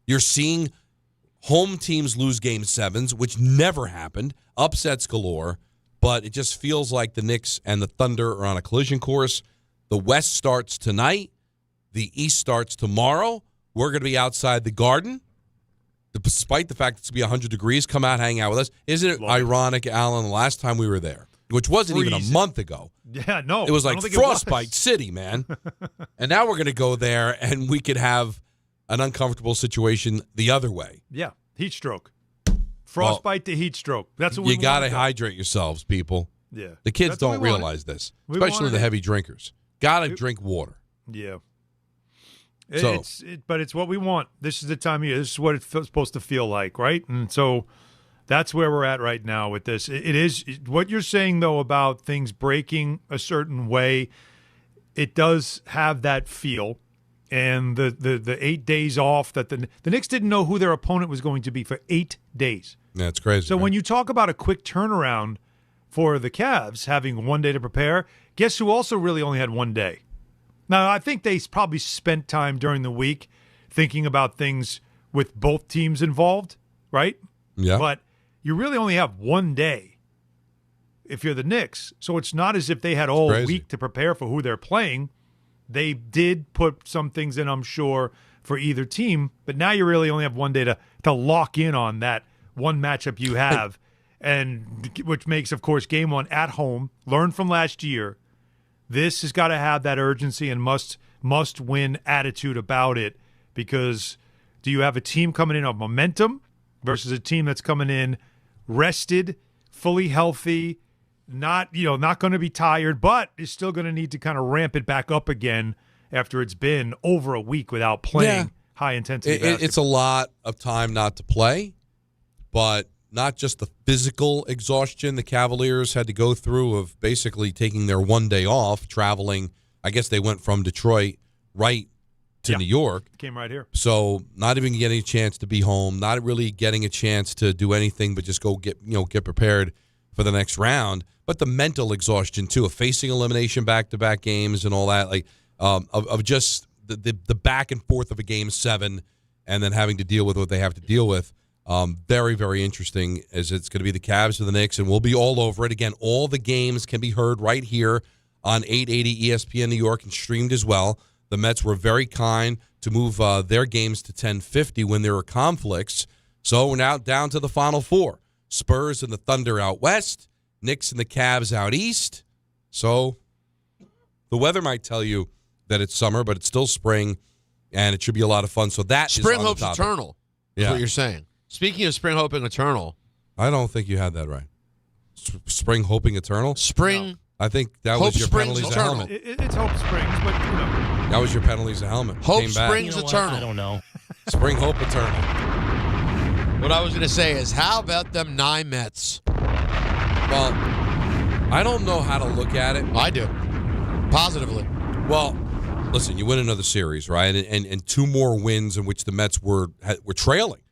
You're seeing home teams lose Game 7s, which never happened, upsets galore, but it just feels like the Knicks and the Thunder are on a collision course. The West starts tonight. The East starts tomorrow. We're going to be outside the Garden. Despite the fact it's going to be 100 degrees, come out, hang out with us. Isn't it ironic, Alan, the last time we were there, which wasn't even a month ago. Yeah, no. It was like Frostbite City, man. And now we're going to go there, and we could have an uncomfortable situation the other way. Yeah, heat stroke. Frostbite to heat stroke. That's what you got to hydrate yourselves, people. Yeah. The kids don't realize this, especially the heavy drinkers. Got to drink water. Yeah. So, but it's what we want. This is the time of year. This is what it's supposed to feel like, right? And so that's where we're at right now with this. It is what you're saying, though, about things breaking a certain way. It does have that feel. And the 8 days off that the Knicks didn't know who their opponent was going to be for 8 days. That's crazy. So when you talk about a quick turnaround for the Cavs having 1 day to prepare, guess who also really only had 1 day? Now, I think they probably spent time during the week thinking about things with both teams involved, right? Yeah. But you really only have 1 day if you're the Knicks. So it's not as if they had all week to prepare for who they're playing. They did put some things in, I'm sure, for either team. But now you really only have 1 day to lock in on that one matchup you have, and which makes, of course, game one at home. Learn from last year. This has got to have that urgency and must win attitude about it, because do you have a team coming in of momentum versus a team that's coming in rested, fully healthy, not going to be tired, but is still going to need to kind of ramp it back up again after it's been over a week without playing high intensity basketball. It's a lot of time not to play, but not just the physical exhaustion the Cavaliers had to go through of basically taking their 1 day off, traveling. I guess they went from Detroit right to New York. Came right here. So not even getting a chance to be home, not really getting a chance to do anything but just go get prepared for the next round. But the mental exhaustion, too, of facing elimination back-to-back games and all that, like of just the back and forth of a Game 7 and then having to deal with what they have to deal with. Very, very interesting, as it's going to be the Cavs or the Knicks, and we'll be all over it. Again, all the games can be heard right here on 880 ESPN New York and streamed as well. The Mets were very kind to move their games to 10:50 when there were conflicts. So we're now down to the Final Four. Spurs and the Thunder out west, Knicks and the Cavs out east. So the weather might tell you that it's summer, but it's still spring, and it should be a lot of fun. So that Spring is Hope's eternal, is what you're saying. Speaking of Spring Hoping Eternal. I don't think you had that right. Spring Hoping Eternal? Spring. No. I think that Hope was your Springs penalties Eternal. a helmet. It's Hope Springs, but That was your penalties a helmet. Hope Came back. Springs Eternal. I don't know. Spring Hope Eternal. What I was going to say is, how about them 9 Mets? Well, I don't know how to look at it. I do. Positively. Well, listen, you win another series, right? And 2 more wins in which the Mets were trailing.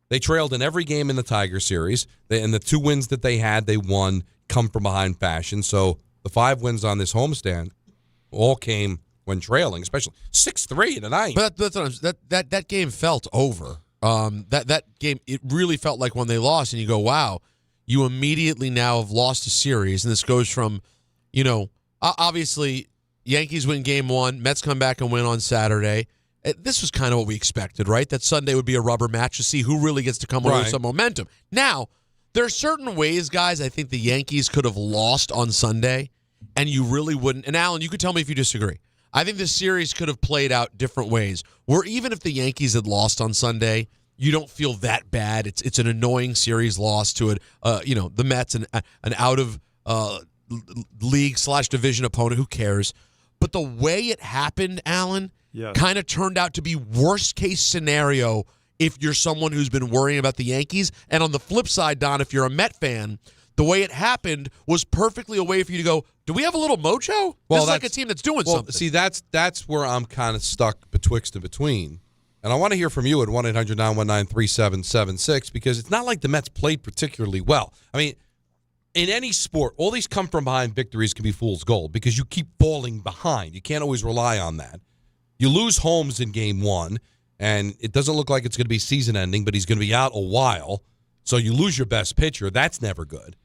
They trailed in every game in the Tiger series, and the 2 wins that they had, they won come from behind fashion. So the 5 wins on this homestand all came when trailing, especially 6-3 tonight. But that's what that game felt over. That game, it really felt like when they lost, and you go, wow, you immediately now have lost a series, and this goes from, obviously Yankees win game 1, Mets come back and win on Saturday. This was kind of what we expected, right? That Sunday would be a rubber match to see who really gets to come away with some momentum. Now, there are certain ways, guys, I think the Yankees could have lost on Sunday, and you really wouldn't. And, Alan, you could tell me if you disagree. I think this series could have played out different ways, where even if the Yankees had lost on Sunday, you don't feel that bad. It's an annoying series loss to it. The Mets, an out-of-league/division opponent. Who cares? But the way it happened, Alan, kind of turned out to be worst-case scenario if you're someone who's been worrying about the Yankees. And on the flip side, Don, if you're a Met fan, the way it happened was perfectly a way for you to go, do we have a little mojo? Well, this is like a team that's doing something. See, that's where I'm kind of stuck betwixt and between. And I want to hear from you at 1-800-919-3776, because it's not like the Mets played particularly well. I mean, in any sport, all these come-from-behind victories can be fool's gold because you keep falling behind. You can't always rely on that. You lose Holmes in game 1. and it doesn't look like it's going to be season-ending, but he's going to be out a while, so you lose your best pitcher. That's never good.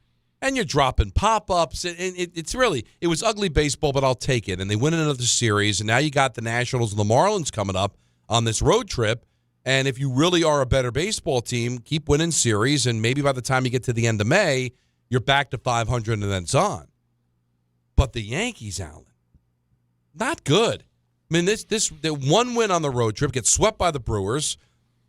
And you're dropping pop-ups, and it was ugly baseball, but I'll take it. And they win another series, and now you got the Nationals and the Marlins coming up on this road trip. And if you really are a better baseball team, keep winning series, and maybe by the time you get to the end of May, you're back to 500 and then it's on. But the Yankees, Alan, not good. I mean, the one win on the road trip gets swept by the Brewers.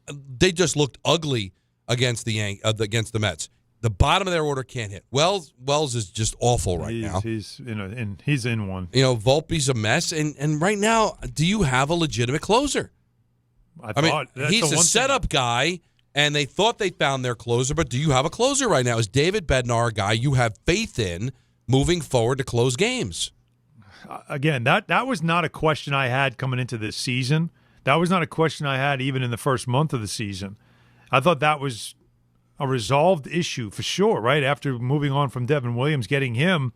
They just looked ugly against the Mets. The bottom of their order can't hit. Wells is just awful now. He's in one. Volpe's a mess, and right now, do you have a legitimate closer? I mean, he's a setup guy, and they thought they found their closer, but do you have a closer right now? Is David Bednar a guy you have faith in moving forward to close games? Again, that was not a question I had coming into this season. That was not a question I had even in the first month of the season. I thought that was a resolved issue for sure, right? After moving on from Devin Williams, getting him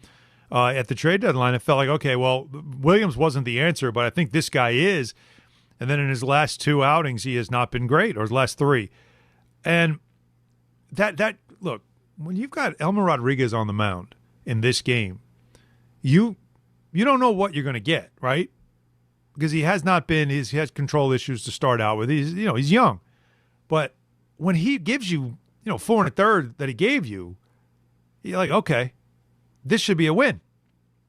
at the trade deadline, it felt like, okay, well, Williams wasn't the answer, but I think this guy is. And then in his last 2 outings, he has not been great, or his last 3. And that look, when you've got Elmer Rodriguez on the mound in this game, you don't know what you're going to get, right? Because he has not been, he has control issues to start out with. He's young. But when he gives you, 4 1/3 that he gave you, you're like, okay, this should be a win.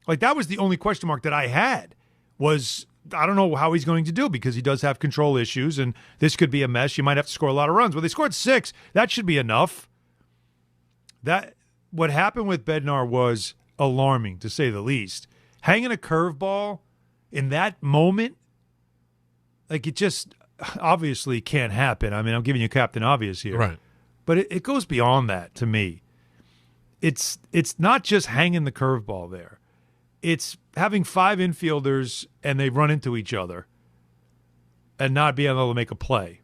Like, that was the only question mark that I had was, I don't know how he's going to do because he does have control issues, and this could be a mess. You might have to score a lot of runs. Well, they scored 6. That should be enough. What happened with Bednar was alarming, to say the least. Hanging a curveball in that moment, like, it just obviously can't happen. I mean, I'm giving you Captain Obvious here. Right. But it goes beyond that to me. It's not just hanging the curveball there. It's having 5 infielders and they run into each other and not being able to make a play.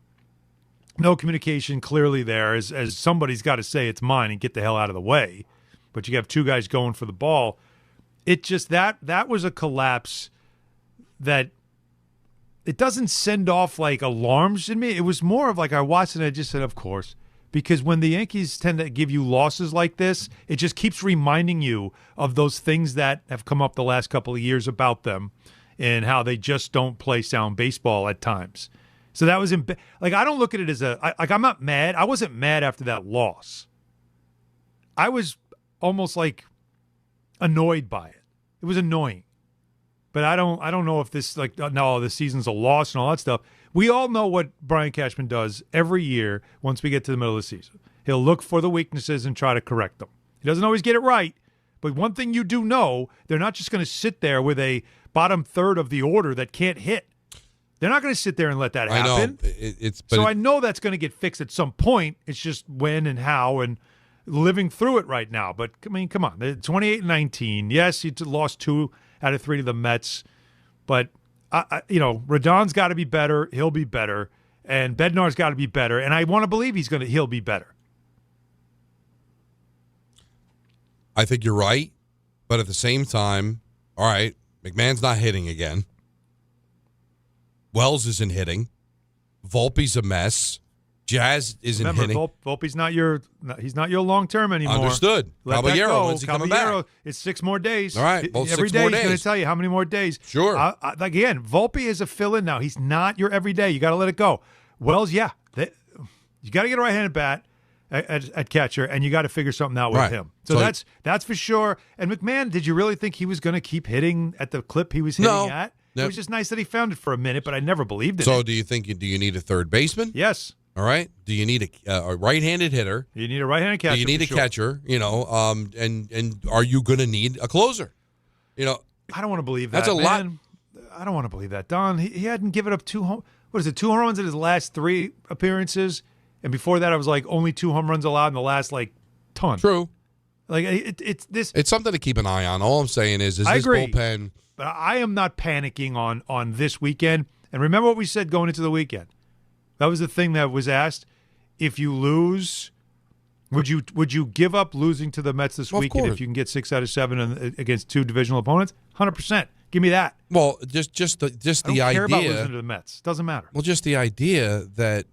No communication clearly there as somebody's got to say it's mine and get the hell out of the way. But you have 2 guys going for the ball. It just that was a collapse that it doesn't send off like alarms in me. It was more of like I watched it and I just said, of course. Because when the Yankees tend to give you losses like this, it just keeps reminding you of those things that have come up the last couple of years about them and how they just don't play sound baseball at times. So that was I don't look at it as I'm not mad. I wasn't mad after that loss. I was almost like annoyed by it. It was annoying. But I don't know if this no, this season's a loss and all that stuff. We all know what Brian Cashman does every year once we get to the middle of the season. He'll look for the weaknesses and try to correct them. He doesn't always get it right, but one thing you do know, they're not just going to sit there with a bottom third of the order that can't hit. They're not going to sit there and let that happen. I know. I know that's going to get fixed at some point. It's just when and how and living through it right now. But, I mean, come on. 28-19. Yes, he lost 2 out of 3 to the Mets, but Rodon's got to be better. He'll be better. And Bednar's got to be better. And I want to believe he'll be better. I think you're right. But at the same time, all right, McMahon's not hitting again. Wells isn't hitting. Volpe's a mess. Jazz isn't hitting. Volpe's he's not your long term anymore. Understood. Caballero, when's he coming back? It's 6 more days. All right, well, every 6 day more he's days. going to tell you how many more days. Sure. Again, Volpe is a fill-in now. He's not your everyday. You got to let it go. Wells, yeah, you got to get a right-handed bat at catcher, and you got to figure something out with him. So that's for sure. And McMahon, did you really think he was going to keep hitting at the clip he was hitting at? It was just nice that he found it for a minute, but I never believed it. So do you need a third baseman? Yes. All right. Do you need a right-handed hitter? You need a right-handed catcher. Do you need a catcher? And are you going to need a closer? I don't want to believe that. That's a lot. I don't want to believe that. Don, he hadn't given up 2 home runs in his last 3 appearances, and before that, I was like only 2 home runs allowed in the last ton. True. It's something to keep an eye on. All I'm saying is I this agree, bullpen. But I am not panicking on this weekend. And remember what we said going into the weekend. That was the thing that was asked. If you lose, would you give up losing to the Mets this weekend if you can get 6 out of 7 against 2 divisional opponents? 100%. Give me that. Well, just the idea. I don't care about losing to the Mets. Doesn't matter. Well, just the idea that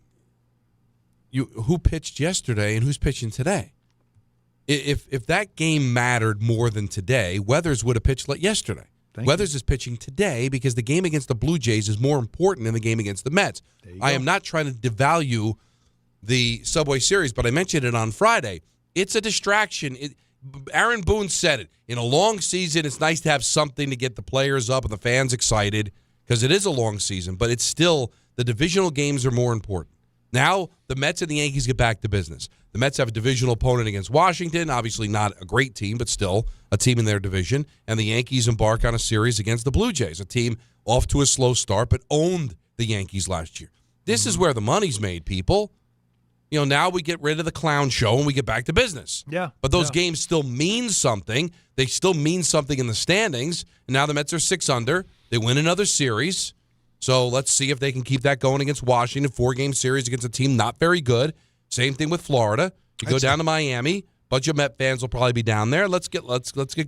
who pitched yesterday and who's pitching today. If that game mattered more than today, Weathers would have pitched yesterday. Weathers is pitching today because the game against the Blue Jays is more important than the game against the Mets. I am not trying to devalue the Subway Series, but I mentioned it on Friday. It's a distraction. Aaron Boone said it. In a long season, it's nice to have something to get the players up and the fans excited because it is a long season, but it's still the divisional games are more important. Now, the Mets and the Yankees get back to business. The Mets have a divisional opponent against Washington, obviously not a great team, but still a team in their division. And the Yankees embark on a series against the Blue Jays, a team off to a slow start, but owned the Yankees last year. This is where the money's made, people. Now we get rid of the clown show and we get back to business. Yeah. But those games still mean something. They still mean something in the standings. And now the Mets are 6 under. They win another series. So let's see if they can keep that going against Washington. 4-game series against a team not very good. Same thing with Florida. You go down to Miami. Bunch of Met fans will probably be down there. Let's get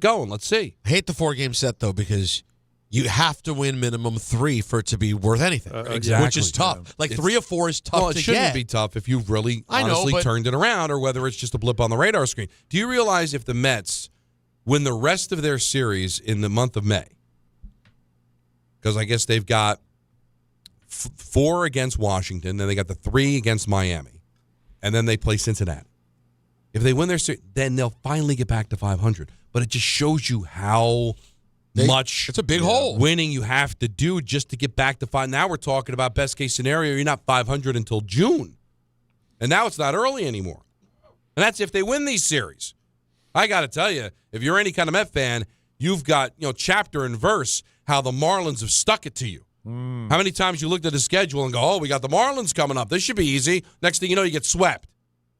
going. Let's see. I hate the 4-game set though because you have to win minimum 3 for it to be worth anything. Exactly. Which is tough. Like 3 or 4 is tough to get. It shouldn't be tough if you've really honestly turned it around or whether it's just a blip on the radar screen. Do you realize if the Mets win the rest of their series in the month of May, because I guess they've got 4 against Washington, then they got the 3 against Miami, and then they play Cincinnati. If they win their series, then they'll finally get back to 500. But it just shows you how much it's a big hole winning you have to do just to get back to 5. Now we're talking about best case scenario. You're not 500 until June, and now it's not early anymore. And that's if they win these series. I got to tell you, if you're any kind of Met fan, you've got chapter and verse how the Marlins have stuck it to you. How many times you looked at the schedule and go, oh, we got the Marlins coming up. This should be easy. Next thing you know, you get swept.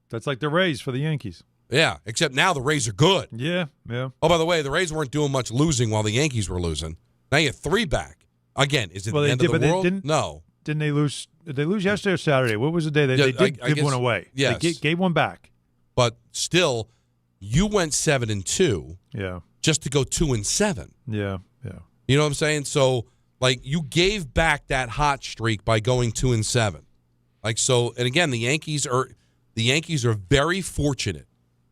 That's like the Rays for the Yankees. Yeah, except now the Rays are good. Yeah. Oh, by the way, the Rays weren't doing much losing while the Yankees were losing. Now you have 3 back. Again, is it the end of the world? No. Didn't they lose? Did they lose yesterday or Saturday? What was the day? They did give one away. Yes. They gave one back. But still, you went 7-2. Yeah. Just to go 2-7. Yeah. You know what I'm saying? So, you gave back that hot streak by going 2-7. And again, the Yankees are very fortunate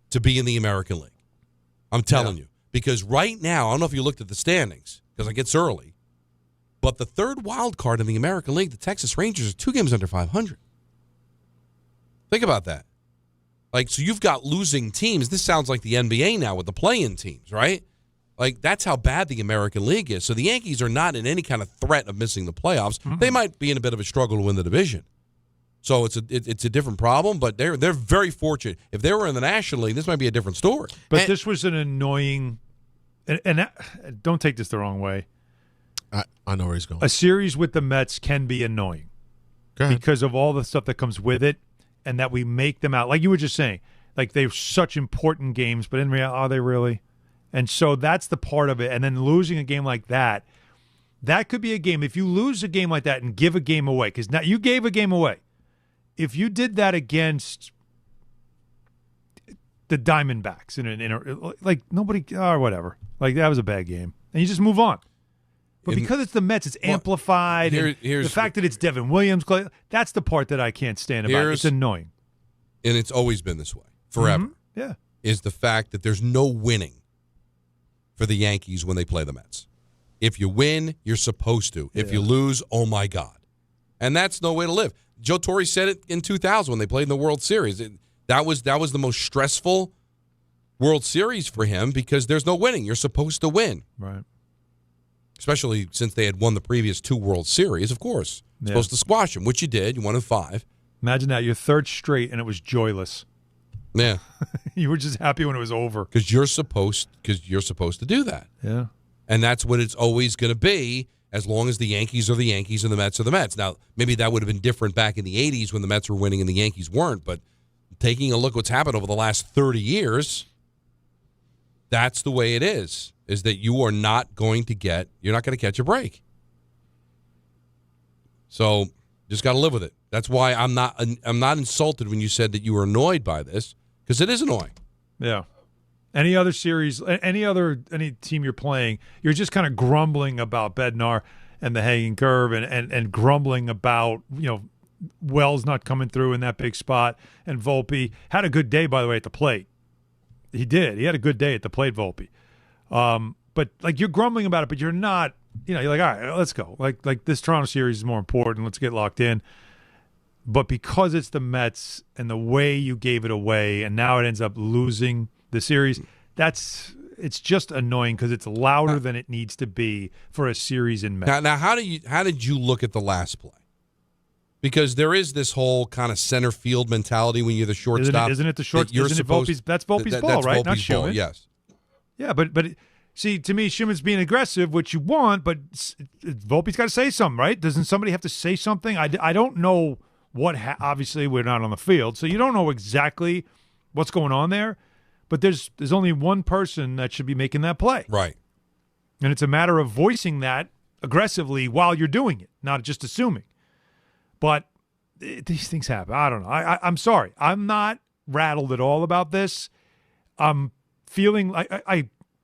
to be in the American League. I'm telling you. Because right now, I don't know if you looked at the standings, because it gets early, but the third wild card in the American League, the Texas Rangers, are 2 games under 500. Think about that. So you've got losing teams. This sounds like the NBA now with the play-in teams, right? That's how bad the American League is. So the Yankees are not in any kind of threat of missing the playoffs. Mm-hmm. They might be in a bit of a struggle to win the division. So it's a different problem, but they're very fortunate. If they were in the National League, this might be a different story. But this was an annoying, and don't take this the wrong way. I know where he's going. A series with the Mets can be annoying because of all the stuff that comes with it, and that we make them out like you were just saying, they're such important games, but in reality, are they really? And so that's the part of it. And then losing a game like that could be a game. If you lose a game like that and give a game away, because now you gave a game away. If you did that against the Diamondbacks nobody or whatever, that was a bad game, and you just move on. But because it's the Mets, it's amplified. Here's the fact that it's Devin Williams, that's the part that I can't stand about it. It's annoying. And it's always been this way, forever. Mm-hmm. Yeah. Is the fact that there's no winning for the Yankees when they play the Mets. If you win, you're supposed to. If you lose, oh my God. And that's no way to live. Joe Torre said it in 2000 when they played in the World Series. That was the most stressful World Series for him because there's no winning. You're supposed to win. Right. Especially since they had won the previous 2 World Series, of course. Supposed to squash them, which you did. You won in 5. Imagine that. Your 3rd straight, and it was joyless. Yeah. You were just happy when it was over. Because you're supposed to do that. Yeah. And that's what it's always going to be as long as the Yankees are the Yankees and the Mets are the Mets. Now, maybe that would have been different back in the 80s when the Mets were winning and the Yankees weren't, but taking a look what's happened over the last 30 years, that's the way it is that you're not going to catch a break. So, just got to live with it. That's why I'm not insulted when you said that you were annoyed by this, because it is annoying. Yeah. Any other series, any team you're playing, you're just kind of grumbling about Bednar and the hanging curve and grumbling about, Wells not coming through in that big spot. And Volpe had a good day, by the way, at the plate. He did. He had a good day at the plate, Volpe. But like you're grumbling about it, but you're not, you're like, all right, let's go. Like this Toronto series is more important. Let's get locked in. But because it's the Mets and the way you gave it away, and now it ends up losing the series, it's just annoying because it's louder than it needs to be for a series in Mets. Now, how did you look at the last play? Because there is this whole kind of center field mentality when you're the shortstop. Isn't it the short? That's Volpe's ball, right? Volpe's Not Schumann. ball, yes. Yeah, but see, to me, Schumann's being aggressive, which you want, but Volpe's got to say something, right? Doesn't somebody have to say something? I don't know what. Obviously, we're not on the field, so you don't know exactly what's going on there. But there's only one person that should be making that play, right? And it's a matter of voicing that aggressively while you're doing it, not just assuming. But these things happen. I don't know. I'm sorry. I'm not rattled at all about this. I'm feeling like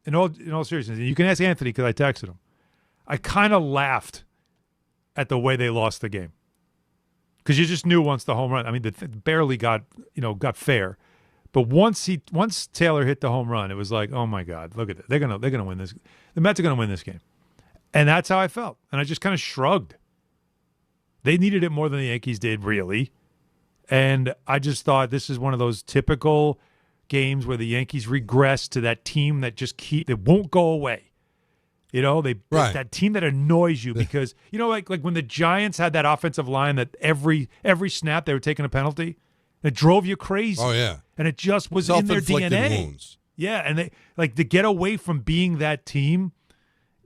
in all seriousness, you can ask Anthony because I texted him. I kind of laughed at the way they lost the game because you just knew once the home run. I mean, it barely got fair, but once Taylor hit the home run, it was like, oh my God, look at it. They're gonna win this. The Mets are gonna win this game, and that's how I felt. And I just kind of shrugged. They needed it more than the Yankees did, really. And I just thought this is one of those typical games where the Yankees regress to that team that they won't go away. That team that annoys you because, like when the Giants had that offensive line that every snap they were taking a penalty, it drove you crazy. Oh, yeah. And it just was in their DNA. Wounds. Yeah, and they to get away from being that team,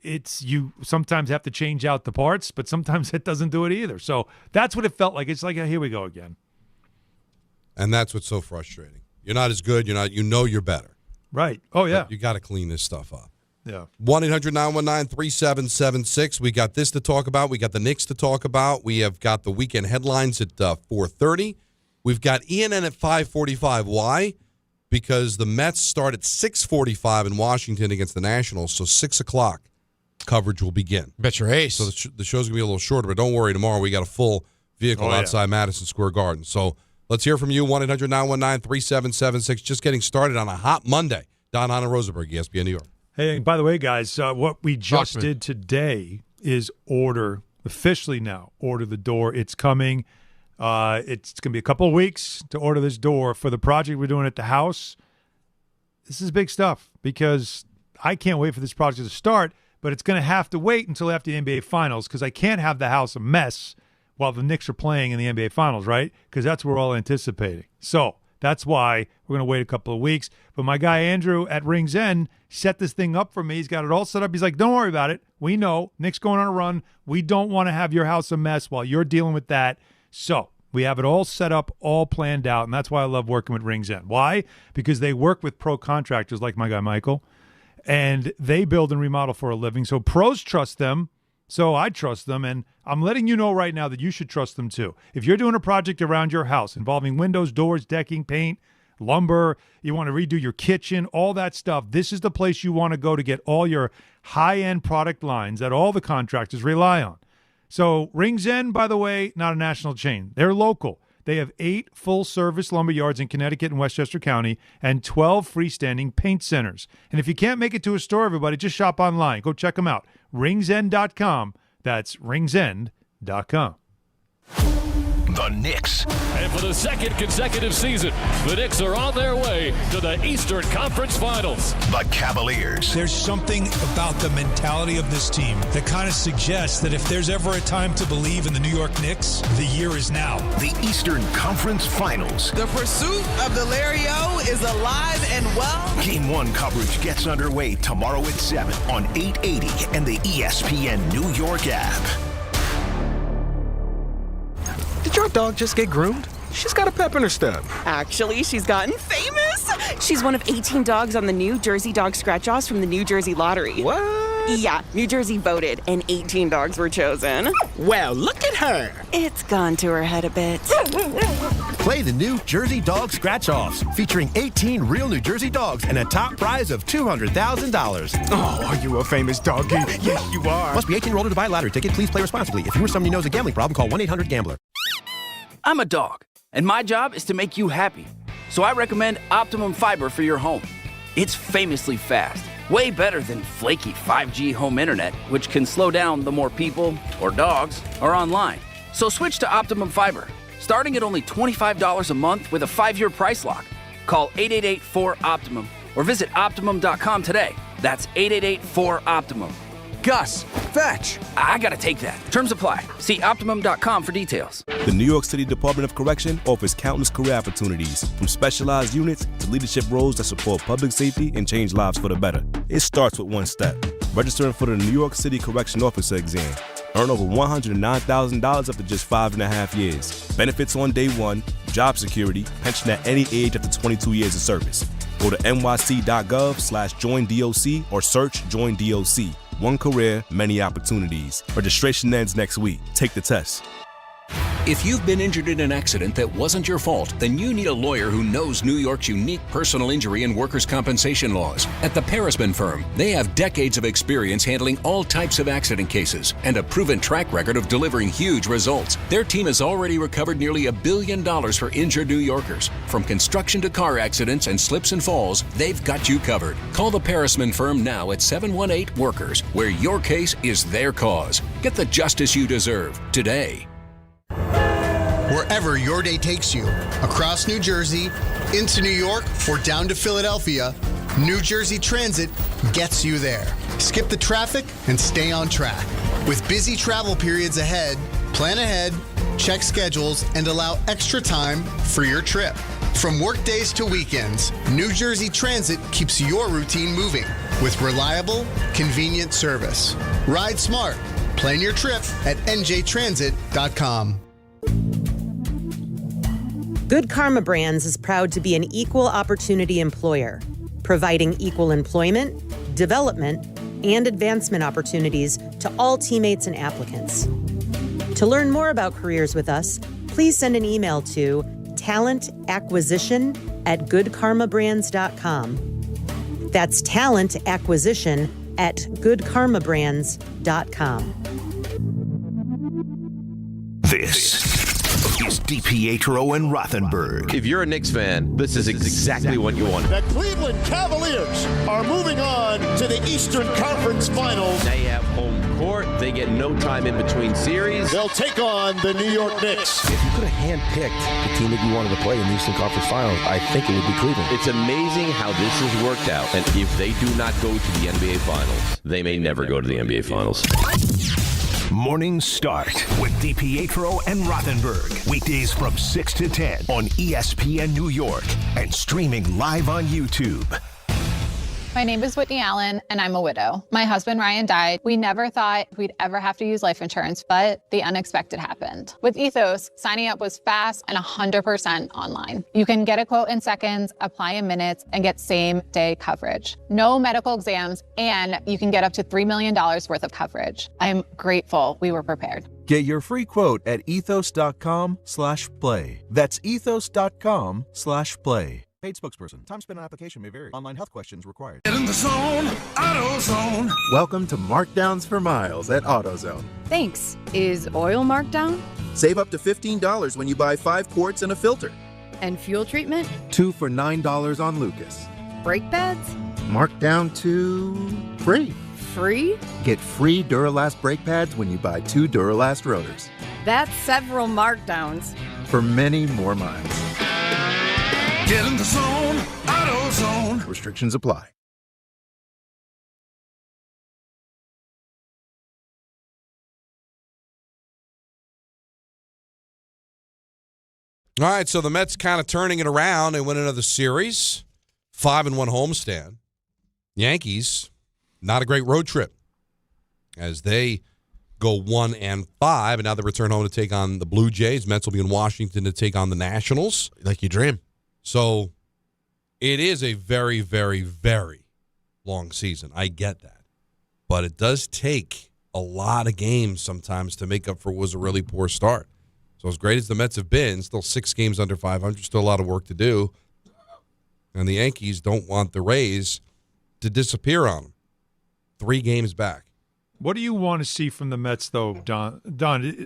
you sometimes have to change out the parts, but sometimes it doesn't do it either. So that's what it felt like. It's like, here we go again. And that's what's so frustrating. You're not as good. You're better. Right. Oh, yeah. But you got to clean this stuff up. Yeah. 1-800-919-3776. We got this to talk about. We got the Knicks to talk about. We have got the weekend headlines at 4:30. We've got ENN at 5:45. Why? Because the Mets start at 6:45 in Washington against the Nationals, so 6 o'clock. Coverage will begin. Bet your ace. So the show's going to be a little shorter, but don't worry. Tomorrow we got a full vehicle outside Madison Square Garden. So let's hear from you, 1-800-919-3776. Just getting started on a hot Monday. Don Hahn and Rosenberg, ESPN New York. Hey, by the way, guys, what we just did today is officially order the door. It's coming. It's going to be a couple of weeks to order this door for the project we're doing at the house. This is big stuff because I can't wait for this project to start. But it's going to have to wait until after the NBA Finals because I can't have the house a mess while the Knicks are playing in the NBA Finals, right? Because that's what we're all anticipating. So that's why we're going to wait a couple of weeks. But my guy Andrew at Rings End set this thing up for me. He's got it all set up. He's like, don't worry about it. We know. Knicks going on a run. We don't want to have your house a mess while you're dealing with that. So we have it all set up, all planned out, and that's why I love working with Rings End. Why? Because they work with pro contractors like my guy Michael. And they build and remodel for a living. So pros trust them. So I trust them. And I'm letting you know right now that you should trust them too. If you're doing a project around your house involving windows, doors, decking, paint, lumber, you want to redo your kitchen, all that stuff, this is the place you want to go to get all your high-end product lines that all the contractors rely on. So Rings End, by the way, not a national chain. They're local. They have 8 full-service lumber yards in Connecticut and Westchester County and 12 freestanding paint centers. And if you can't make it to a store, everybody, just shop online. Go check them out. ringsend.com. That's ringsend.com. The Knicks. And for the second consecutive season, the Knicks are on their way to the Eastern Conference Finals. The Cavaliers. There's something about the mentality of this team that kind of suggests that if there's ever a time to believe in the New York Knicks, the year is now. The Eastern Conference Finals. The pursuit of the LIRR is alive and well. Game 1 coverage gets underway tomorrow at 7 on 880 and the ESPN New York app. Did your dog just get groomed? She's got a pep in her step. Actually, she's gotten famous. She's one of 18 dogs on the New Jersey Dog Scratch-Offs from the New Jersey Lottery. What? Yeah, New Jersey voted, and 18 dogs were chosen. Well, look at her. It's gone to her head a bit. Play the new Jersey Dog Scratch-Offs, featuring 18 real New Jersey dogs and a top prize of $200,000. Oh, are you a famous doggy? Yes, you are. Must be 18 or older to buy a lottery ticket. Please play responsibly. If you or someone you know has a gambling problem, call 1-800-GAMBLER. I'm a dog, and my job is to make you happy. So I recommend Optimum Fiber for your home. It's famously fast, way better than flaky 5G home internet, which can slow down the more people or dogs are online. So switch to Optimum Fiber, starting at only $25 a month with a 5-year price lock. Call 888-4-OPTIMUM or visit Optimum.com today. That's 888-4-OPTIMUM. Gus, fetch! I gotta take that. Terms apply. See Optimum.com for details. The New York City Department of Correction offers countless career opportunities, from specialized units to leadership roles that support public safety and change lives for the better. It starts with one step: registering for the New York City Correction Officer exam. Earn over $109,000 after just 5.5 years. Benefits on day one, job security, pension at any age after 22 years of service. Go to nyc.gov/joinDOC or search Join DOC. One career, many opportunities. Registration ends next week. Take the test. If you've been injured in an accident that wasn't your fault, then you need a lawyer who knows New York's unique personal injury and workers' compensation laws. At the Parisman Firm, they have decades of experience handling all types of accident cases and a proven track record of delivering huge results. Their team has already recovered nearly $1 billion for injured New Yorkers. From construction to car accidents and slips and falls, they've got you covered. Call the Parisman Firm now at 718-WORKERS, where your case is their cause. Get the justice you deserve today. Wherever your day takes you, across New Jersey, into New York, or down to Philadelphia, New Jersey Transit gets you there. Skip the traffic and stay on track. With busy travel periods ahead, plan ahead, check schedules, and allow extra time for your trip. From work days to weekends, New Jersey Transit keeps your routine moving with reliable, convenient service. Ride smart. Plan your trip at njtransit.com. Good Karma Brands is proud to be an equal opportunity employer, providing equal employment, development, and advancement opportunities to all teammates and applicants. To learn more about careers with us, please send an email to talentacquisition@goodkarmabrands.com. That's talentacquisition@goodkarmabrands.com. This is DiPietro and Rothenberg. If you're a Knicks fan, this is exactly what you want. The Cleveland Cavaliers are moving on to the Eastern Conference Finals. They have home court. They get no time in between series. They'll take on the New York Knicks. If you could have handpicked the team that you wanted to play in the Eastern Conference Finals, I think it would be Cleveland. It's amazing how this has worked out. And if they do not go to the NBA Finals, they may never go to the NBA Finals. Morning Start with DiPietro and Rothenberg. Weekdays from 6 to 10 on ESPN New York and streaming live on YouTube. My name is Whitney Allen, and I'm a widow. My husband, Ryan, died. We never thought we'd ever have to use life insurance, but the unexpected happened. With Ethos, signing up was fast and 100% online. You can get a quote in seconds, apply in minutes, and get same-day coverage. No medical exams, and you can get up to $3 million worth of coverage. I'm grateful we were prepared. Get your free quote at ethos.com/play. That's ethos.com/play. Paid spokesperson. Time spent on application may vary. Online health questions required. Get in the zone, AutoZone. Welcome to Markdowns for Miles at AutoZone. Thanks. Is oil marked down? Save up to $15 when you buy 5 quarts and a filter. And fuel treatment? 2 for $9 on Lucas. Brake pads? Marked down to free. Free? Get free Duralast brake pads when you buy 2 Duralast rotors. That's several markdowns. For many more miles. Get in the zone, AutoZone. Restrictions apply. All right, so the Mets kind of turning it around and win another series. 5-1 homestand. Yankees, not a great road trip as they go 1-5, and now they return home to take on the Blue Jays. Mets will be in Washington to take on the Nationals. Like you dream. So it is a very, very, very long season. I get that. But it does take a lot of games sometimes to make up for what was a really poor start. So as great as the Mets have been, still 6 games under 500, still a lot of work to do. And the Yankees don't want the Rays to disappear on them. 3 games back. What do you want to see from the Mets, though, Don?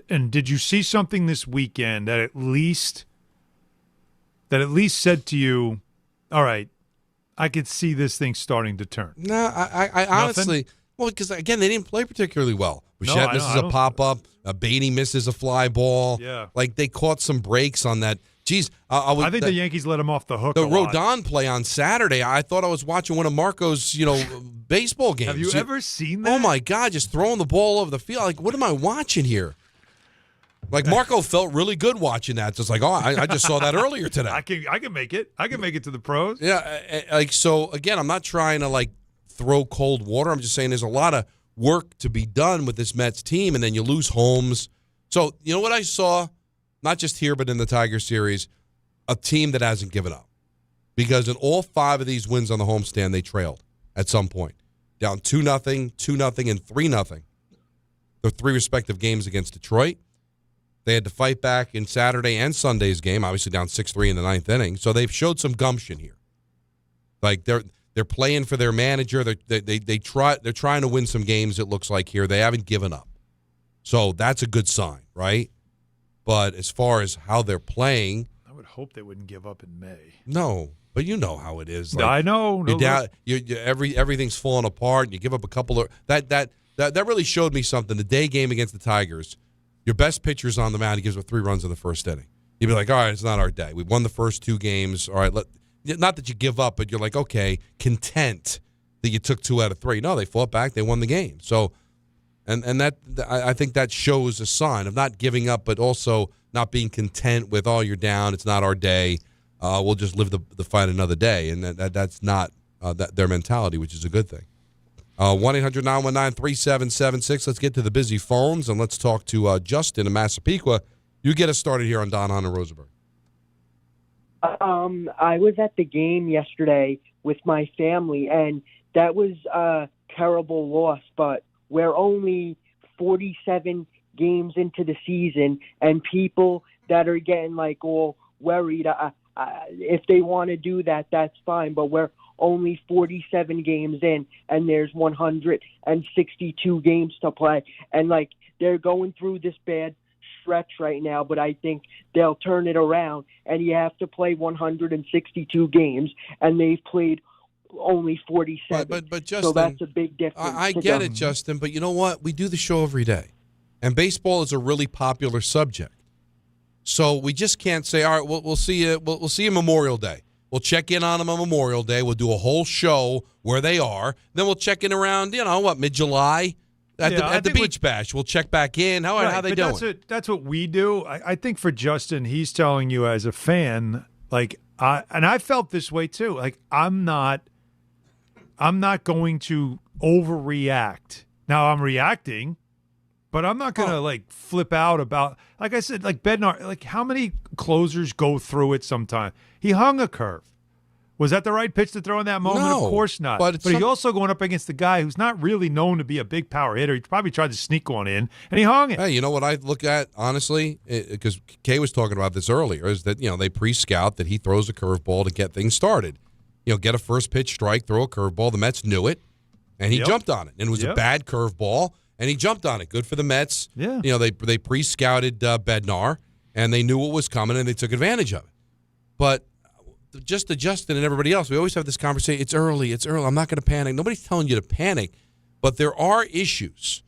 And did you see something this weekend that at least said to you, all right, I could see this thing starting to turn? No, I honestly, well, because, again, they didn't play particularly well. Bichette misses a pop-up. Beatty misses a fly ball. Yeah. Like, they caught some breaks on that. Geez, I think the Yankees let him off the hook. The Rodon play on Saturday, I thought I was watching one of Marco's, baseball games. Have you ever seen that? Oh, my God, just throwing the ball over the field. Like, what am I watching here? Like, Marco felt really good watching that. Just like, I just saw that earlier today. I can make it. I can make it to the pros. Yeah, so, again, I'm not trying to, throw cold water. I'm just saying there's a lot of work to be done with this Mets team, and then you lose Holmes. So, you know what I saw? Not just here, but in the Tiger series, a team that hasn't given up. Because in all 5 of these wins on the homestand, they trailed at some point. Down 2-0, 2-0, and 3-0. Their 3 respective games against Detroit. They had to fight back in Saturday and Sunday's game, obviously down 6-3 in the 9th inning. So they've showed some gumption here. Like they're playing for their manager. They're trying to win some games, it looks like here. They haven't given up. So that's a good sign, right? But as far as how they're playing, I would hope they wouldn't give up in May. No, but you know how it is. Like, I know. You're down, everything's falling apart, and you give up a couple of that really showed me something. The day game against the Tigers, your best pitcher's on the mound. He gives up 3 runs in the first inning. You'd be like, all right, it's not our day. We won the first 2 games. All right, not that you give up, but you're like, okay, content that you took 2 out of 3. No, they fought back. They won the game. So. And that I think that shows a sign of not giving up, but also not being content with, you're down, it's not our day, we'll just live the fight another day. And that's not their mentality, which is a good thing. 1-800-919-3776. Let's get to the busy phones, and let's talk to Justin in Massapequa. You get us started here on Don, Hahn, and Rosenberg. I was at the game yesterday with my family, and that was a terrible loss, but we're only 47 games into the season, and people that are getting all worried, if they want to do that, that's fine. But we're only 47 games in, and there's 162 games to play. And they're going through this bad stretch right now, but I think they'll turn it around. And you have to play 162 games, and they've played only 47. But Justin, so that's a big difference. I get it, Justin, but you know what? We do the show every day, and baseball is a really popular subject. So we just can't say, all right, we'll see you. We'll see you Memorial Day. We'll check in on them on Memorial Day. We'll do a whole show where they are. Then we'll check in around, mid-July at the Beach Bash. We'll check back in. How they doing? That's what we do. I think for Justin, he's telling you as a fan, and I felt this way too. I'm not going to overreact. Now I'm reacting, but I'm not going to flip out about, like I said, Bednar, how many closers go through it sometime? He hung a curve. Was that the right pitch to throw in that moment? No, of course not. But he's also going up against the guy who's not really known to be a big power hitter. He probably tried to sneak one in, and he hung it. Hey, you know what I look at, honestly, because Kay was talking about this earlier, is that, they pre-scout that he throws a curveball to get things started. Get a first pitch strike, throw a curveball. The Mets knew it, and he jumped on it. And it was a bad curveball, and he jumped on it. Good for the Mets. Yeah. They pre-scouted Bednar, and they knew what was coming, and they took advantage of it. But just to Justin and everybody else, we always have this conversation. It's early. I'm not going to panic. Nobody's telling you to panic, but there are issues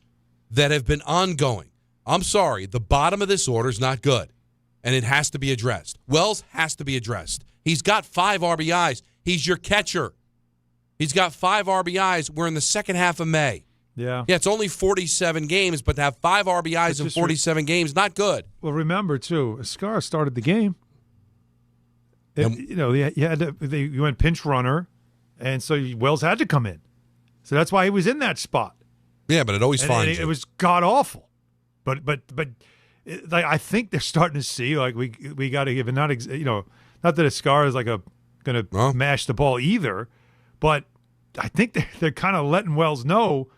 that have been ongoing. I'm sorry. The bottom of this order is not good, and it has to be addressed. Wells has to be addressed. He's got 5 RBIs. He's your catcher. He's got 5 RBIs. We're in the second half of May. Yeah. Yeah, it's only 47 games, but to have 5 RBIs in 47 games, not good. Well, remember, too, Escara started the game. You went pinch runner, and so Wells had to come in. So that's why he was in that spot. Yeah, but it always finds you. It was god-awful. But I think they're starting to see, we got to give it, not that Escara is going to mash the ball either, but I think they're kind of letting Wells know,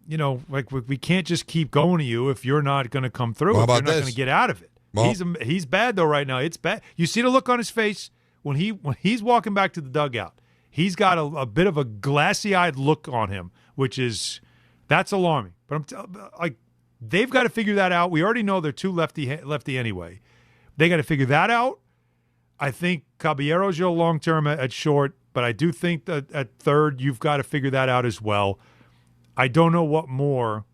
we can't just keep going to you if you're not going to come through. How if about you're not this? going to get out of it. Well, he's bad though right now. It's bad. You see the look on his face when he's walking back to the dugout. He's got a bit of a glassy-eyed look on him, that's alarming. But they've got to figure that out. We already know they're too lefty anyway. They got to figure that out. I think Caballero's your long-term at short, but I do think that at third you've got to figure that out as well. I don't know what more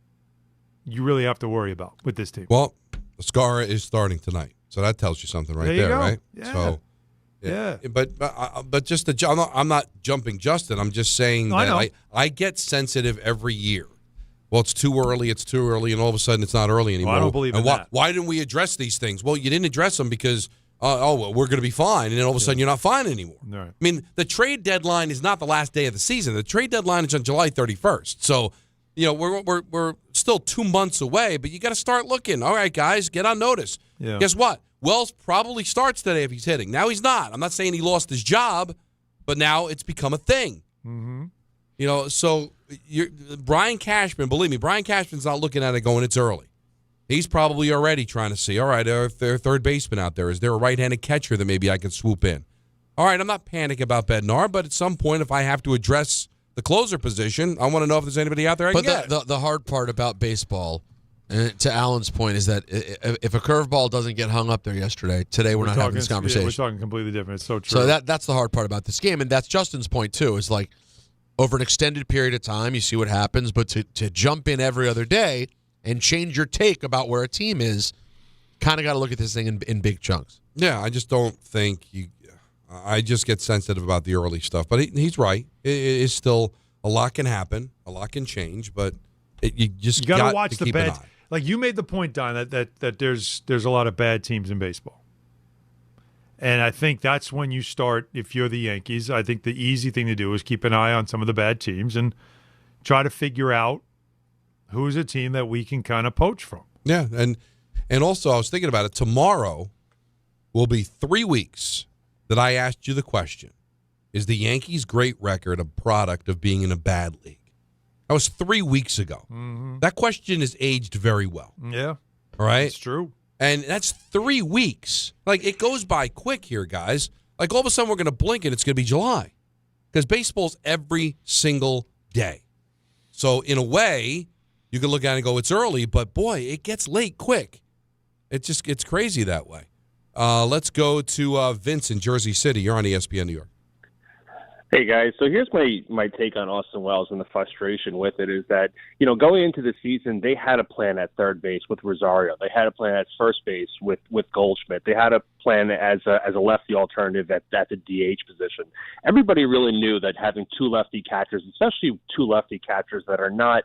you really have to worry about with this team. Well, Scara is starting tonight, so that tells you something right there, right? Yeah. So, yeah. But just I'm not jumping Justin. I'm just saying that I get sensitive every year. Well, it's too early, and all of a sudden it's not early anymore. Well, I don't believe in that. Why didn't we address these things? Well, you didn't address them because, well, we're going to be fine, and then all of a sudden you're not fine anymore. Right. I mean, the trade deadline is not the last day of the season. The trade deadline is on July 31st. So, we're still 2 months away, but you got to start looking. All right, guys, get on notice. Yeah. Guess what? Wells probably starts today if he's hitting. Now he's not. I'm not saying he lost his job, but now it's become a thing. Mm-hmm. So Brian Cashman, believe me, Brian Cashman's not looking at it going, it's early. He's probably already trying to see, all right, if there's a third baseman out there, is there a right-handed catcher that maybe I can swoop in? All right, I'm not panicking about Bednar, but at some point if I have to address the closer position, I want to know if there's anybody out there I can get. But the hard part about baseball, and to Alan's point, is that if a curveball doesn't get hung up there yesterday, today we're not having this conversation. Yeah, we're talking completely different. It's so true. So that's the hard part about this game, and that's Justin's point too. Is like over an extended period of time, you see what happens, but to jump in every other day and change your take about where a team is, kind of got to look at this thing in big chunks. Yeah, I just don't think I just get sensitive about the early stuff, but he's right. It is still a lot can happen, a lot can change, but you got to watch the bad. Like you made the point, Don, that there's a lot of bad teams in baseball, and I think that's when you start. If you're the Yankees, I think the easy thing to do is keep an eye on some of the bad teams and try to figure out who's a team that we can kind of poach from. Yeah, and also I was thinking about it. Tomorrow will be 3 weeks that I asked you the question, is the Yankees' great record a product of being in a bad league? That was 3 weeks ago. Mm-hmm. That question has aged very well. Yeah. All right? It's true. And that's 3 weeks. Like, it goes by quick here, guys. Like, all of a sudden we're going to blink and it's going to be July. Because baseball's every single day. So, in a way, you can look at it and go, it's early, but, boy, it gets late quick. It's crazy that way. Let's go to Vince in Jersey City. You're on ESPN New York. Hey, guys. So here's my take on Austin Wells and the frustration with it is that, going into the season, they had a plan at third base with Rosario. They had a plan at first base with Goldschmidt. They had a plan as a lefty alternative at the DH position. Everybody really knew that having two lefty catchers, especially two lefty catchers that are not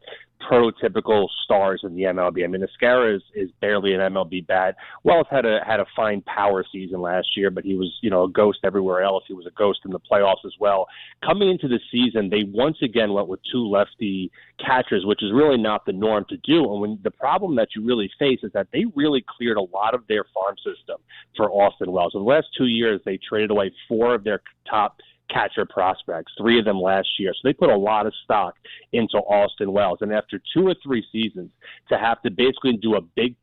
prototypical stars in the MLB. I mean, Escara is barely an MLB bat. Wells had a fine power season last year, but he was, a ghost everywhere else. He was a ghost in the playoffs as well. Coming into the season, they once again went with two lefty catchers, which is really not the norm to do. And when the problem that you really face is that they really cleared a lot of their farm system for Austin Wells. In the last 2 years, they traded away 4 of their top catcher prospects, 3 of them last year. So they put a lot of stock into Austin Wells. And after 2 or 3 seasons, to have to basically do a big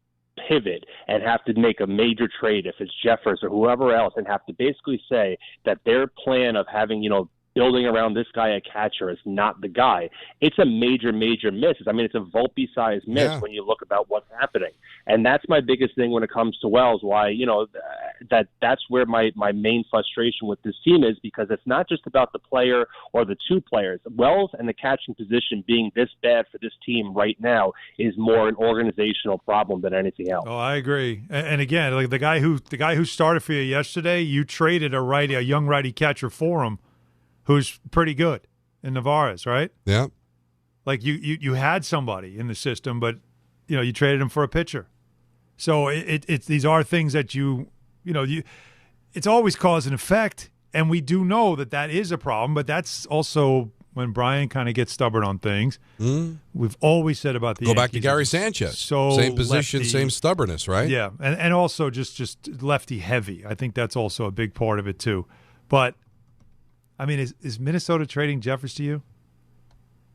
pivot and have to make a major trade, if it's Jeffers or whoever else, and have to basically say that their plan of having, building around this guy a catcher is not the guy. It's a major, major miss. I mean, it's a Volpe-sized miss when you look about what's happening. And that's my biggest thing when it comes to Wells, why, that's where my main frustration with this team is, because it's not just about the player or the 2 players. Wells and the catching position being this bad for this team right now is more an organizational problem than anything else. Oh, I agree. And again, like the guy who started for you yesterday, you traded a young righty catcher for him, who's pretty good in Navarez, right? Yeah. Like you had somebody in the system, but you traded him for a pitcher. So it's these are things that it's always cause and effect, and we do know that is a problem. But that's also when Brian kind of gets stubborn on things. We've always said about the Yankees, back to Gary Sanchez. So same position, lefty, same stubbornness, right? Yeah, and also just lefty heavy. I think that's also a big part of it too. But I mean, is Minnesota trading Jeffers to you?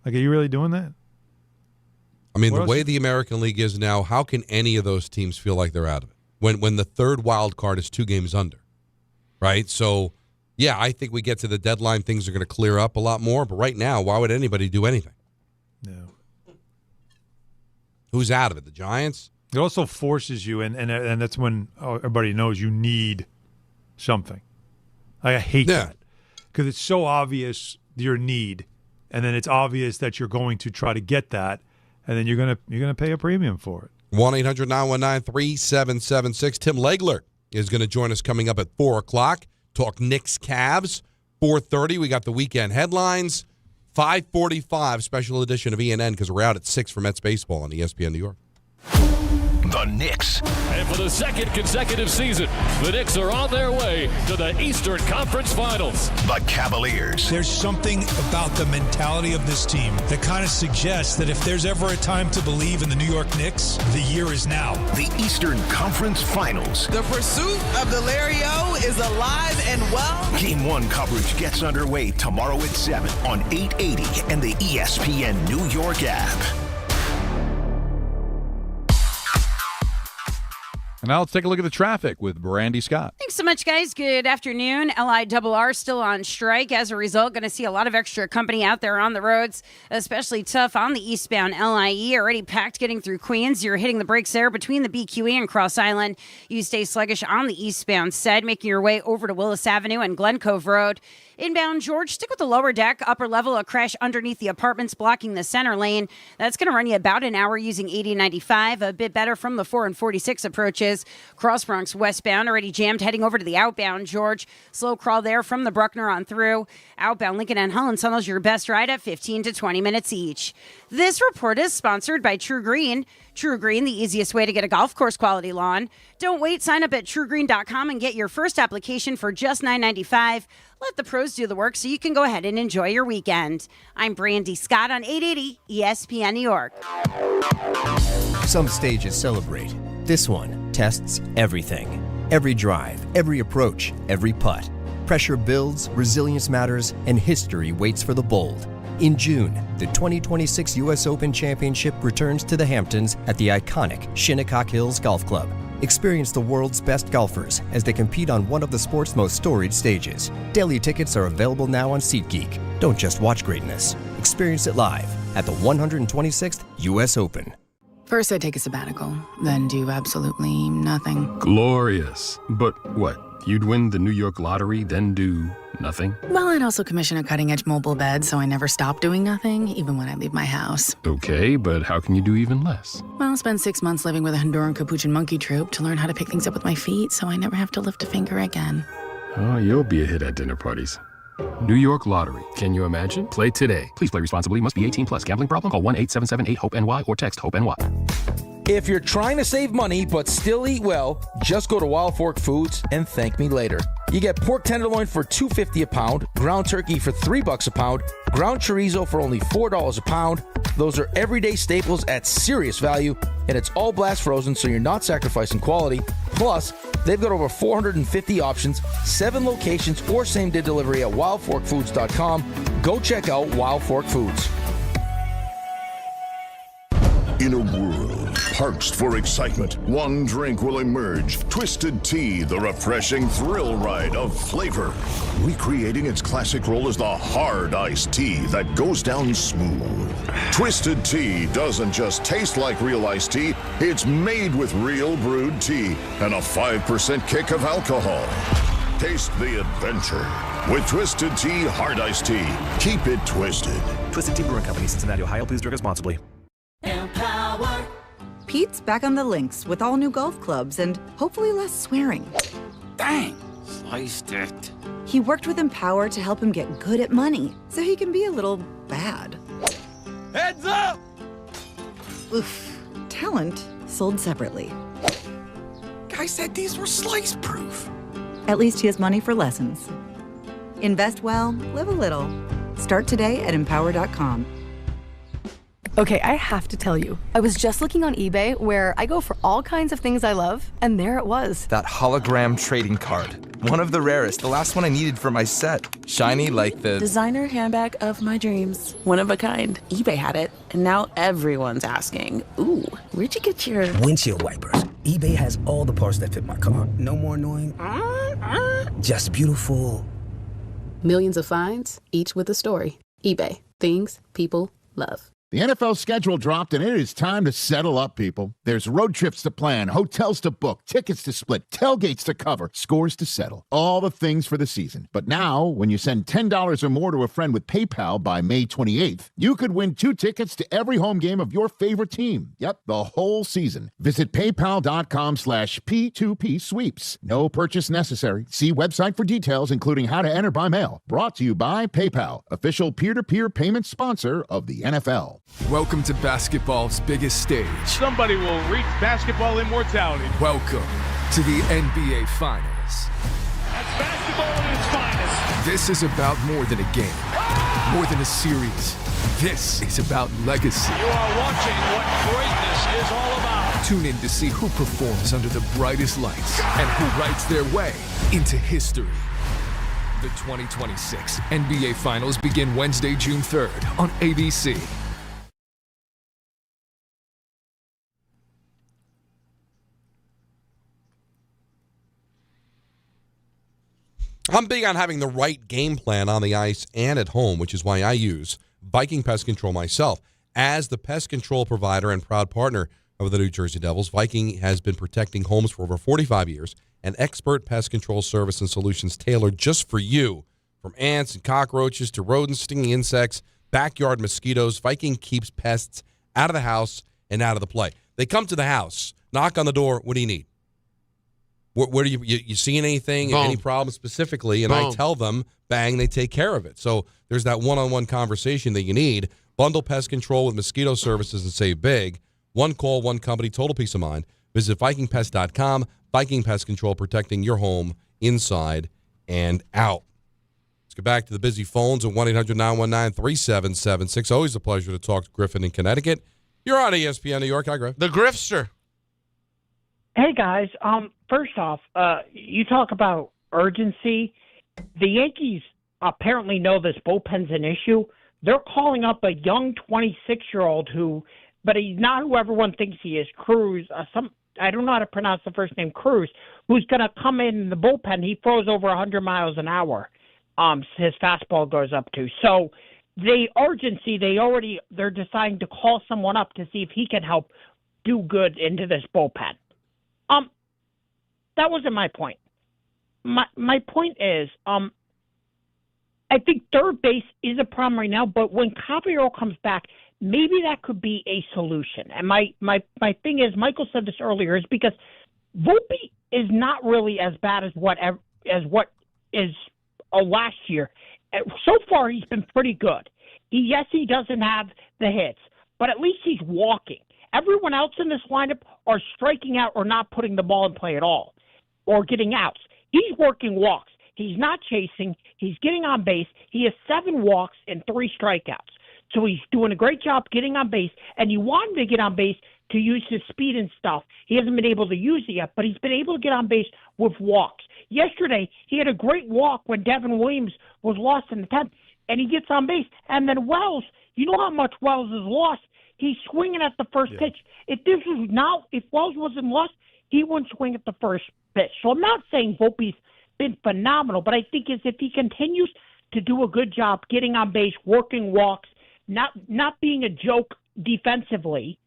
Like, are you really doing that? I mean, the way the American League is now, how can any of those teams feel like they're out of it? when the third wild card is 2 games under, right? So, yeah, I think we get to the deadline, things are going to clear up a lot more. But right now, why would anybody do anything? No. Who's out of it? The Giants? It also forces you, and that's when everybody knows you need something. I hate that because it's so obvious your need, and then it's obvious that you're going to try to get that, and then you're gonna pay a premium for it. 1-800-919-3776. Tim Legler is going to join us coming up at 4 o'clock. Talk Knicks Cavs. 4:30, we got the weekend headlines. 5:45, special edition of ENN because we're out at 6 for Mets baseball on ESPN New York. The Knicks. And for the second consecutive season, the Knicks are on their way to the Eastern Conference Finals. The Cavaliers. There's something about the mentality of this team that kind of suggests that if there's ever a time to believe in the New York Knicks, the year is now. The Eastern Conference Finals. The pursuit of the LIRR is alive and well. Game 1 coverage gets underway tomorrow at 7 on 880 and the ESPN New York app. And now let's take a look at the traffic with Brandy Scott. Thanks so much, guys. Good afternoon. LIRR still on strike. As a result, going to see a lot of extra company out there on the roads, especially tough on the eastbound LIE. Already packed getting through Queens. You're hitting the brakes there between the BQE and Cross Island. You stay sluggish on the eastbound side, making your way over to Willis Avenue and Glen Cove Road. Inbound George, stick with the lower deck. Upper level, a crash underneath the apartments blocking the center lane. That's going to run you about an hour using 8095. A bit better from the 4 and 46 approaches. Cross Bronx westbound, already jammed heading over to the outbound George. Slow crawl there from the Bruckner on through. Outbound Lincoln and Holland Tunnels, your best ride at 15 to 20 minutes each. This report is sponsored by True Green. True Green, the easiest way to get a golf course quality lawn. Don't wait. Sign up at truegreen.com and get your first application for just $9.95. Let the pros do the work so you can go ahead and enjoy your weekend. I'm Brandy Scott on 880 ESPN New York. Some stages celebrate. This one tests everything. Every drive, every approach, every putt. Pressure builds, resilience matters, and history waits for the bold. In June, the 2026 U.S. Open Championship returns to the Hamptons at the iconic Shinnecock Hills Golf Club. Experience the world's best golfers as they compete on one of the sport's most storied stages. Daily tickets are available now on SeatGeek. Don't just watch greatness. Experience it live at the 126th U.S. Open. First, I take a sabbatical, then do absolutely nothing. Glorious. But what? You'd win the New York lottery, then do nothing? Well, I'd also commission a cutting-edge mobile bed, so I never stop doing nothing, even when I leave my house. Okay, but how can you do even less? Well, I'll spend 6 months living with a Honduran Capuchin monkey troupe to learn how to pick things up with my feet, so I never have to lift a finger again. Oh, you'll be a hit at dinner parties. New York Lottery. Can you imagine? Play today. Please play responsibly. Must be 18 plus. Gambling problem? Call 1-877-8-HOPE-NY or text HOPE-NY. If you're trying to save money but still eat well, just go to Wild Fork Foods and thank me later. You get pork tenderloin for $2.50 a pound, ground turkey for $3 a pound, ground chorizo for only $4 a pound. Those are everyday staples at serious value, and it's all blast frozen, so you're not sacrificing quality. Plus, they've got over 450 options, 7 locations, or same-day delivery at wildforkfoods.com. Go check out Wild Fork Foods. In a world parched for excitement, one drink will emerge. Twisted Tea, the refreshing thrill ride of flavor. Recreating its classic role as the hard iced tea that goes down smooth. Twisted Tea doesn't just taste like real iced tea, it's made with real brewed tea and a 5% kick of alcohol. Taste the adventure with Twisted Tea Hard Iced Tea. Keep it twisted. Twisted Tea Brewing Company, Cincinnati, Ohio. Please drink responsibly. Empower. Pete's back on the links with all new golf clubs and hopefully less swearing. Dang, sliced it. He worked with Empower to help him get good at money so he can be a little bad. Heads up! Oof. Talent sold separately. Guy said these were slice proof. At least he has money for lessons. Invest well, live a little. Start today at empower.com. Okay, I have to tell you, I was just looking on eBay where I go for all kinds of things I love, and there it was. That hologram trading card. One of the rarest, the last one I needed for my set. Shiny like the designer handbag of my dreams. One of a kind. eBay had it, and now everyone's asking, ooh, where'd you get your windshield wipers? eBay has all the parts that fit my car. No more annoying. Just beautiful. Millions of finds, each with a story. eBay. Things people love. The NFL schedule dropped, and it is time to settle up, people. There's road trips to plan, hotels to book, tickets to split, tailgates to cover, scores to settle. All the things for the season. But now, when you send $10 or more to a friend with PayPal by May 28th, you could win 2 tickets to every home game of your favorite team. Yep, the whole season. Visit paypal.com/P2P sweeps. No purchase necessary. See website for details, including how to enter by mail. Brought to you by PayPal, official peer-to-peer payment sponsor of the NFL. Welcome to basketball's biggest stage. Somebody will reach basketball immortality. Welcome to the NBA Finals. That's basketball at its finest. This is about more than a game, more than a series. This is about legacy. You are watching what greatness is all about. Tune in to see who performs under the brightest lights and who writes their way into history. The 2026 NBA Finals begin Wednesday, June 3rd on ABC. I'm big on having the right game plan on the ice and at home, which is why I use Viking Pest Control myself. As the pest control provider and proud partner of the New Jersey Devils, Viking has been protecting homes for over 45 years, an expert pest control service and solutions tailored just for you. From ants and cockroaches to rodents, stinging insects, backyard mosquitoes, Viking keeps pests out of the house and out of the play. They come to the house, knock on the door, what do you need? Where do you seeing anything, Boom. any problems specifically? And Boom. I tell them, bang, they take care of it. So there's that one-on-one conversation that you need. Bundle pest control with mosquito services and save big. One call, one company, total peace of mind. Visit VikingPest.com. Viking Pest Control, protecting your home inside and out. Let's get back to the busy phones at 1-800-919-3776. Always a pleasure to talk to Griffin in Connecticut. You're on ESPN New York. Hi, Griff. The Griffster. Hey, guys. First off, you talk about urgency. The Yankees apparently know this bullpen's an issue. They're calling up a young 26-year-old but he's not who everyone thinks he is, Cruz. I don't know how to pronounce the first name, Cruz, who's going to come in the bullpen. He throws over 100 miles an hour. His fastball goes up to. So the urgency, they're deciding to call someone up to see if he can help do good into this bullpen. That wasn't my point. My point is, I think third base is a problem right now, but when Caballero comes back, maybe that could be a solution. And my thing is, Michael said this earlier, is because Volpe is not really as bad as what is last year. So far, he's been pretty good. He doesn't have the hits, but at least he's walking. Everyone else in this lineup are striking out or not putting the ball in play at all, or getting outs. He's working walks. He's not chasing. He's getting on base. He has 7 walks and 3 strikeouts. So he's doing a great job getting on base, and you want him to get on base to use his speed and stuff. He hasn't been able to use it yet, but he's been able to get on base with walks. Yesterday, he had a great walk when Devin Williams was lost in the 10th, and he gets on base. And then Wells, you know how much Wells is lost? He's swinging at the first pitch. If Wells wasn't lost, he wouldn't swing at the first pitch. So I'm not saying Volpe's been phenomenal, but I think if he continues to do a good job getting on base, working walks, not being a joke defensively,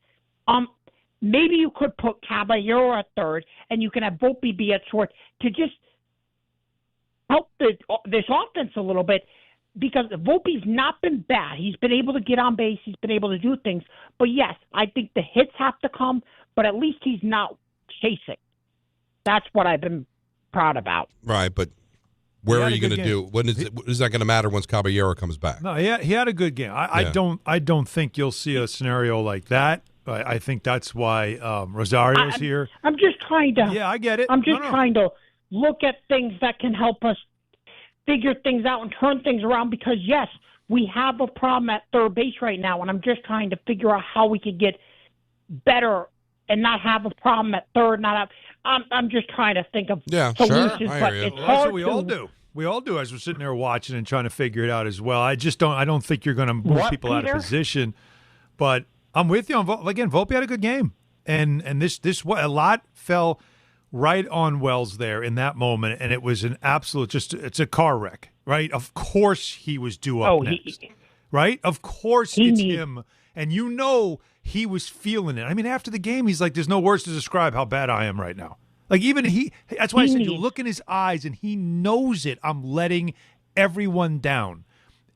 maybe you could put Caballero at third, and you can have Volpe be at short to just help this offense a little bit. Because Volpe's not been bad. He's been able to get on base. He's been able to do things. But, yes, I think the hits have to come, but at least he's not chasing. That's what I've been proud about. Right, but where are you going to do? When is that going to matter once Caballero comes back? No, he had a good game. I don't think you'll see a scenario like that. I think that's why Rosario's here. I'm just trying to. Yeah, I get it. I'm just trying to look at things that can help us figure things out and turn things around, because yes, we have a problem at third base right now, and I'm just trying to figure out how we could get better and not have a problem at third. I'm just trying to think of solutions, sure. but it's hard. That's what we all do. We all do as we're sitting there watching and trying to figure it out as well. I don't think you're going to move people out of position, but I'm with you on Volpe. Again, Volpe had a good game. And this a lot fell right on Wells there in that moment, and it was an absolute it's a car wreck, right? Of course he was due up next, right? Of course it's him, and he was feeling it. I mean, after the game, he's like, "There's no words to describe how bad I am right now." Like even that's why I said you look in his eyes, and he knows it. I'm letting everyone down,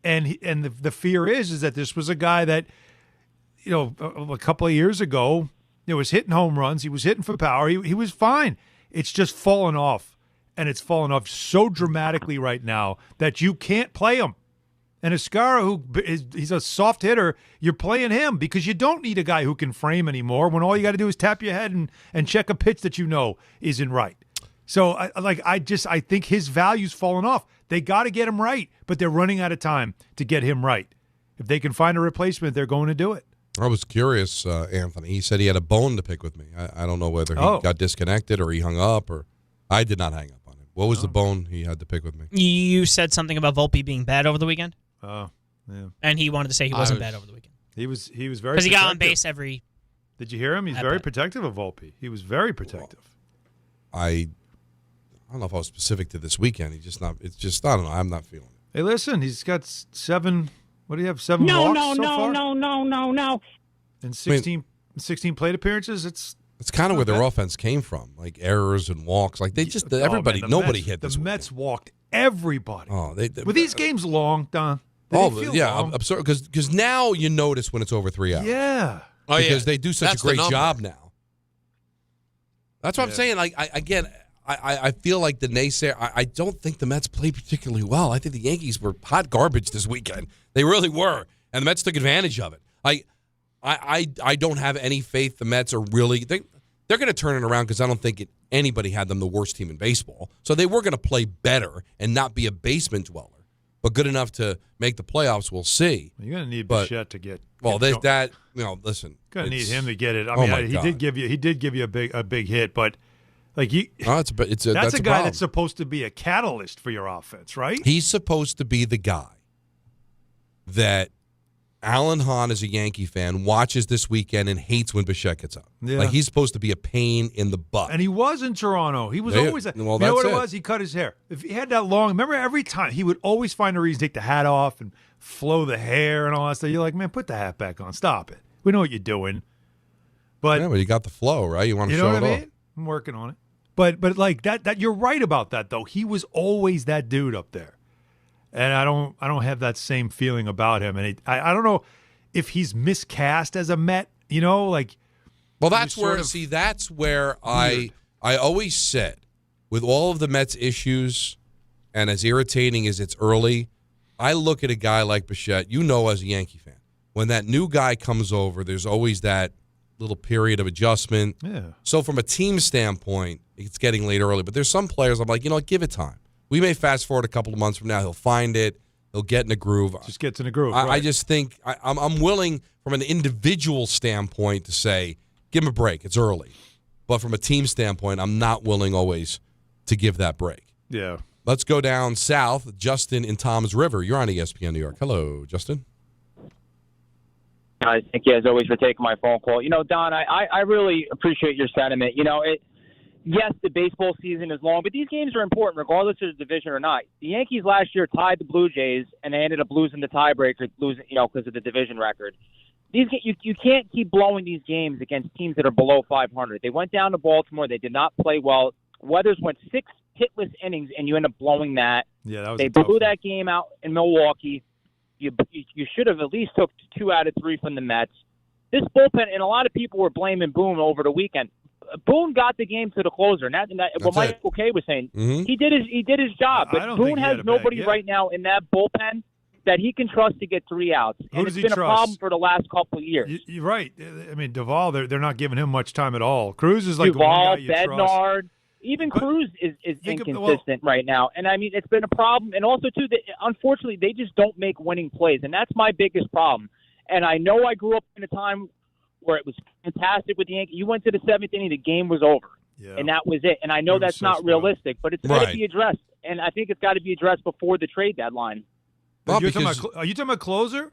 and the fear is that this was a guy that, a couple of years ago. It was hitting home runs. He was hitting for power. He was fine. It's just fallen off, and it's fallen off so dramatically right now that you can't play him. And Escara, he's a soft hitter, you're playing him because you don't need a guy who can frame anymore when all you got to do is tap your head and check a pitch that isn't right. So I think his value's fallen off. They got to get him right, but they're running out of time to get him right. If they can find a replacement, they're going to do it. I was curious, Anthony. He said he had a bone to pick with me. I don't know whether he got disconnected or he hung up, or I did not hang up on him. What was the bone he had to pick with me? You said something about Volpe being bad over the weekend. Oh, yeah. And he wanted to say he wasn't bad over the weekend. He was very because he got on base every. Did you hear him? He's very protective of Volpe. He was very protective. I don't know if I was specific to this weekend. It's just I don't know. I'm not feeling it. Hey, listen, he's got 7. What do you have? 7 walks so far? No. In 16 plate appearances, it's kind of where their offense came from, like errors and walks. Like they just nobody hit this. The Mets walked everybody. Oh, were these games long, Don? Absurd. Because now you notice when it's over 3 hours. Yeah. Because they do such a great job now. That's what I'm saying. Like I feel like the naysayer. I don't think the Mets played particularly well. I think the Yankees were hot garbage this weekend. They really were, and the Mets took advantage of it. I don't have any faith the Mets are really they're going to turn it around because I don't think anybody had them the worst team in baseball. So they were going to play better and not be a basement dweller, but good enough to make the playoffs. We'll see. You're going to need Bichette to get. Well, listen. Going to need him to get it. I mean, he did give you a big hit, but. That's a guy that's supposed to be a catalyst for your offense, right? He's supposed to be the guy that Alan Hahn, as a Yankee fan, watches this weekend and hates when Bichette gets up. Yeah. Like he's supposed to be a pain in the butt. And he was in Toronto. He was always that. Well, you know what it was? He cut his hair. If he had that long, remember every time he would always find a reason to take the hat off and flow the hair and all that stuff. You're like, man, put the hat back on. Stop it. We know what you're doing. But you got the flow, right? You want to show it off. I'm working on it. But like that you're right about that though. He was always that dude up there. And I don't have that same feeling about him. And I don't know if he's miscast as a Met, like. Well, that's where I always said, with all of the Mets issues, and as irritating as it's early, I look at a guy like Bichette, as a Yankee fan, when that new guy comes over, there's always that little period of adjustment. Yeah. So from a team standpoint, it's getting late early. But there's some players I'm like, give it time. We may fast forward a couple of months from now. He'll find it. He'll get in a groove. Just gets in a groove. I just think I'm willing from an individual standpoint to say, give him a break. It's early. But from a team standpoint, I'm not willing always to give that break. Yeah. Let's go down south. Justin in Tom's River. You're on ESPN New York. Hello, Justin. Guys, thank you as always for taking my phone call. Don, I really appreciate your sentiment. Yes, the baseball season is long, but these games are important regardless of the division or not. The Yankees last year tied the Blue Jays, and they ended up losing the tiebreaker, because of the division record. You can't keep blowing these games against teams that are below 500. They went down to Baltimore. They did not play well. Weathers went 6 hitless innings, and you end up blowing that. Yeah, that was they blew that game out in Milwaukee. You should have at least took 2 out of 3 from the Mets. This bullpen, and a lot of people were blaming Boone over the weekend. Boone got the game to the closer, and what Michael Kay was saying. Mm-hmm. He did his job, but Boone has nobody right now in that bullpen that he can trust to get 3 outs. And it's been a problem for the last couple of years. You're right. I mean, Duvall, they're not giving him much time at all. Cruz is like Duvall, the one guy you Bednar, trust. Even Cruz is inconsistent right now. And, I mean, it's been a problem. And also, too, unfortunately, they just don't make winning plays, and that's my biggest problem. And I know I grew up in a time where it was fantastic with the Yankees. You went to the 7th inning, the game was over, and that was it. And I know that's not realistic, but it's got to be addressed. And I think it's got to be addressed before the trade deadline. Are you talking about closer?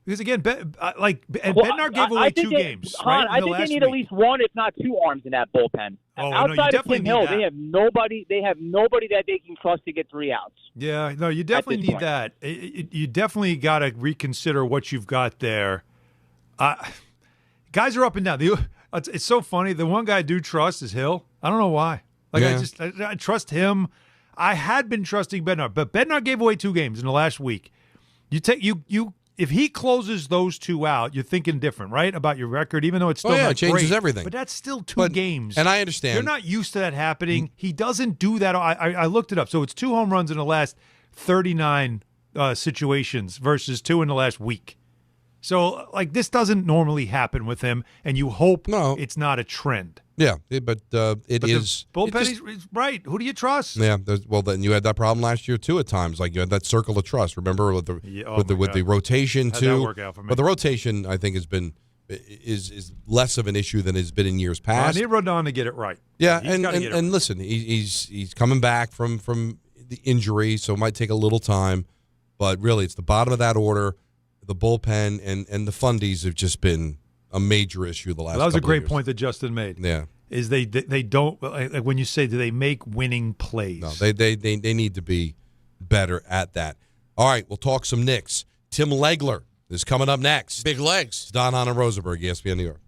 Because again, Bednar gave away 2 games. Hahn, Right, I think they need at least one, if not 2 arms in that bullpen. Oh, Outside of Tim Hill, they have nobody. They have nobody that they can trust to get 3 outs. Yeah, no, you definitely need that. You definitely got to reconsider what you've got there. Guys are up and down. It's so funny. The one guy I do trust is Hill. I don't know why. I trust him. I had been trusting Bednar, but Bednar gave away 2 games in the last week. If he closes those 2 out, you're thinking different, right, about your record, even though it's still not it changes great, everything. But that's still 2 games. And I understand. You're not used to that happening. He doesn't do that. I looked it up. So it's 2 home runs in the last 39 situations versus 2 in the last week. So, this doesn't normally happen with him, and you hope it's not a trend. Yeah, but it is. Bullpen is right. Who do you trust? Yeah, then you had that problem last year too. At times, you had that circle of trust. Remember with the rotation too. How'd that work out for me? But the rotation, I think, is less of an issue than it's been in years past. I need Rodon to get it right. Yeah, and listen, he's coming back from the injury, so it might take a little time. But really, it's the bottom of that order. The bullpen and the fundies have just been a major issue the last couple of years. That was a great point that Justin made. Yeah. Is they don't, when you say, do they make winning plays? No, they need to be better at that. All right, we'll talk some Knicks. Tim Legler is coming up next. Big legs. Don Hahn and Rosenberg, ESPN New York.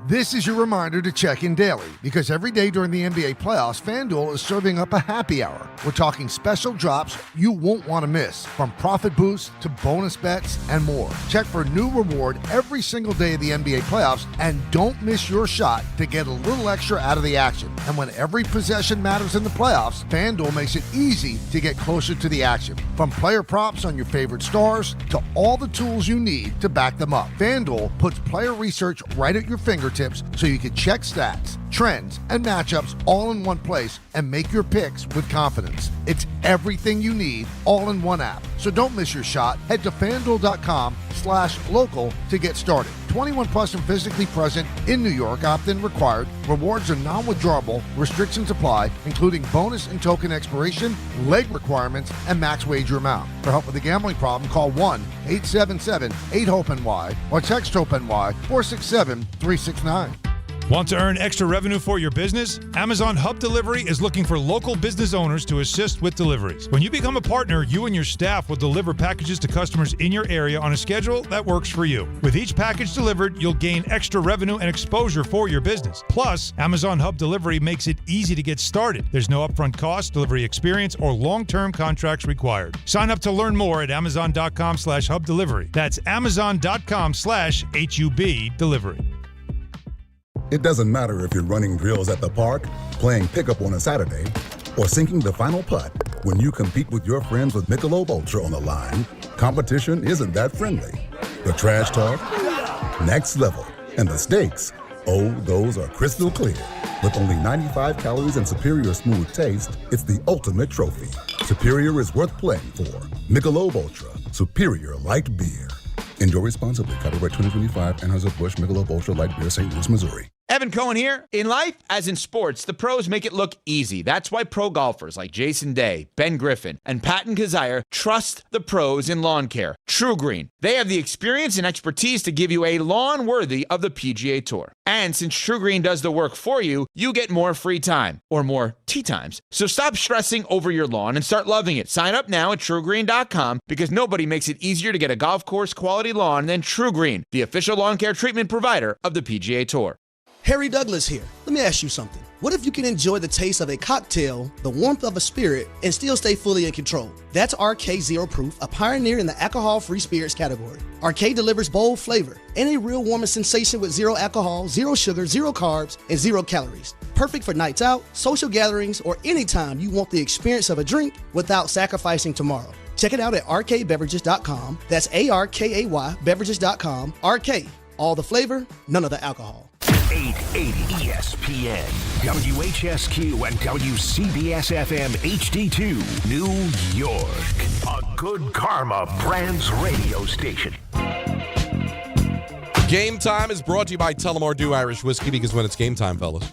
This is your reminder to check in daily because every day during the NBA playoffs, FanDuel is serving up a happy hour. We're talking special drops you won't want to miss, from profit boosts to bonus bets and more. Check for a new reward every single day of the NBA playoffs and don't miss your shot to get a little extra out of the action. And when every possession matters in the playoffs, FanDuel makes it easy to get closer to the action. From player props on your favorite stars to all the tools you need to back them up. FanDuel puts player research right at your fingertips so you can check stats, trends, and matchups all in one place and make your picks with confidence. It's everything you need all in one app. So don't miss your shot. Head to FanDuel.com/local to get started. 21 plus and physically present in New York. Opt-in required. Rewards are non-withdrawable. Restrictions apply, including bonus and token expiration, leg requirements, and max wager amount. For help with a gambling problem, call 1-877-8-HOPE-NY or text HOPE-NY 467-369. Want to earn extra revenue for your business? Amazon Hub Delivery is looking for local business owners to assist with deliveries. When you become a partner, you and your staff will deliver packages to customers in your area on a schedule that works for you. With each package delivered, you'll gain extra revenue and exposure for your business. Plus, Amazon Hub Delivery makes it easy to get started. There's no upfront cost, delivery experience, or long-term contracts required. Sign up to learn more at Amazon.com/Hub Delivery. That's Amazon.com/HUB Delivery. It doesn't matter if you're running drills at the park, playing pickup on a Saturday, or sinking the final putt. When you compete with your friends with Michelob Ultra on the line, competition isn't that friendly. The trash talk, next level, and the stakes, oh, those are crystal clear. With only 95 calories and superior smooth taste, it's the ultimate trophy. Superior is worth playing for. Michelob Ultra, superior light beer. Enjoy responsibly. Copyright 2025, Anheuser-Busch Michelob Ultra Light Beer, St. Louis, Missouri. Evan Cohen here. In life, as in sports, the pros make it look easy. That's why pro golfers like Jason Day, Ben Griffin, and Patton Kazire trust the pros in lawn care. True Green. They have the experience and expertise to give you a lawn worthy of the PGA Tour. And since True Green does the work for you, you get more free time, or more tee times. So stop stressing over your lawn and start loving it. Sign up now at TrueGreen.com because nobody makes it easier to get a golf course quality lawn than True Green, the official lawn care treatment provider of the PGA Tour. Harry Douglas here. Let me ask you something. What if you can enjoy the taste of a cocktail, the warmth of a spirit, and still stay fully in control? That's RK Zero Proof, a pioneer in the alcohol-free spirits category. RK delivers bold flavor and a real warming sensation with zero alcohol, zero sugar, zero carbs, and 0 calories. Perfect for nights out, social gatherings, or anytime you want the experience of a drink without sacrificing tomorrow. Check it out at rkbeverages.com. That's ARKAY beverages.com. RK, all the flavor, none of the alcohol. 880 ESPN, WHSQ, and WCBS-FM HD2, New York. A Good Karma Brands radio station. Game Time is brought to you by Tullamore Dew Irish Whiskey, because when it's game time, fellas.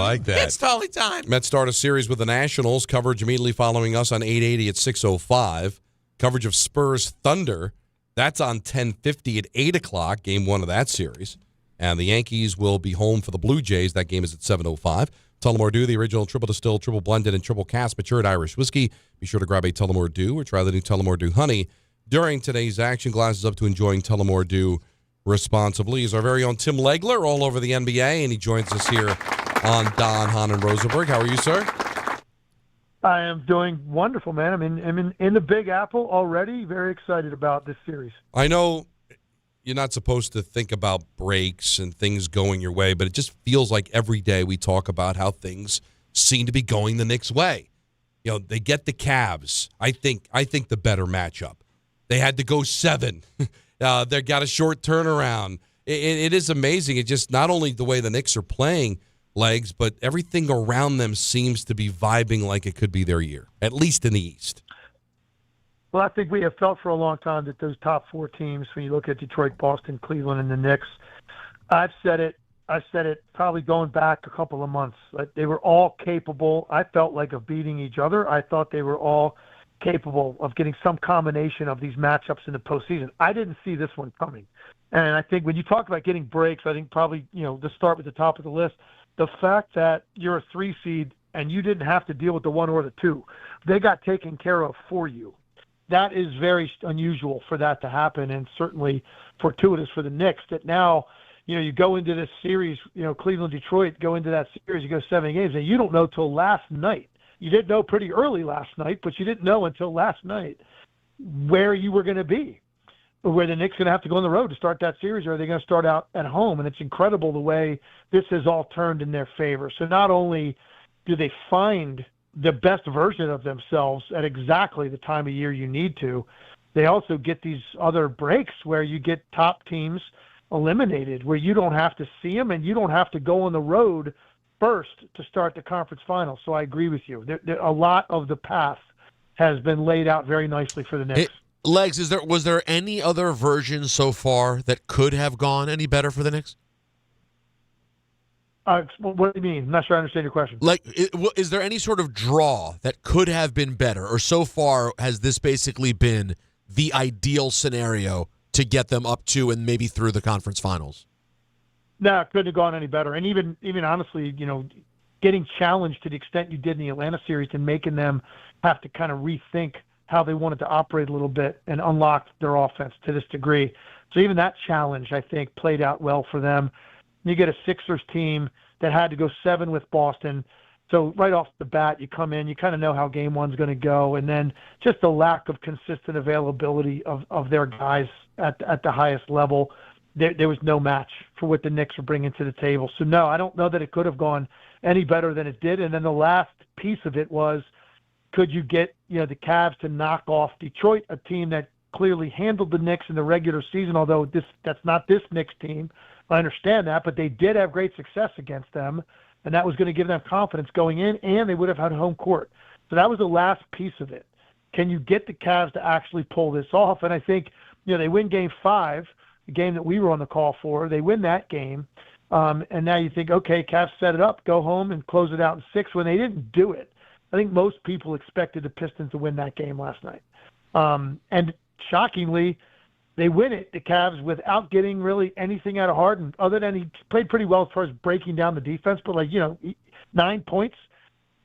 I like that. It's totally time. Mets start a series with the Nationals. Coverage immediately following us on 880 at 6:05. Coverage of Spurs Thunder. That's on 10:50 at 8 o'clock, game one of that series. And the Yankees will be home for the Blue Jays. That game is at 7:05. Tullamore Dew, the original triple distilled, triple blended, and triple cast matured Irish whiskey. Be sure to grab a Tullamore Dew or try the new Tullamore Dew Honey during today's action. Glasses up to enjoying Tullamore Dew responsibly. He's our very own Tim Legler all over the NBA, and he joins us here on Don, Hahn, and Rosenberg. How are you, sir? I am doing wonderful, man. I'm in the Big Apple already. Very excited about this series. I know you're not supposed to think about breaks and things going your way, but it just feels like every day we talk about how things seem to be going the Knicks' way. You know, they get the Cavs. I think the better matchup. They had to go 7. They got a short turnaround. It is amazing. It's just not only the way the Knicks are playing, Legs, but everything around them seems to be vibing like it could be their year, at least in the East. Well, I think we have felt for a long time that those top 4 teams, when you look at Detroit, Boston, Cleveland, and the Knicks, I've said it probably going back a couple of months. Like, they were all capable, I felt like, of beating each other. I thought they were all capable of getting some combination of these matchups in the postseason. I didn't see this one coming. And I think when you talk about getting breaks, I think probably, to start with the top of the list, the fact that you're a 3 seed and you didn't have to deal with the 1 or the 2, they got taken care of for you. That is very unusual for that to happen, and certainly fortuitous for the Knicks that now, you go into this series, Cleveland, Detroit, go into that series, you go 7 games, and you don't know till last night. You didn't know pretty early last night, but you didn't know until last night where you were going to be, where the Knicks are going to have to go on the road to start that series, or are they going to start out at home? And it's incredible the way this has all turned in their favor. So not only do they find the best version of themselves at exactly the time of year you need to, they also get these other breaks where you get top teams eliminated, where you don't have to see them and you don't have to go on the road first to start the conference finals. So I agree with you. A lot of the path has been laid out very nicely for the Knicks. Legs, was there any other version so far that could have gone any better for the Knicks? What do you mean? I'm not sure I understand your question. Like, is there any sort of draw that could have been better, or so far has this basically been the ideal scenario to get them up to and maybe through the conference finals? No, it couldn't have gone any better. And even honestly, getting challenged to the extent you did in the Atlanta series and making them have to kind of rethink how they wanted to operate a little bit and unlock their offense to this degree. So even that challenge, I think, played out well for them. You get a Sixers team that had to go 7 with Boston. So right off the bat, you come in, you kind of know how game one's going to go. And then just the lack of consistent availability of their guys at the highest level. There was no match for what the Knicks were bringing to the table. So, no, I don't know that it could have gone any better than it did. And then the last piece of it was, could you get the Cavs to knock off Detroit, a team that clearly handled the Knicks in the regular season, although that's not this Knicks team. I understand that, but they did have great success against them, and that was going to give them confidence going in, and they would have had home court. So that was the last piece of it. Can you get the Cavs to actually pull this off? And I think they win Game 5, the game that we were on the call for. They win that game, and now you think, okay, Cavs set it up, go home and close it out in 6. When they didn't do it, I think most people expected the Pistons to win that game last night. And shockingly, they win it, the Cavs, without getting really anything out of Harden, other than he played pretty well as far as breaking down the defense. But, 9 points,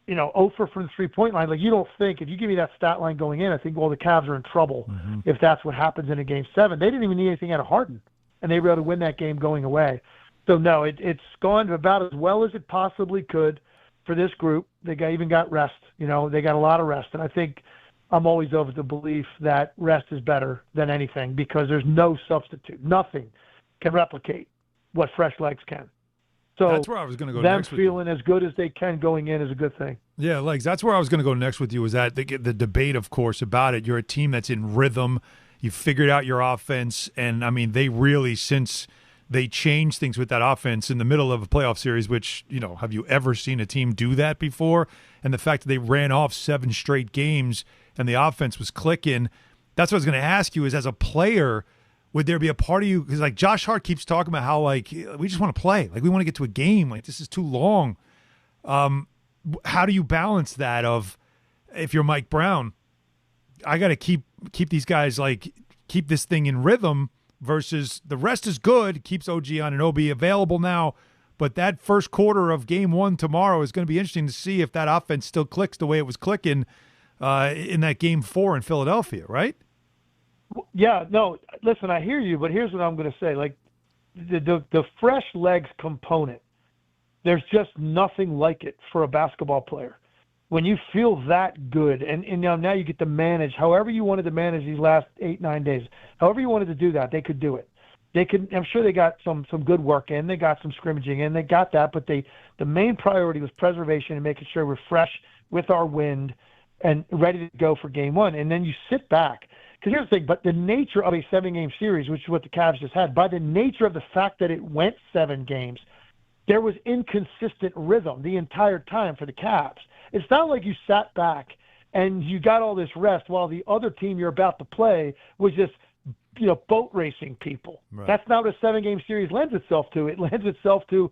0 from the three-point line. You don't think, if you give me that stat line going in, I think, well, the Cavs are in trouble if that's what happens in a Game 7. They didn't even need anything out of Harden, and they were able to win that game going away. So, no, it's gone about as well as it possibly could for this group. They even got rest. They got a lot of rest. And I think I'm always of the belief that rest is better than anything because there's no substitute. Nothing can replicate what fresh legs can. So that's where I was going to go them next with feeling as good as they can going in is a good thing. Yeah, Legs, that's where I was going to go next with you, is that the debate, of course, about it. You're a team that's in rhythm. You figured out your offense. And, they really, since they changed things with that offense in the middle of a playoff series, which, have you ever seen a team do that before? And the fact that they ran off 7 straight games and the offense was clicking, that's what I was going to ask you is, as a player, would there be a part of you, because Josh Hart keeps talking about how we just want to play. We want to get to a game. This is too long. How do you balance that of, if you're Mike Brown, I got to keep these guys, like, keep this thing in rhythm versus the rest is good, keeps OG Anunoby available now, but that first quarter of game 1 tomorrow is going to be interesting to see if that offense still clicks the way it was clicking in that game 4 in Philadelphia, right? Yeah, no, listen, I hear you, but here's what I'm going to say. Like, the fresh legs component, there's just nothing like it for a basketball player. When you feel that good, and now you get to manage however you wanted to manage these last 8-9 days, however you wanted to do that, they could do it. They could. I'm sure they got some good work in. They got some scrimmaging in. They got that, but the main priority was preservation and making sure we're fresh with our wind and ready to go for game 1. And then you sit back. Because here's the thing, but the nature of a 7-game series, which is what the Cavs just had, by the nature of the fact that it went 7 games, there was inconsistent rhythm the entire time for the Cavs. It's not like you sat back and you got all this rest while the other team you're about to play was just, boat racing people. Right. That's not what a 7-game series lends itself to. It lends itself to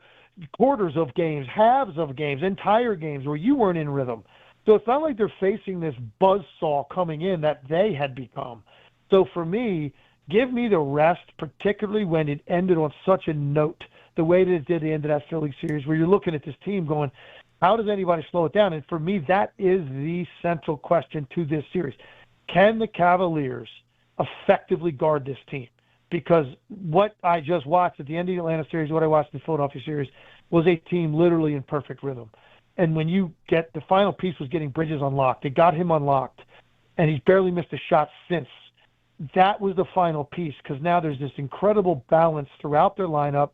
quarters of games, halves of games, entire games where you weren't in rhythm. So it's not like they're facing this buzzsaw coming in that they had become. So for me, give me the rest, particularly when it ended on such a note, the way that it did the end of that Philly series, where you're looking at this team going, how does anybody slow it down? And for me, that is the central question to this series. Can the Cavaliers effectively guard this team? Because what I just watched at the end of the Atlanta series, what I watched in the Philadelphia series, was a team literally in perfect rhythm. And when you get the final piece was getting Bridges unlocked. They got him unlocked, and he's barely missed a shot since. That was the final piece, because now there's this incredible balance throughout their lineup.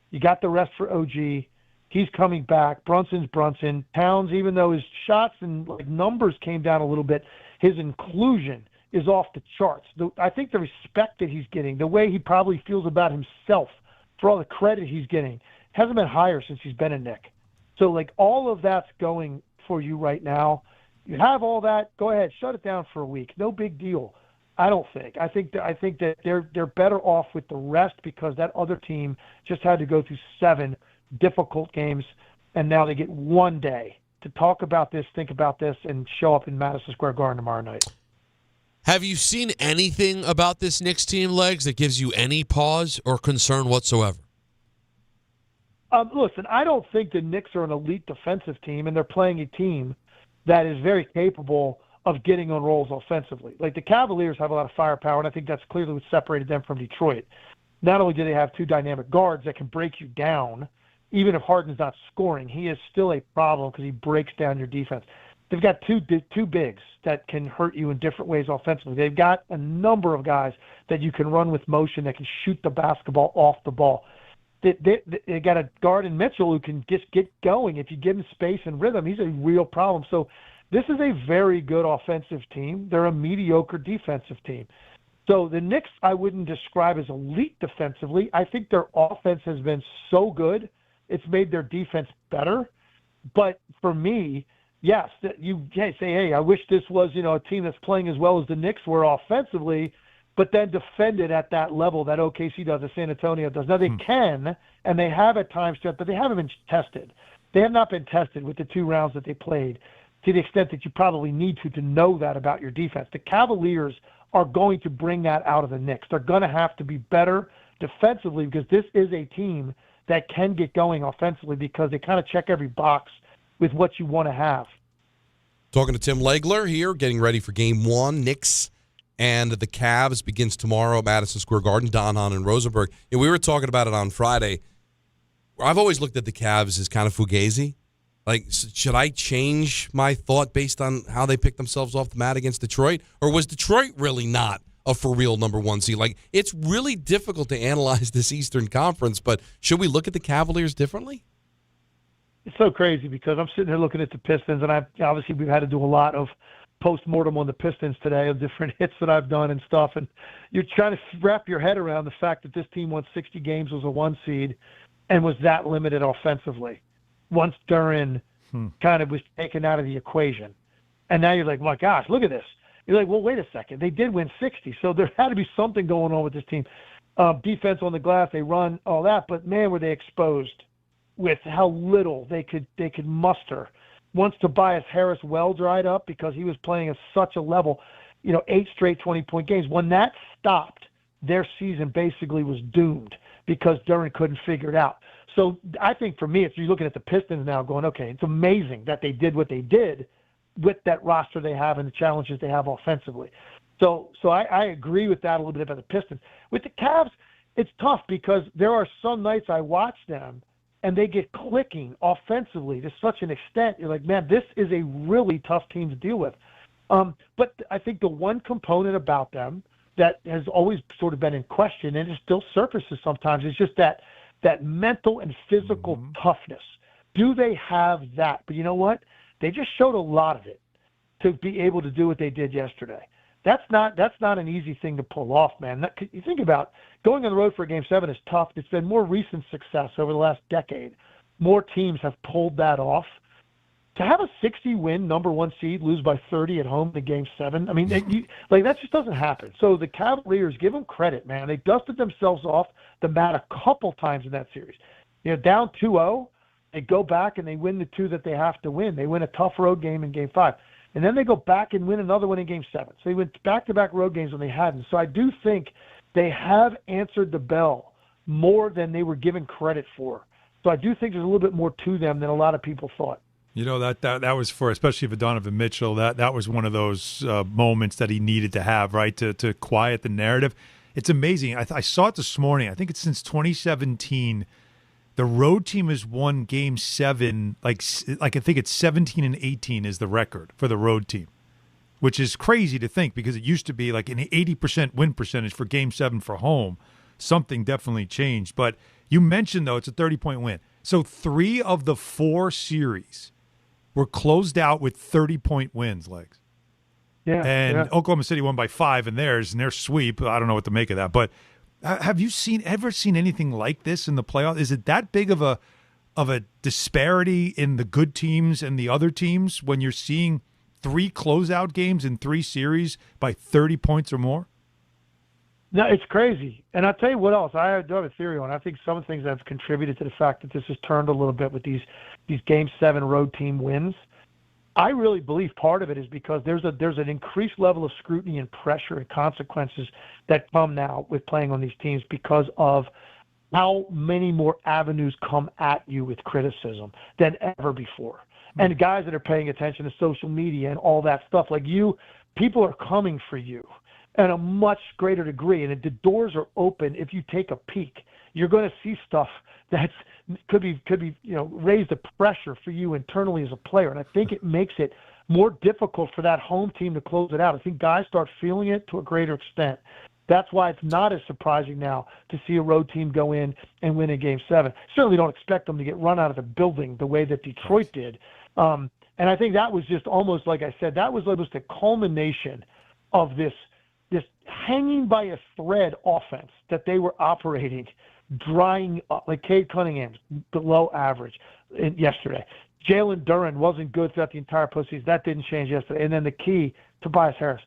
You got the rest for OG. He's coming back. Brunson's Brunson. Towns, even though his shots and numbers came down a little bit, his inclusion is off the charts. I think the respect that he's getting, the way he probably feels about himself for all the credit he's getting, hasn't been higher since he's been a Knick. So, all of that's going for you right now. You have all that. Go ahead, shut it down for a week. No big deal. I don't think. I think that they're better off with the rest, because that other team just had to go through 7 difficult games, and now they get 1 day to talk about this, think about this, and show up in Madison Square Garden tomorrow night. Have you seen anything about this Knicks team, Legs, that gives you any pause or concern whatsoever? Listen, I don't think the Knicks are an elite defensive team, and they're playing a team that is very capable of getting on rolls offensively. Like, the Cavaliers have a lot of firepower, and I think that's clearly what separated them from Detroit. Not only do they have 2 dynamic guards that can break you down, even if Harden's not scoring, he is still a problem because he breaks down your defense. They've got two bigs that can hurt you in different ways offensively. They've got a number of guys that you can run with motion that can shoot the basketball off the ball. They got a guard in Mitchell who can just get going. If you give him space and rhythm, he's a real problem. So this is a very good offensive team. They're a mediocre defensive team. So the Knicks I wouldn't describe as elite defensively. I think their offense has been so good, it's made their defense better. But for me, yes, you say, hey, I wish this was a team that's playing as well as the Knicks were offensively, but then defended at that level that OKC does, that San Antonio does. Now, they can, and they have at times, but they haven't been tested. They have not been tested with the 2 rounds that they played to the extent that you probably need to know that about your defense. The Cavaliers are going to bring that out of the Knicks. They're going to have to be better defensively, because this is a team that can get going offensively, because they kind of check every box with what you want to have. Talking to Tim Legler here, getting ready for game 1. Knicks and the Cavs begins tomorrow at Madison Square Garden. Hahn and Rosenberg. We were talking about it on Friday. I've always looked at the Cavs as kind of fugazi. Like, should I change my thought based on how they picked themselves off the mat against Detroit? Or was Detroit really not a for-real number 1 seed? Like, it's really difficult to analyze this Eastern Conference, but should we look at the Cavaliers differently? It's so crazy, because I'm sitting here looking at the Pistons, and obviously we've had to do a lot of post-mortem on the Pistons today of different hits that I've done and stuff, and you're trying to wrap your head around the fact that this team won 60 games, was a 1 seed, and was that limited offensively once Duran kind of was taken out of the equation. And now you're like, my gosh, look at this. You're like, well, wait a second. They did win 60, so there had to be something going on with this team. Defense on the glass, they run, all that, but, man, were they exposed with how little they could muster. Once Tobias Harris well dried up because he was playing at such a level, 8 straight 20-point games. When that stopped, their season basically was doomed because Duren couldn't figure it out. So I think for me, if you're looking at the Pistons now going, okay, it's amazing that they did what they did with that roster they have and the challenges they have offensively. So I agree with that a little bit about the Pistons. With the Cavs, it's tough because there are some nights I watch them and they get clicking offensively to such an extent. You're like, man, this is a really tough team to deal with. But I think the one component about them that has always sort of been in question, and it still surfaces sometimes, is just that mental and physical toughness. Do they have that? But you know what? They just showed a lot of it to be able to do what they did yesterday. That's not an easy thing to pull off, man. You think about going on the road for a Game 7 is tough. It's been more recent success over the last decade. More teams have pulled that off. To have a 60-win number 1 seed lose by 30 at home in Game 7, I mean, that just doesn't happen. So the Cavaliers, give them credit, man. They dusted themselves off the mat a couple times in that series. Down 2-0, they go back and they win the 2 that they have to win. They win a tough road game in Game 5. And then they go back and win another one in Game 7. So they went back-to-back road games when they hadn't. So I do think they have answered the bell more than they were given credit for. So I do think there's a little bit more to them than a lot of people thought. That was for, especially for Donovan Mitchell, that was one of those moments that he needed to have, right, to quiet the narrative. It's amazing. I saw it this morning. I think it's since 2017. The road team has won Game 7, like I think it's 17 and 18 is the record for the road team, which is crazy to think because it used to be like an 80% win percentage for Game 7 for home. Something definitely changed. But you mentioned, though, it's a 30-point win. So 3 of the 4 series were closed out with 30-point wins, Legs. Yeah. And yeah. Oklahoma City won by 5 in theirs, and their sweep, I don't know what to make of that. But have you ever seen anything like this in the playoffs? Is it that big of a disparity in the good teams and the other teams when you're seeing 3 closeout games in 3 series by 30 points or more? No, it's crazy. And I'll tell you what else. I do have a theory on it. I think some of the things that have contributed to the fact that this has turned a little bit with these Game 7 road team wins. I really believe part of it is because there's an increased level of scrutiny and pressure and consequences that come now with playing on these teams because of how many more avenues come at you with criticism than ever before. And guys that are paying attention to social media and all that stuff, like people are coming for you at a much greater degree. And the doors are open. If you take a peek, you're going to see stuff that could be raise the pressure for you internally as a player. And I think it makes it more difficult for that home team to close it out. I think guys start feeling it to a greater extent. That's why it's not as surprising now to see a road team go in and win in Game 7. Certainly don't expect them to get run out of the building the way that Detroit did. And I think that was just almost, like I said, that was almost the culmination of this hanging by a thread offense that they were operating, drying up, like Cade Cunningham's below average yesterday. Jalen Duren wasn't good throughout the entire postseason. That didn't change yesterday. And then the key, Tobias Harris.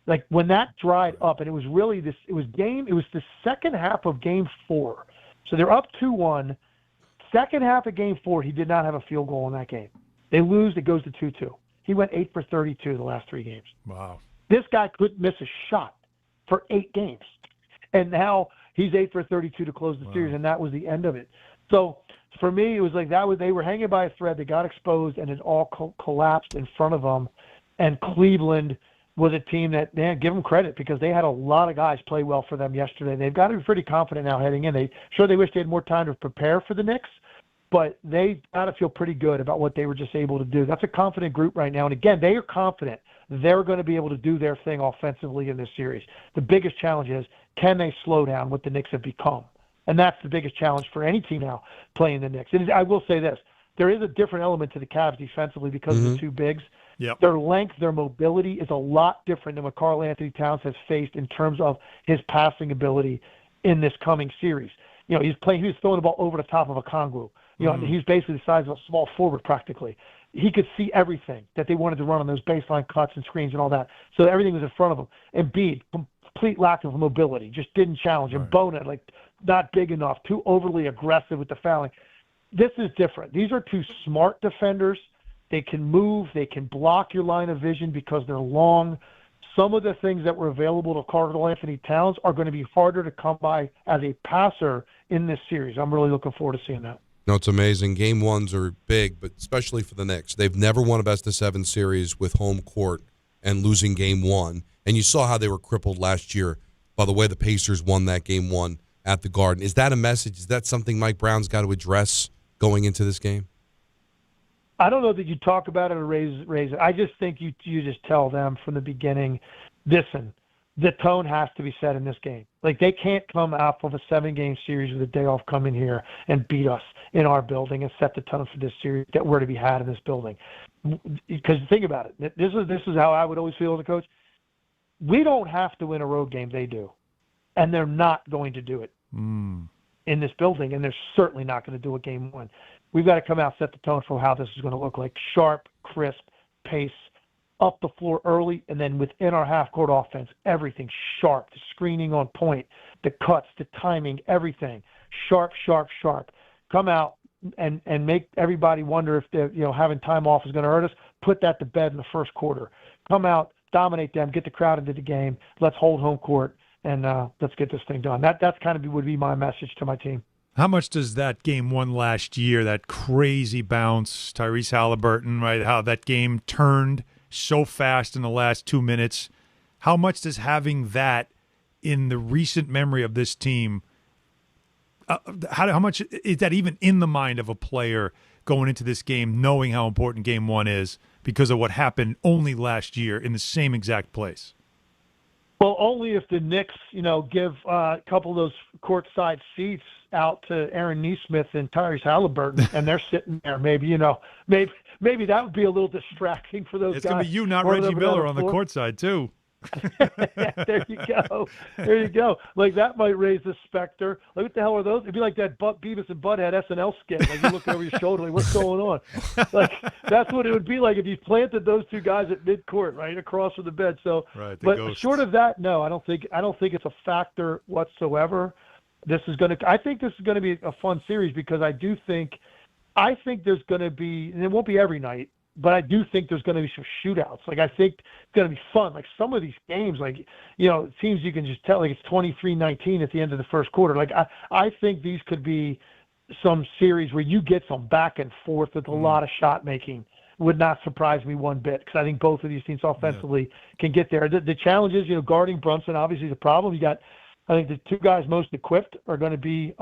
Like when that dried up, and it was the second half of Game 4. So they're up 2-1. Second half of Game 4, he did not have a field goal in that game. They lose, it goes to 2-2. He went 8 for 32 the last 3 games. Wow. This guy couldn't miss a shot for 8 games. And now he's 8 for 32 to close the series, and that was the end of it. So for me, it was like they were hanging by a thread. They got exposed, and it all collapsed in front of them. And Cleveland was a team that, man, give them credit because they had a lot of guys play well for them yesterday. They've got to be pretty confident now heading in. They wish they had more time to prepare for the Knicks, but they got to feel pretty good about what they were just able to do. That's a confident group right now. And again, they are confident they're going to be able to do their thing offensively in this series. The biggest challenge is, can they slow down what the Knicks have become? And that's the biggest challenge for any team now playing the Knicks. And I will say this, there is a different element to the Cavs defensively because of the 2 bigs. Yep. Their length, their mobility is a lot different than what Karl-Anthony Towns has faced in terms of his passing ability in this coming series. He was throwing the ball over the top of a Kongwu. He's basically the size of a small forward practically. He could see everything that they wanted to run on those baseline cuts and screens and all that. So everything was in front of him. Embiid, complete lack of mobility, just didn't challenge him. Boone, not big enough, too overly aggressive with the fouling. this is different. These are two smart defenders. They can move. They can block your line of vision because they're long. Some of the things that were available to Carl Anthony Towns are going to be harder to come by as a passer in this series. I'm really looking forward to seeing that. No, it's amazing. Game ones are big, but especially for the Knicks. They've never won a best-of-7 series with home court and losing game one. And you saw how they were crippled last year by the way the Pacers won that game one at the Garden. Is that a message? Is that something Mike Brown's got to address going into this game? I don't know that you talk about it or raise it. I just think you just tell them from the beginning, listen, the tone has to be set in this game. Like, they can't come out of a 7-game series with a day off, come in here and beat us in our building and set the tone for this series that we're to be had in this building. Because think about it. This is how I would always feel as a coach. We don't have to win a road game. They do. And they're not going to do it in this building, and they're certainly not going to do it game one. We've got to come out, set the tone for how this is going to look like. Sharp, crisp, pace, up the floor early, and then within our half-court offense, everything sharp, the screening on point, the cuts, the timing, everything. Sharp, sharp, sharp. Come out and make everybody wonder if they're, having time off is going to hurt us. Put that to bed in the first quarter. Come out, dominate them, get the crowd into the game. Let's hold home court, and let's get this thing done. That's kind of would be my message to my team. How much does that game one last year, that crazy bounce, Tyrese Halliburton, right, how that game turned so fast in the last 2 minutes, how much does having that in the recent memory of this team, how much is that even in the mind of a player going into this game, knowing how important game one is because of what happened only last year in the same exact place? Well, only if the Knicks, give a couple of those courtside seats out to Aaron Nesmith and Tyrese Halliburton, and they're sitting there. Maybe maybe that would be a little distracting for those guys. It's going to be you, not Reggie Miller, on the courtside, too. There you go. There you go. Like, that might raise the specter. Like, what the hell are those? It'd be like that Beavis and Butthead SNL skit. Like, you look over your shoulder, like, what's going on? Like, that's what it would be like if you planted those two guys at midcourt, right across from the bed. So, right, but ghosts. Short of that, no, I don't think it's a factor whatsoever. I think this is going to be a fun series because I think there's going to be, and it won't be every night, but I do think there's going to be some shootouts. Like, I think it's going to be fun. Like, some of these games, like, it seems you can just tell, like, it's 23-19 at the end of the first quarter. Like, I think these could be some series where you get some back and forth with a lot of shot making. Would not surprise me one bit because I think both of these teams offensively can get there. The challenge is, guarding Brunson obviously is a problem. You got, I think the two guys most equipped are going to be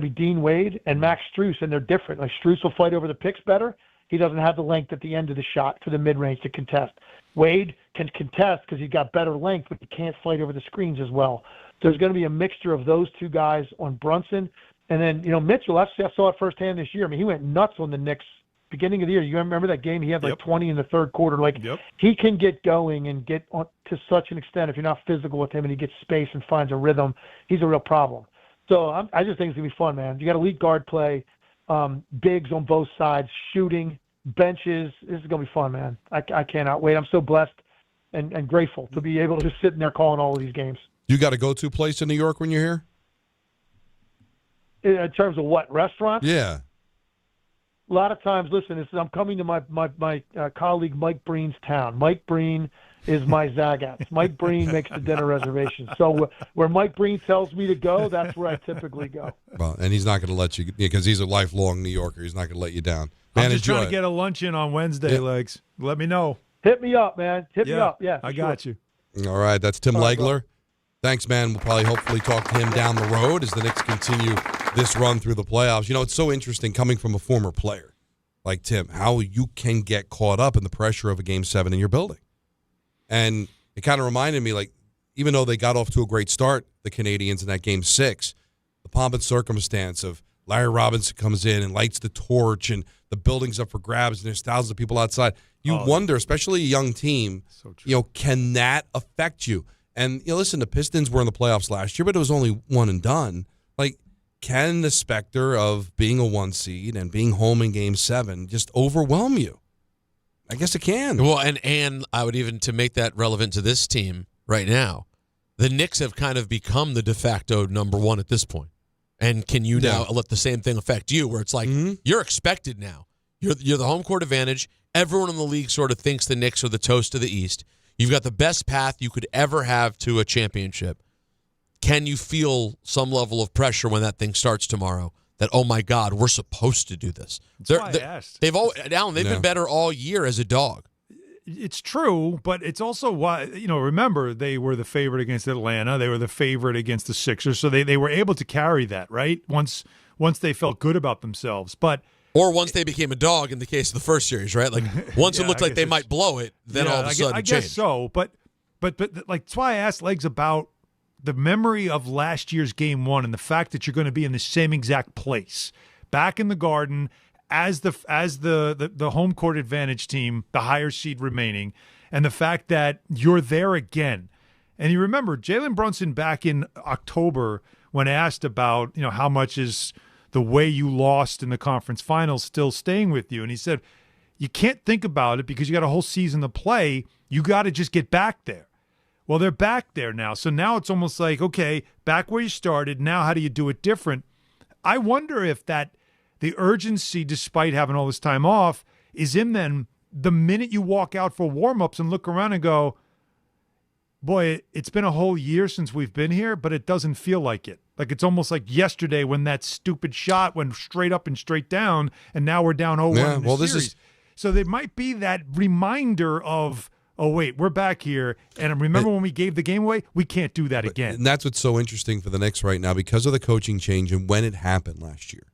Dean Wade and Max Strus, and they're different. Like, Strus will fight over the picks better. He doesn't have the length at the end of the shot for the mid-range to contest. Wade can contest because he's got better length, but he can't fight over the screens as well. So there's going to be a mixture of those two guys on Brunson. And then, Mitchell, I saw it firsthand this year. I mean, he went nuts on the Knicks beginning of the year. You remember that game? He had like 20 in the third quarter. Like, he can get going and get on to such an extent. If you're not physical with him and he gets space and finds a rhythm, he's a real problem. So I just think it's going to be fun, man. You got elite guard play, bigs on both sides, shooting, benches. This is going to be fun, man. I cannot wait. I'm so blessed and grateful to be able to just sit in there calling all of these games. You got a go-to place in New York when you're here? In terms of what, restaurants? Yeah. A lot of times, listen, I'm coming to my colleague Mike Breen's town. Mike Breen is my Zagat's. Mike Breen makes the dinner reservations. So where Mike Breen tells me to go, that's where I typically go. Well, and he's not going to let you, because he's a lifelong New Yorker. He's not going to let you down. Man, I'm just trying to get a lunch in on Wednesday, Legs. Let me know. Hit me up, man. Hit me up. Yeah, I got you. All right, that's Tim Legler. Thanks, man. We'll probably hopefully talk to him down the road as the Knicks continue this run through the playoffs. It's so interesting coming from a former player like Tim, how you can get caught up in the pressure of a Game 7 in your building. And it kind of reminded me, like, even though they got off to a great start, the Canadians in that Game 6, the pomp and circumstance of Larry Robinson comes in and lights the torch and the building's up for grabs and there's thousands of people outside. You wonder, especially a young team, can that affect you? And, listen, the Pistons were in the playoffs last year, but it was only one and done. Like, can the specter of being a 1 seed and being home in Game 7 just overwhelm you? I guess it can. Well, and I would even, to make that relevant to this team right now, the Knicks have kind of become the de facto number one at this point. And can you now let the same thing affect you, where it's like you're expected now. You're the home court advantage. Everyone in the league sort of thinks the Knicks are the toast of the East. You've got the best path you could ever have to a championship. Can you feel some level of pressure when that thing starts tomorrow? That, oh my God, we're supposed to do this. That's why I asked. They've been better all year as a dog. It's true, but it's also why, remember, they were the favorite against Atlanta. They were the favorite against the Sixers. So they were able to carry that, right? Once they felt good about themselves. Or once they became a dog in the case of the first series, right? Like once it looked like they might blow it, then all of a sudden it changed. I guess so. But that's why I asked Legs about the memory of last year's Game 1 and the fact that you're going to be in the same exact place, back in the Garden, as the home court advantage team, the higher seed remaining, and the fact that you're there again. And you remember Jalen Brunson back in October when asked about, how much is the way you lost in the conference finals still staying with you, and he said, you can't think about it because you got a whole season to play. You got to just get back there. Well, they're back there now. So now it's almost like, okay, back where you started. Now how do you do it different? I wonder if the urgency, despite having all this time off, is in then the minute you walk out for warm-ups and look around and go, boy, it's been a whole year since we've been here, but it doesn't feel like it. Like it's almost like yesterday when that stupid shot went straight up and straight down, and now we're down 0-1 in the series. So there might be that reminder of, oh, wait, we're back here. And remember when we gave the game away? We can't do that again. And that's what's so interesting for the Knicks right now because of the coaching change and when it happened last year.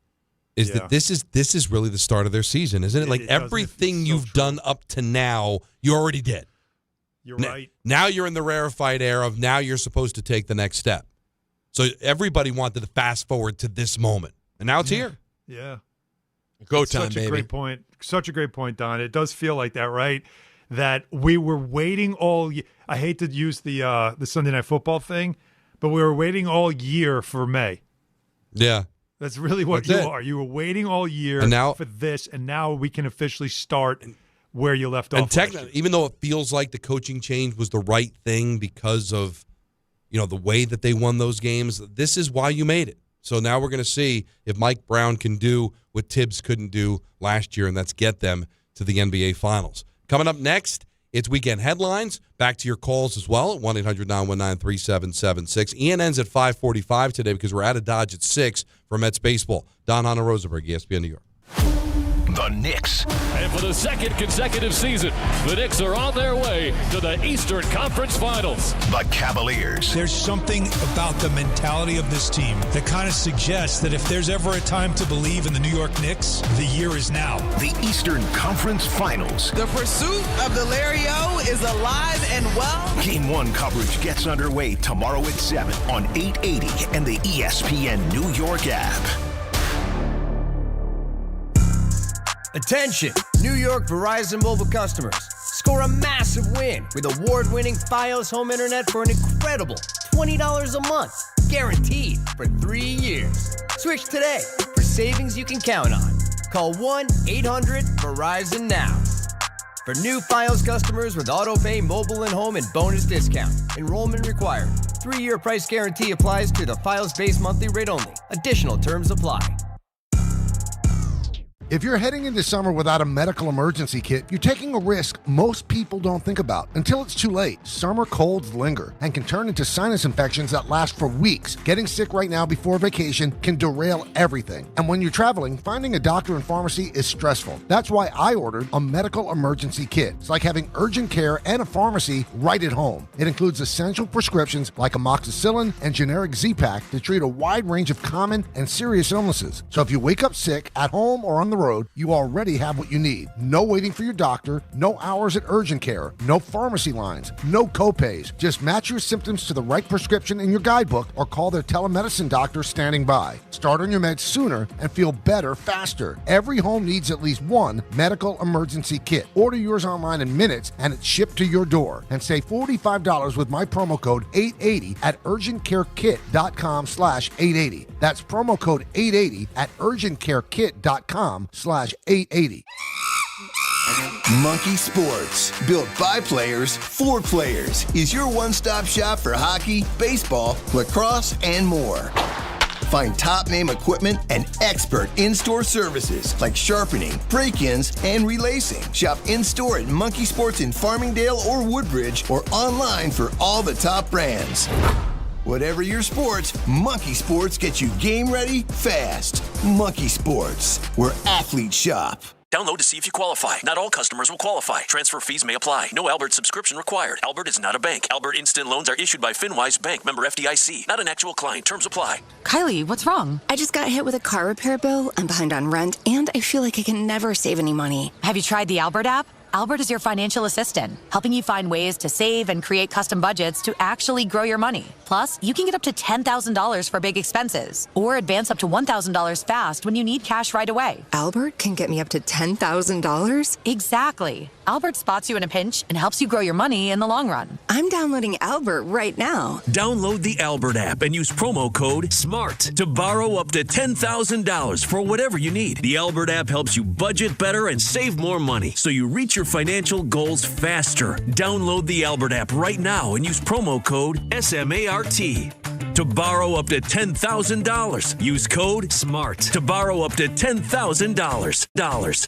That this is really the start of their season, isn't it? Like everything you've done up to now, you already did. You're right. Now you're in the rarefied era of now you're supposed to take the next step. So everybody wanted to fast forward to this moment, and now it's here. Yeah. Go time, baby. Such a great point. Such a great point, Don. It does feel like that, right? That we were waiting all year. I hate to use the Sunday Night Football thing, but we were waiting all year for May. Yeah. That's really what you are. You were waiting all year for this, and now we can officially start where you left off. And technically, even though it feels like the coaching change was the right thing because of the way that they won those games, this is why you made it. So now we're going to see if Mike Brown can do what Tibbs couldn't do last year, and that's get them to the NBA Finals. Coming up next, it's weekend headlines. Back to your calls as well at 1-800-919-3776. ENN's at 5:45 today because we're out of Dodge at 6 for Mets baseball. Don, Hahn, and Rosenberg, ESPN New York. The Knicks. And for the second consecutive season, the Knicks are on their way to the Eastern Conference Finals. The Cavaliers. There's something about the mentality of this team that kind of suggests that if there's ever a time to believe in the New York Knicks, the year is now. The Eastern Conference Finals. The pursuit of the LIRR is alive and well. Game 1 coverage gets underway tomorrow at 7 on 880 and the ESPN New York app. Attention, New York Verizon mobile customers. Score a massive win with award-winning Fios home internet for an incredible $20 a month, guaranteed for 3 years. Switch today for savings you can count on. Call 1-800-VERIZON now. For new Fios customers with autopay, mobile and home, and bonus discount. Enrollment required. 3-year price guarantee applies to the Fios base monthly rate only. Additional terms apply. If you're heading into summer without a medical emergency kit, you're taking a risk most people don't think about until it's too late. Summer colds linger and can turn into sinus infections that last for weeks. Getting sick right now before vacation can derail everything. And when you're traveling, finding a doctor and pharmacy is stressful. That's why I ordered a medical emergency kit. It's like having urgent care and a pharmacy right at home. It includes essential prescriptions like amoxicillin and generic Z-Pak to treat a wide range of common and serious illnesses. So if you wake up sick at home or on the road, you already have what you need. No waiting for your doctor, no hours at urgent care, no pharmacy lines, no copays. Just match your symptoms to the right prescription in your guidebook or call their telemedicine doctor standing by. Start on your meds sooner and feel better faster. Every home needs at least one medical emergency kit. Order yours online in minutes and it's shipped to your door. And save $45 with my promo code 880 at urgentcarekit.com/880. That's promo code 880 at urgentcarekit.com/880. Monkey Sports, built by players for players, is your one-stop shop for hockey, baseball, lacrosse, and more. Find top-name equipment and expert in-store services like sharpening, break-ins, and relacing. Shop in-store at Monkey Sports in Farmingdale or Woodbridge or online for all the top brands. Whatever your sports, Monkey Sports gets you game ready fast. Monkey Sports, where athletes shop. Download to see if you qualify. Not all customers will qualify. Transfer fees may apply. No Albert subscription required. Albert is not a bank. Albert Instant Loans are issued by FinWise Bank, member FDIC. Not an actual client. Terms apply. Kylie, what's wrong? I just got hit with a car repair bill. I'm behind on rent, and I feel like I can never save any money. Have you tried the Albert app? Albert is your financial assistant, helping you find ways to save and create custom budgets to actually grow your money. Plus, you can get up to $10,000 for big expenses or advance up to $1,000 fast when you need cash right away. Albert can get me up to $10,000? Exactly. Albert spots you in a pinch and helps you grow your money in the long run. I'm downloading Albert right now. Download the Albert app and use promo code SMART to borrow up to $10,000 for whatever you need. The Albert app helps you budget better and save more money so you reach your financial goals faster. Download the Albert app right now and use promo code SMART to borrow up to $10,000. Use code SMART to borrow up to $10,000.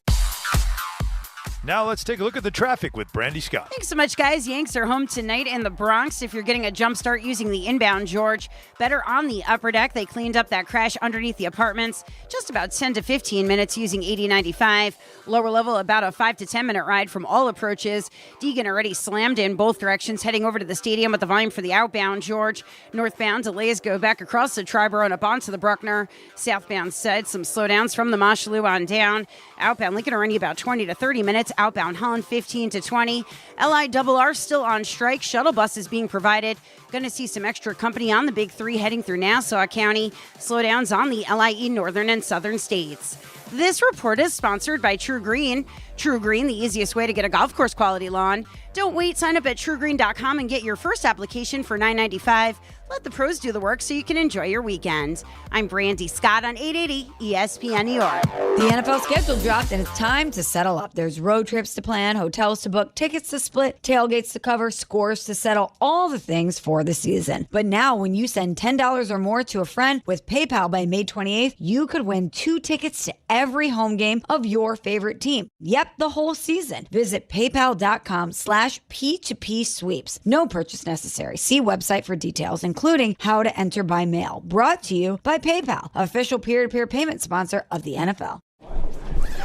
Now let's take a look at the traffic with Brandy Scott. Thanks so much, guys. Yanks are home tonight in the Bronx. If you're getting a jump start using the inbound George, better on the upper deck. They cleaned up that crash underneath the apartments. Just about 10 to 15 minutes using 8095. Lower level, about a 5 to 10 minute ride from all approaches. Deegan already slammed in both directions, heading over to the stadium with the volume for the outbound George. Northbound delays go back across the Triborough and up onto the Bruckner. Southbound said some slowdowns from the Mosholu on down. Outbound Lincoln already about 20 to 30 minutes. Outbound Hahn 15 to 20. LIRR still on strike. Shuttle buses being provided. Going to see some extra company on the Big Three heading through Nassau County. Slowdowns on the LIE northern and southern states. This report is sponsored by True Green. True Green, the easiest way to get a golf course quality lawn. Don't wait. Sign up at truegreen.com and get your first application for $9.95. Let the pros do the work so you can enjoy your weekend. I'm Brandy Scott on 880 ESPN New York. The NFL schedule dropped and it's time to settle up. There's road trips to plan, hotels to book, tickets to split, tailgates to cover, scores to settle, all the things for the season. But now when you send $10 or more to a friend with PayPal by May 28th, you could win 2 tickets to every home game of your favorite team. Yep, the whole season. Visit paypal.com/P2P sweeps. No purchase necessary. See website for details, including how to enter by mail. Brought to you by PayPal, official peer-to-peer payment sponsor of the NFL.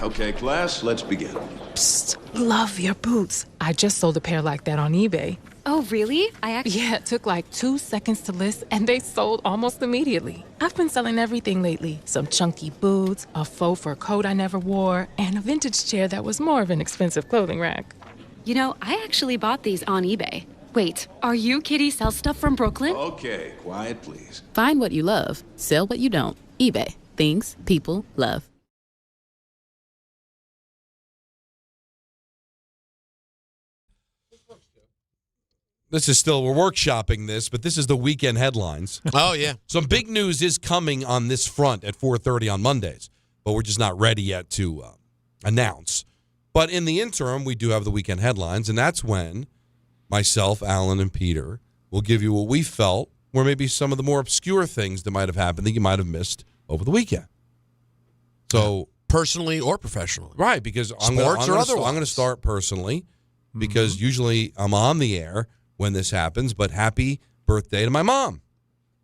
Okay, class, let's begin. Psst, love your boots. I just sold a pair like that on eBay. Oh, really? Yeah, it took like 2 seconds to list, and they sold almost immediately. I've been selling everything lately. Some chunky boots, a faux fur coat I never wore, and a vintage chair that was more of an expensive clothing rack. You know, I actually bought these on eBay. Wait, are you Kitty Sell Stuff from Brooklyn? Okay, quiet, please. Find what you love. Sell what you don't. eBay. Things people love. This is still, we're workshopping this, but this is the weekend headlines. Oh, yeah. Some big news is coming on this front at 4:30 on Mondays, but we're just not ready yet to announce. But in the interim, we do have the weekend headlines, and that's when myself, Alan, and Peter will give you what we felt were maybe some of the more obscure things that might have happened that you might have missed over the weekend. So personally or professionally. Right, because I'm going to start personally because usually I'm on the air when this happens, but happy birthday to my mom.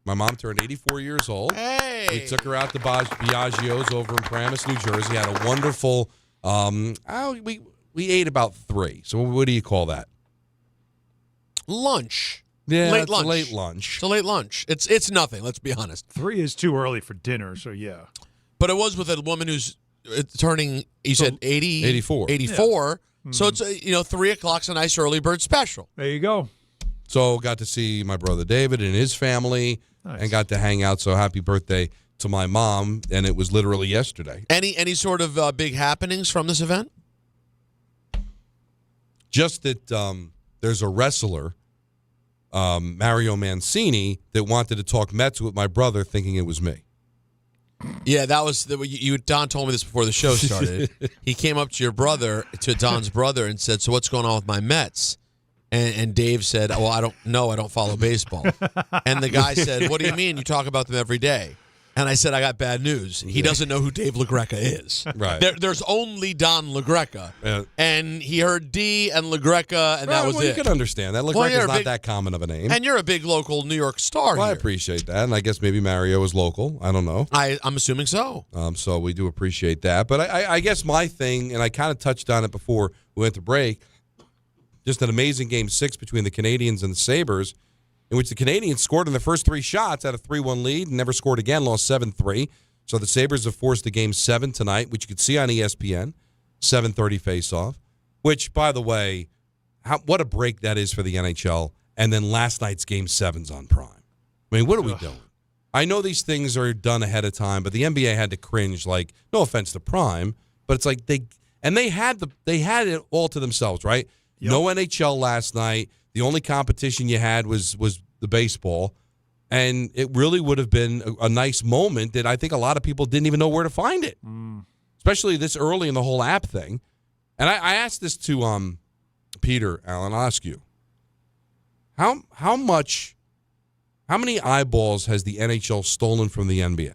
My mom turned 84 years old. Hey! We took her out to Biagio's over in Paramus, New Jersey. Had a wonderful, we ate about 3. So what do you call that? Lunch. Yeah, late it's lunch. a late lunch. It's a late lunch. It's nothing, let's be honest. 3 is too early for dinner, so yeah. But it was with a woman who's turning, you said 80? 84. 84. Yeah. So it's, 3 o'clock's a nice early bird special. There you go. So got to see my brother David and his family and got to hang out. So happy birthday to my mom. And it was literally yesterday. Any sort of big happenings from this event? Just that there's a wrestler, Mario Mancini, that wanted to talk Mets with my brother thinking it was me. Yeah, that was Don told me this before the show started. He came up to your brother, to Don's brother, and said, "So what's going on with my Mets?" And Dave said, "Well, I don't know. I don't follow baseball." And the guy said, "What do you mean? You talk about them every day?" And I said, I got bad news. He doesn't know who Dave LaGreca is. Right. There's only Don LaGreca. And he heard D and LaGreca, and that was You it. can understand that. LaGreca's not that common of a name. And you're a big local New York star Well, I here. appreciate that. And I guess maybe Mario is local. I don't know. I'm assuming so. So we do appreciate that. But I guess my thing, and I kind of touched on it before we went to break, just an amazing Game 6 between the Canadians and the Sabres, in which the Canadians scored in their first 3 shots, had a 3-1 lead, and never scored again, lost 7-3. So the Sabres have forced a Game 7 tonight, which you could see on ESPN, 7:30 face-off, which, by the way, what a break that is for the NHL. And then last night's Game 7's on Prime. I mean, what are we doing? I know these things are done ahead of time, but the NBA had to cringe, like, no offense to Prime, but it's like they had it all to themselves, right? Yep. No NHL last night. The only competition you had was the baseball, and it really would have been a nice moment that I think a lot of people didn't even know where to find it, especially this early in the whole app thing. And I asked this to Peter, Allen. I'll ask you, how many eyeballs has the NHL stolen from the NBA?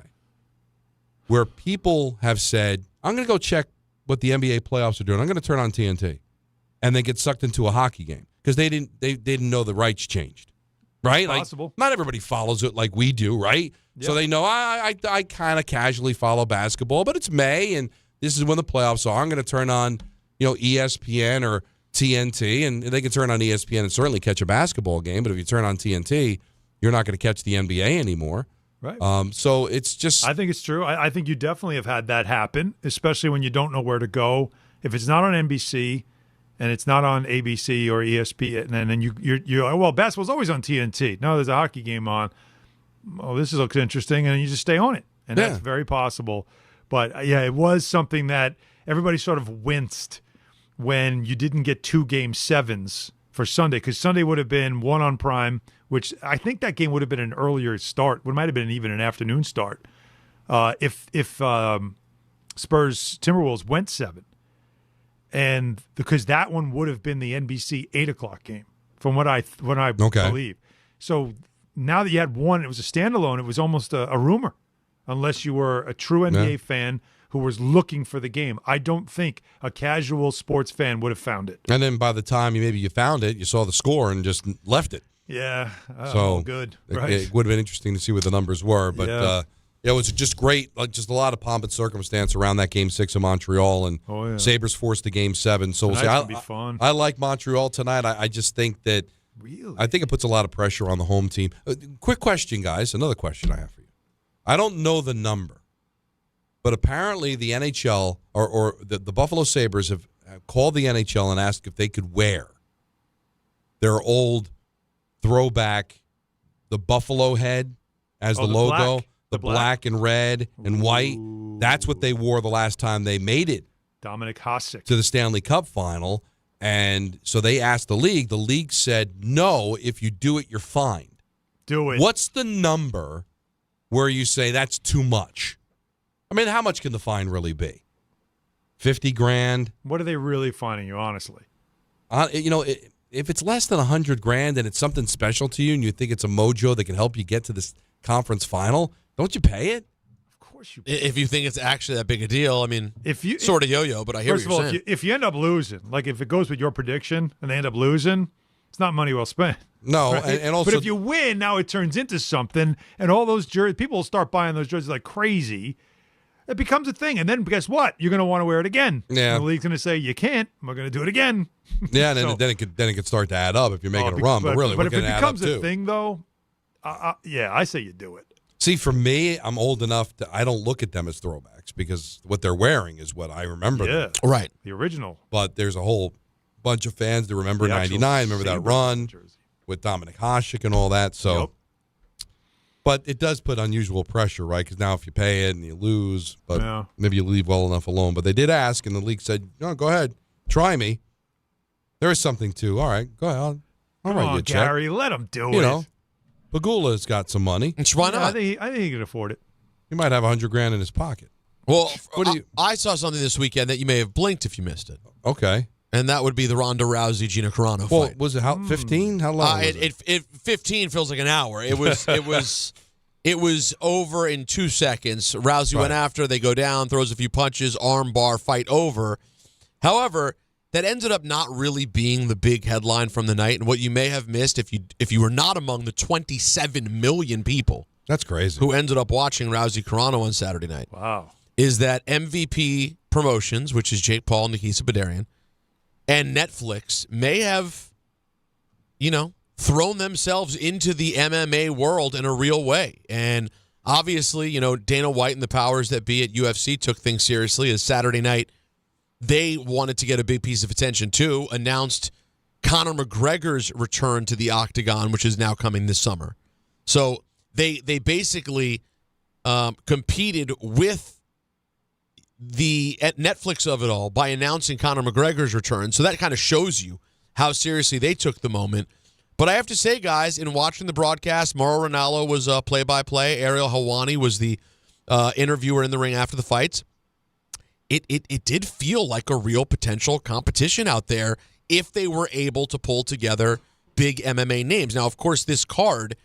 Where people have said, I'm going to go check what the NBA playoffs are doing. I'm going to turn on TNT, and then get sucked into a hockey game because they didn't know the rights changed, right? Possible. Like, not everybody follows it like we do, right? Yep. So they know I kind of casually follow basketball, but it's May and this is when the playoffs are. I'm going to turn on ESPN or TNT, and they can turn on ESPN and certainly catch a basketball game. But if you turn on TNT, you're not going to catch the NBA anymore. Right. So it's just. I think it's true. I think you definitely have had that happen, especially when you don't know where to go. If it's not on NBC and it's not on ABC or ESPN, and then you're like, well, basketball's always on TNT. No, there's a hockey game on. Oh, this looks interesting, and you just stay on it, and that's very possible. But yeah, it was something that everybody sort of winced when you didn't get 2 Game 7s for Sunday, because Sunday would have been one on Prime, which I think that game would have been an earlier start. It might have been even an afternoon start if Spurs Timberwolves went 7, and because that one would have been the NBC 8:00 game, from what I believe. So now that you had one, it was a standalone. It was almost a rumor, unless you were a true NBA fan who was looking for the game. I don't think a casual sports fan would have found it. And then by the time you found it, you saw the score and just left it. Yeah. So good. It would have been interesting to see what the numbers were. But it was just great. Like, just a lot of pomp and circumstance around that Game 6 in Montreal. And Sabres forced the Game 7. So we'll see. Tonight's gonna be fun. I like Montreal tonight. I just think that I think it puts a lot of pressure on the home team. Quick question, guys. Another question I have for you. I don't know the number, but apparently the NHL or the Buffalo Sabres have called the NHL and asked if they could wear their old throwback, the buffalo head as the logo, the black and red and white. That's what they wore the last time they made it. Dominic Hasek. To the Stanley Cup final. And so they asked the league. The league said, no, if you do it, you're fined. Do it. What's the number where you say that's too much? I mean, how much can the fine really be? 50 grand? What are they really fining you, honestly? If it's less than 100 grand and it's something special to you and you think it's a mojo that can help you get to this conference final, don't you pay it? Of course you pay it. If you think it's actually that big a deal, I mean, sort of yo-yo, but I hear what you're saying. If you end up losing, like if it goes with your prediction and they end up losing, it's not money well spent. No, right? and also, but if you win, now it turns into something, and all those jerseys, people will start buying those jerseys like crazy. It becomes a thing, and then guess what? You're going to want to wear it again. Yeah, and the league's going to say you can't. We're going to do it again. Yeah, and then it could start to add up if you're making a run. But really, if it becomes a thing, though, I say you do it. See, for me, I'm old enough that I don't look at them as throwbacks because what they're wearing is what I remember. Yeah, them. Right. The original. But there's a whole bunch of fans that remember '99, remember that run with Dominic Hasek and all that. So, but it does put unusual pressure, right? Because now if you pay it and you lose, but maybe you leave well enough alone. But they did ask, and the league said, "No, go ahead, try me." There is something to. All right, go ahead. I'll write you a check. Gary, let him do it. You know, Pagula's got some money. Why not? I think he can afford it. He might have $100 grand in his pocket. Well, I saw something this weekend that you may have blinked if you missed it. Okay. And that would be the Ronda Rousey Gina Carano fight. Was it 15? How long was it? 15 feels like an hour. It was it was over in 2 seconds. Rousey went after, they go down, throws a few punches, arm bar, fight over. However, that ended up not really being the big headline from the night. And what you may have missed if you were not among the 27 million people. That's crazy. Who ended up watching Rousey Carano on Saturday night. Wow. Is that MVP Promotions, which is Jake Paul and Nikisa Badarian, and Netflix may have, thrown themselves into the MMA world in a real way. And obviously, Dana White and the powers that be at UFC took things seriously. As Saturday night, they wanted to get a big piece of attention too, announced Conor McGregor's return to the octagon, which is now coming this summer. So they basically competed with the Netflix of it all by announcing Conor McGregor's return. So that kind of shows you how seriously they took the moment. But I have to say, guys, in watching the broadcast, Mauro Ranallo was play-by-play. Ariel Helwani was the interviewer in the ring after the fights. It did feel like a real potential competition out there if they were able to pull together big MMA names. Now, of course, this card,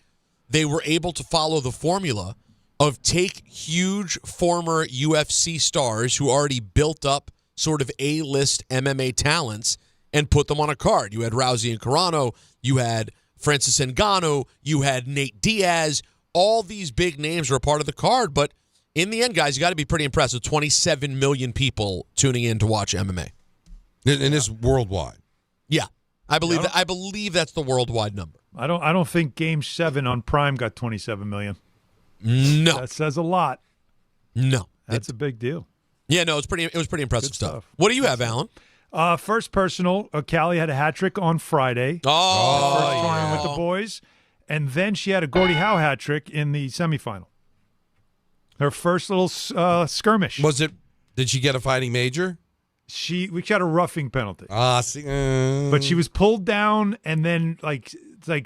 they were able to follow the formula of take huge former UFC stars who already built up sort of A-list MMA talents and put them on a card. You had Rousey and Carano, you had Francis Ngannou, you had Nate Diaz. All these big names are a part of the card, but in the end, guys, you got to be pretty impressed with 27 million people tuning in to watch MMA. And it's worldwide. Yeah, I believe that's the worldwide number. I don't think Game 7 on Prime got 27 million. No, that says a lot. No, that's a big deal. Yeah, no, it was pretty impressive stuff. What do you have, Alan? First personal, Callie had a hat trick on Friday. First tournament with the boys, and then she had a Gordie Howe hat trick in the semifinal. Her first little skirmish. Did she get a fighting major? We got a roughing penalty. See. But she was pulled down, and then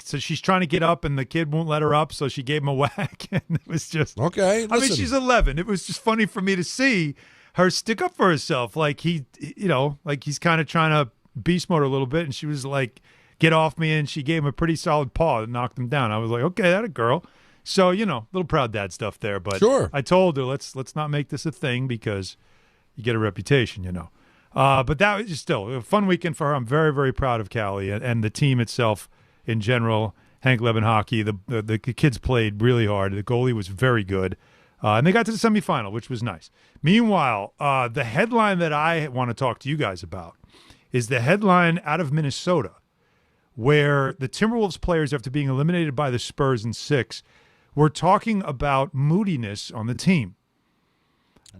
so she's trying to get up, and the kid won't let her up, so she gave him a whack, and it was just okay. I mean, she's 11. It was just funny for me to see her stick up for herself, like he's kind of trying to beast mode her a little bit, and she was like, "Get off me!" And she gave him a pretty solid paw and knocked him down. I was like, "Okay, that a girl." So little proud dad stuff there, but sure. I told her let's not make this a thing because you get a reputation, But that was still a fun weekend for her. I'm very, very proud of Callie and the team itself in general. Hank Levin hockey, the kids played really hard. The goalie was very good, and they got to the semifinal, which was nice. Meanwhile, the headline that I want to talk to you guys about is the headline out of Minnesota, where the Timberwolves players, after being eliminated by the Spurs in 6, were talking about moodiness on the team.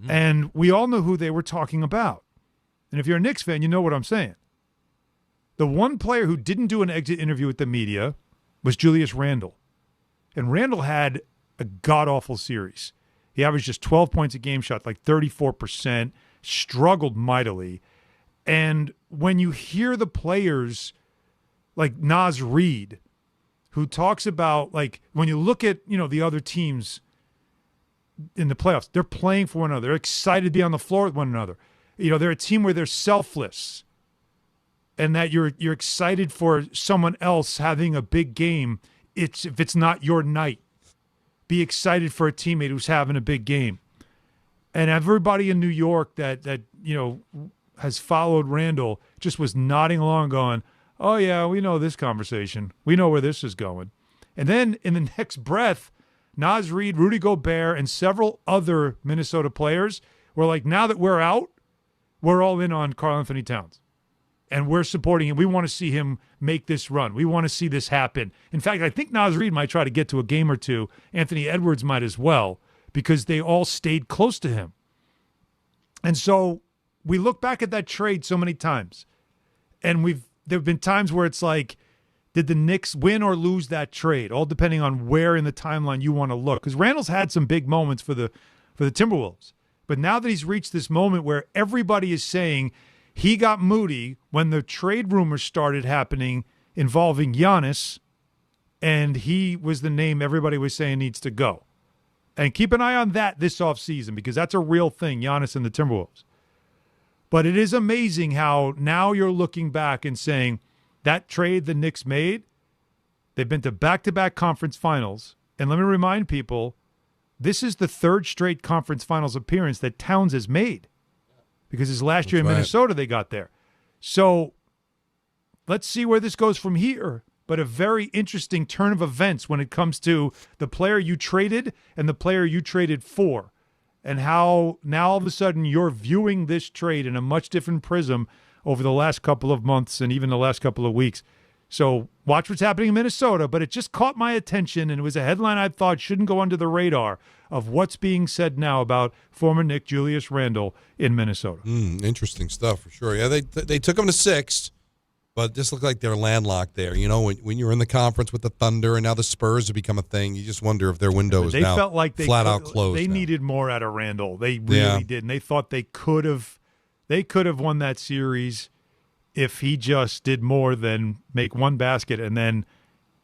And we all know who they were talking about. And if you're a Knicks fan, you know what I'm saying. The one player who didn't do an exit interview with the media was Julius Randle. And Randle had a god-awful series. He averaged just 12 points a game, shot like 34%, struggled mightily. And when you hear the players like Naz Reid, who talks about, like, when you look at, the other teams in the playoffs, they're playing for one another. They're excited to be on the floor with one another. They're a team where they're selfless and that you're excited for someone else having a big game. If it's not your night, be excited for a teammate who's having a big game. And everybody in New York that has followed Randle just was nodding along going, oh, yeah, we know this conversation. We know where this is going. And then in the next breath, Naz Reid, Rudy Gobert, and several other Minnesota players were like, now that we're out, we're all in on Karl Anthony Towns. And we're supporting him. We want to see him make this run. We want to see this happen. In fact, I think Naz Reid might try to get to a game or two. Anthony Edwards might as well, because they all stayed close to him. And so we look back at that trade so many times, and there have been times where it's like, did the Knicks win or lose that trade? All depending on where in the timeline you want to look. Because Randle's had some big moments for the Timberwolves. But now that he's reached this moment where everybody is saying he got moody when the trade rumors started happening involving Giannis, and he was the name everybody was saying needs to go. And keep an eye on that this offseason, because that's a real thing, Giannis and the Timberwolves. But it is amazing how now you're looking back and saying that trade the Knicks made, they've been to back-to-back conference finals. And let me remind people, this is the third straight conference finals appearance that Towns has made, because his last year in Minnesota they got there. So let's see where this goes from here. But a very interesting turn of events when it comes to the player you traded and the player you traded for, and how now all of a sudden you're viewing this trade in a much different prism over the last couple of months and even the last couple of weeks. So watch what's happening in Minnesota, but it just caught my attention, and it was a headline I thought shouldn't go under the radar of what's being said now about former Knick Julius Randle in Minnesota. Interesting stuff for sure. Yeah, they took him to 6. But this looked like they're landlocked there. You know, when you were in the conference with the Thunder and now the Spurs have become a thing, you just wonder if their window is now felt like flat out closed. They needed more out of Randle. They really did. And they thought they could have won that series if he just did more than make one basket. And then,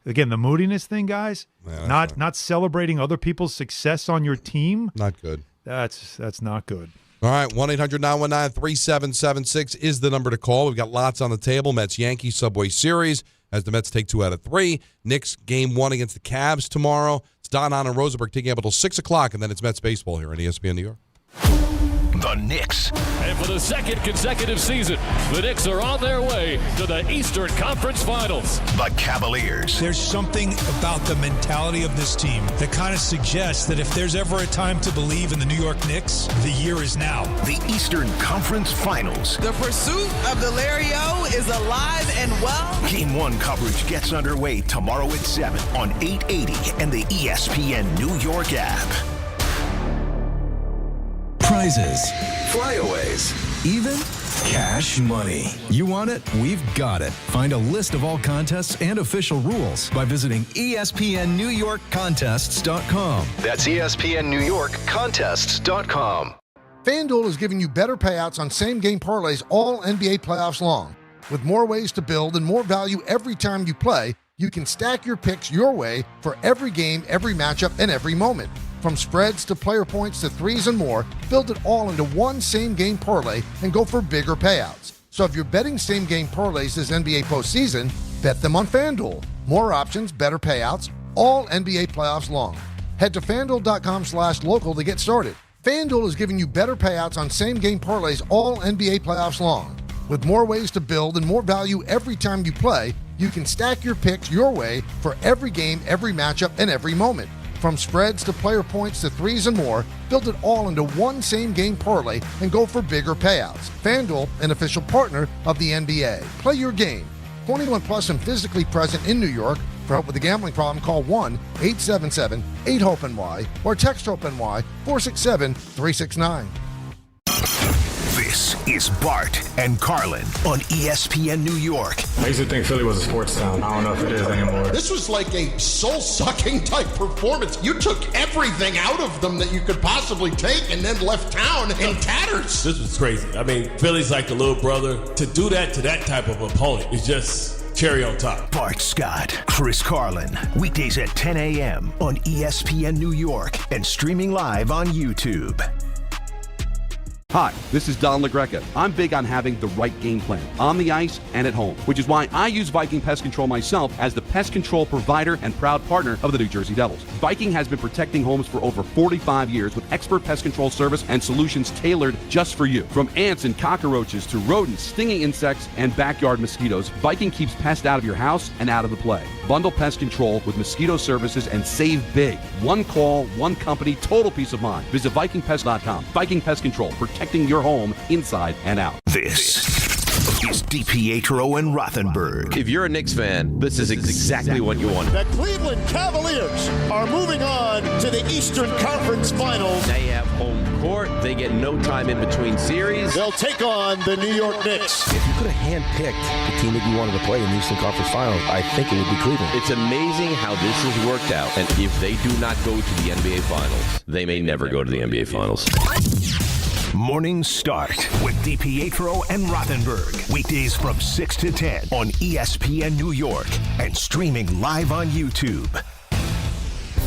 again, the moodiness thing, guys, not celebrating other people's success on your team. Not good. That's not good. All right, 1-800-919-3776 is the number to call. We've got lots on the table. Mets-Yankees Subway Series as the Mets take 2 out of 3. Knicks Game 1 against the Cavs tomorrow. It's Hahn and Rosenberg taking up until 6 o'clock, and then it's Mets baseball here on ESPN New York. The Knicks. And for the second consecutive season, the Knicks are on their way to the Eastern Conference Finals. The Cavaliers. There's something about the mentality of this team that kind of suggests that if there's ever a time to believe in the New York Knicks, the year is now. The Eastern Conference Finals. The pursuit of the LIRR is alive and well. Game 1 coverage gets underway tomorrow at 7 on 880 and the ESPN New York app. Prizes, flyaways, even cash money. You want it? We've got it. Find a list of all contests and official rules by visiting ESPNNewYorkContests.com. That's ESPNNewYorkContests.com. FanDuel is giving you better payouts on same-game parlays all NBA playoffs long. With more ways to build and more value every time you play, you can stack your picks your way for every game, every matchup, and every moment. From spreads to player points to threes and more, build it all into one same-game parlay and go for bigger payouts. So if you're betting same-game parlays this NBA postseason, bet them on FanDuel. More options, better payouts, all NBA playoffs long. Head to FanDuel.com/local to get started. FanDuel is giving you better payouts on same-game parlays all NBA playoffs long. With more ways to build and more value every time you play, you can stack your picks your way for every game, every matchup, and every moment. From spreads to player points to threes and more, build it all into one same-game parlay and go for bigger payouts. FanDuel, an official partner of the NBA. Play your game. 21 plus and physically present in New York. For help with a gambling problem, call 1-877-8-HOPE-NY or text HOPE-NY 467-369. This is Bart and Carlin on ESPN New York. I used to think Philly was a sports town. I don't know if it is anymore. This was like a soul-sucking type performance. You took everything out of them that you could possibly take and then left town in tatters. This was crazy. I mean, Philly's like the little brother. To do that to that type of opponent is just cherry on top. Bart Scott, Chris Carlin, weekdays at 10 a.m. on ESPN New York and streaming live on YouTube. Hi, this is Don LaGreca. I'm big on having the right game plan on the ice and at home, which is why I use Viking Pest Control myself as the pest control provider and proud partner of the New Jersey Devils. Viking has been protecting homes for over 45 years with expert pest control service and solutions tailored just for you. From ants and cockroaches to rodents, stinging insects, and backyard mosquitoes, Viking keeps pests out of your house and out of the play. Bundle pest control with mosquito services and save big. One call, one company, total peace of mind. Visit VikingPest.com. Viking Pest Control, protecting your home inside and out. This is DiPietro and Rothenberg. If you're a Knicks fan, this is exactly what you want. The Cleveland Cavaliers are moving on to the Eastern Conference Finals. They have home court. They get no time in between series. They'll take on the New York Knicks. If you could have handpicked the team that you wanted to play in the Eastern Conference Finals, I think it would be Cleveland. It's amazing how this has worked out. And if they do not go to the NBA Finals, they may never go to the NBA Finals. Morning Start with DiPietro and Rothenberg. Weekdays from 6 to 10 on ESPN New York and streaming live on YouTube.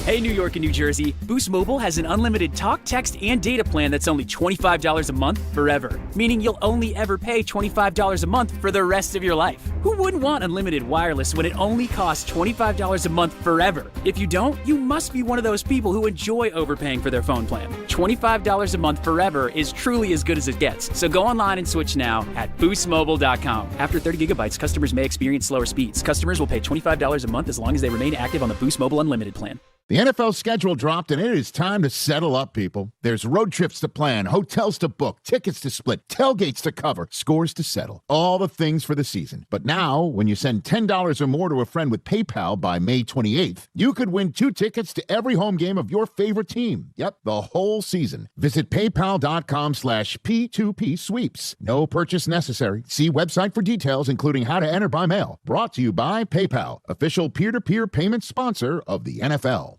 Hey, New York and New Jersey, Boost Mobile has an unlimited talk, text, and data plan that's only $25 a month forever, meaning you'll only ever pay $25 a month for the rest of your life. Who wouldn't want unlimited wireless when it only costs $25 a month forever? If you don't, you must be one of those people who enjoy overpaying for their phone plan. $25 a month forever is truly as good as it gets. So go online and switch now at boostmobile.com. After 30 gigabytes, customers may experience slower speeds. Customers will pay $25 a month as long as they remain active on the Boost Mobile Unlimited plan. The NFL schedule dropped, and it is time to settle up, people. There's road trips to plan, hotels to book, tickets to split, tailgates to cover, scores to settle. All the things for the season. But now, when you send $10 or more to a friend with PayPal by May 28th, you could win 2 tickets to every home game of your favorite team. Yep, the whole season. Visit paypal.com/P2P sweeps. No purchase necessary. See website for details, including how to enter by mail. Brought to you by PayPal, official peer-to-peer payment sponsor of the NFL.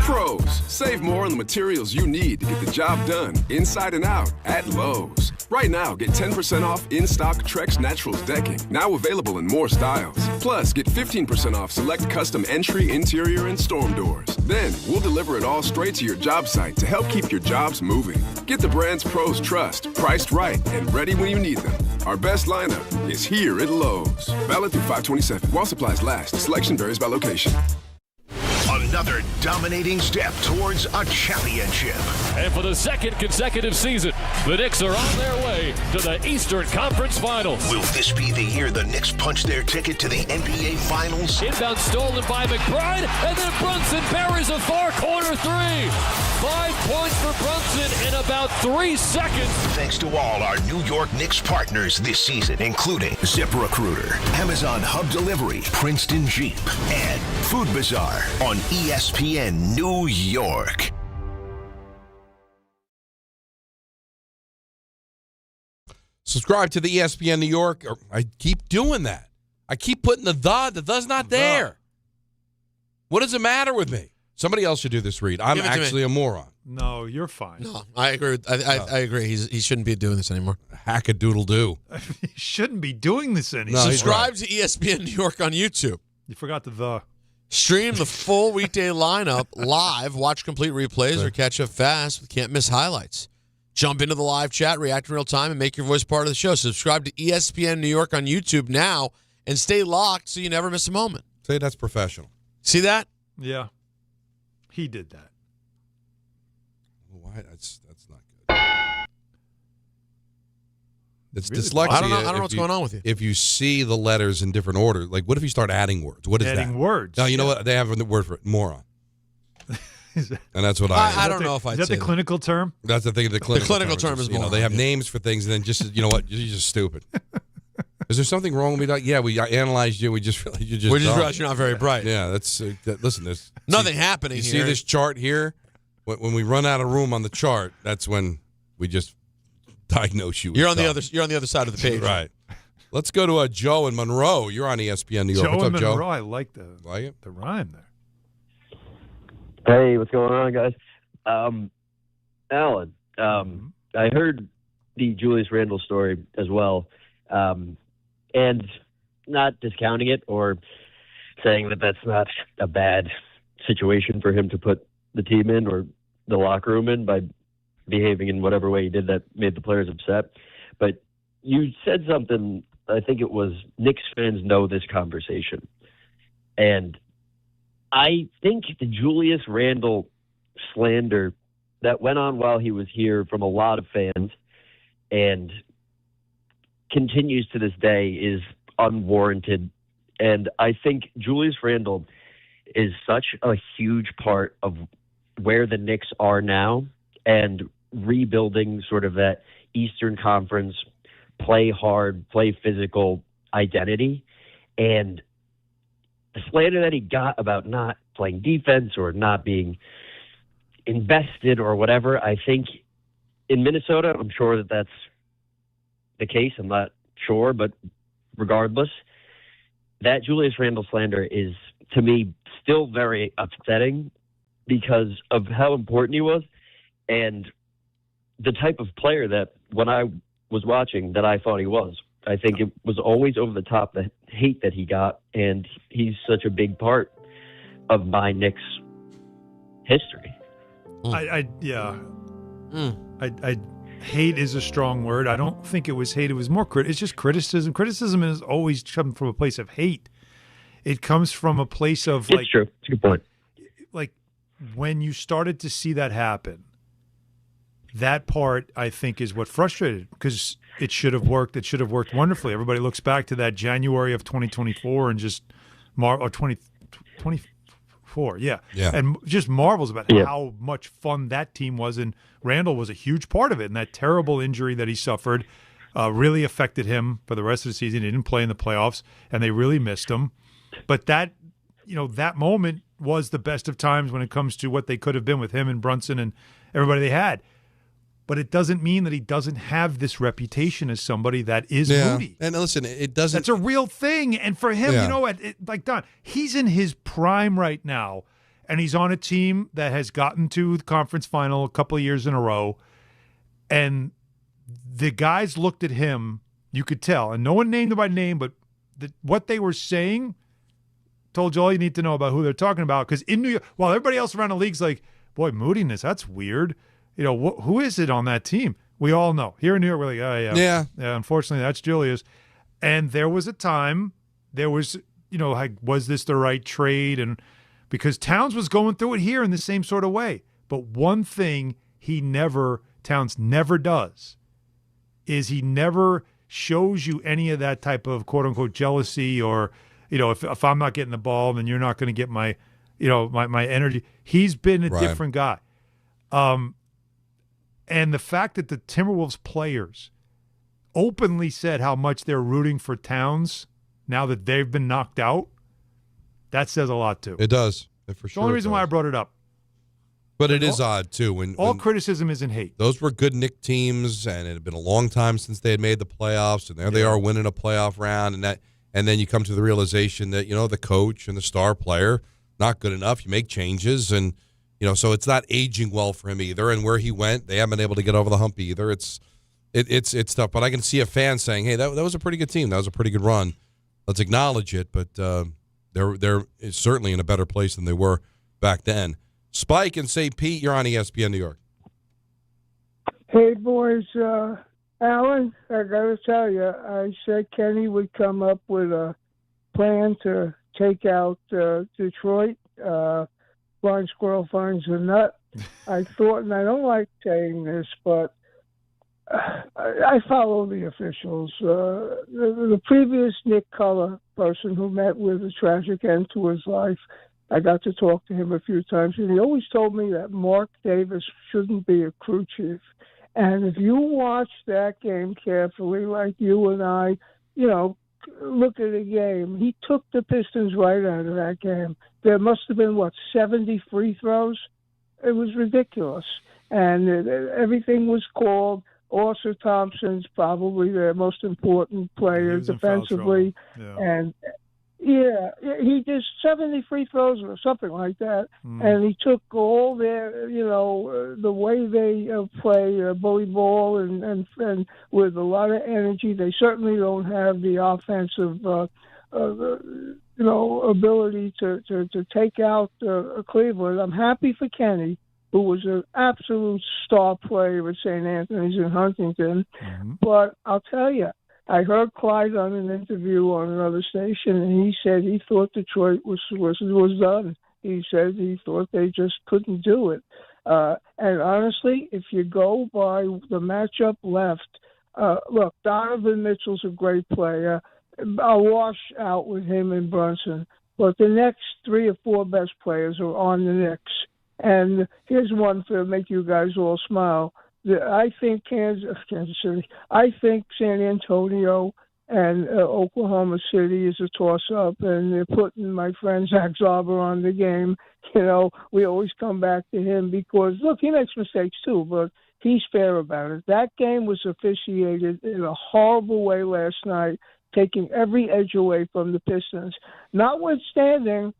Pros, save more on the materials you need to get the job done inside and out at Lowe's. Right now, get 10% off in-stock Trex Naturals decking, now available in more styles. Plus, get 15% off select custom entry, interior, and storm doors. Then, we'll deliver it all straight to your job site to help keep your jobs moving. Get the brands pros trust, priced right, and ready when you need them. Our best lineup is here at Lowe's. Valid through 5/27. While supplies last. Selection varies by location. Another dominating step towards a championship. And for the second consecutive season, the Knicks are on their way to the Eastern Conference Finals. Will this be the year the Knicks punch their ticket to the NBA Finals? Inbound stolen by McBride, and then Brunson buries a far corner 3. 5 points for Brunson in about 3 seconds. Thanks to all our New York Knicks partners this season, including ZipRecruiter, Amazon Hub Delivery, Princeton Jeep, and Food Bazaar on ESPN New York. Subscribe to the ESPN New York. I keep doing that. I keep putting the the's not there. What does it matter with me? Somebody else should do this read. I'm actually a moron. No, you're fine. No, I agree. I agree. He shouldn't be doing this anymore. Hack-a-doodle-doo. He shouldn't be doing this anymore. No, subscribe to ESPN New York on YouTube. You forgot the. Stream the full weekday lineup live, watch complete replays, or catch up fast with can't-miss highlights. Jump into the live chat, react in real time, and make your voice part of the show. Subscribe to ESPN New York on YouTube now and stay locked so you never miss a moment. Say that's professional. See that? Yeah. He did that. Why? That's not good. It's Really? dyslexia. I don't know what's going on with you. If you see the letters in different order, like what if you start adding words? What is Adding that? words. No, you know what? They have a word for it. Moron. And that's what I don't know if I'd say Is that the clinical term? That's the thing. The clinical term is you know, moron, they have yeah. names for things, and then just you know what? You're just stupid. Is there something wrong with me? Yeah, we analyzed you. We just realized you're just. We just dumb. realized you're not very bright. Yeah, that's listen. There's Nothing happening You here. see this chart here? When we run out of room on the chart, that's when we just diagnose you. You're on the other side of the page. Right. Let's go to Joe in Monroe. You're on ESPN New York. Joe What's in up, Monroe. Joe? I like the rhyme there. Hey, what's going on, guys? Alan, I heard the Julius Randle story as well, and not discounting it or saying that that's not a bad situation for him to put the team in or the locker room in by behaving in whatever way he did that made the players upset. But you said something, I think it was Knicks fans know this conversation. And I think the Julius Randle slander that went on while he was here from a lot of fans and continues to this day is unwarranted. And I think Julius Randle is such a huge part of where the Knicks are now and rebuilding sort of that Eastern Conference play hard, play physical identity. And the slander that he got about not playing defense or not being invested or whatever, I think in Minnesota, I'm sure that that's the case. I'm not sure, but regardless, that Julius Randle slander is, to me, still very upsetting because of how important he was and the type of player that when I was watching that I thought he was. I think it was always over the top, the hate that he got, and he's such a big part of my Knicks history. I hate is a strong word. I don't think it was hate. It was more it's just criticism. Criticism is always come from a place of hate. It comes from a place of It's true. It's a good point. Like when you started to see that happen, that part I think is what frustrated, because it should have worked. It should have worked wonderfully. Everybody looks back to that January of 2024 and just or 2024, yeah, and just marvels about how much fun that team was. And Randle was a huge part of it. And that terrible injury that he suffered really affected him for the rest of the season. He didn't play in the playoffs, and they really missed him. But that, that moment was the best of times when it comes to what they could have been with him and Brunson and everybody they had. But it doesn't mean that he doesn't have this reputation as somebody that is moody. And listen, it doesn't. That's a real thing. And for him, like Don, he's in his prime right now, and he's on a team that has gotten to the conference final a couple of years in a row. And the guys looked at him, you could tell, and no one named him by name, but what they were saying told you all you need to know about who they're talking about. Because in New York, while everybody else around the league's like, boy, moodiness, that's weird. Who is it on that team? We all know. Here in New York, we're like, oh, yeah. Unfortunately, that's Julius. And there was a time, was this the right trade? And because Towns was going through it here in the same sort of way. But one thing Towns never does is he never shows you any of that type of quote-unquote jealousy or, if I'm not getting the ball, then you're not going to get my energy. He's been a different guy. And the fact that the Timberwolves players openly said how much they're rooting for Towns now that they've been knocked out, that says a lot too. It does. For sure. The only reason why I brought it up. But it is odd too. When criticism isn't hate. Those were good Knicks teams, and it had been a long time since they had made the playoffs, and there they are winning a playoff round, and then you come to the realization that the coach and the star player not good enough. You make changes and. So it's not aging well for him either. And where he went, they haven't been able to get over the hump either. It's tough. But I can see a fan saying, hey, that was a pretty good team. That was a pretty good run. Let's acknowledge it. But they're certainly in a better place than they were back then. Spike and St. Pete, you're on ESPN New York. Hey, boys. Alan, I got to tell you, I said Kenny would come up with a plan to take out Detroit. Blind squirrel finds a nut. I thought, and I don't like saying this, but I follow the officials. The previous Nick Culler person who met with a tragic end to his life, I got to talk to him a few times, and he always told me that Mark Davis shouldn't be a crew chief. And if you watch that game carefully, like you and I, look at the game, he took the Pistons right out of that game. There must have been, 70 free throws? It was ridiculous. And everything was called. Arthur Thompson's probably their most important player defensively. And, he did 70 free throws or something like that. And he took all their, the way they play bully ball and with a lot of energy. They certainly don't have the offensive ability to take out Cleveland. I'm happy for Kenny, who was an absolute star player at St. Anthony's in Huntington. But I'll tell you, I heard Clyde on an interview on another station, and he said he thought Detroit was done. He said he thought they just couldn't do it. And honestly, if you go by the matchup left, look, Donovan Mitchell's a great player. I'll wash out with him and Brunson. But the next 3 or 4 best players are on the Knicks. And here's one to make you guys all smile. I think Kansas City. I think San Antonio and Oklahoma City is a toss-up, and they're putting my friend Zach Zarber on the game. We always come back to him because, look, he makes mistakes too, but he's fair about it. That game was officiated in a horrible way last night, taking every edge away from the Pistons. Notwithstanding,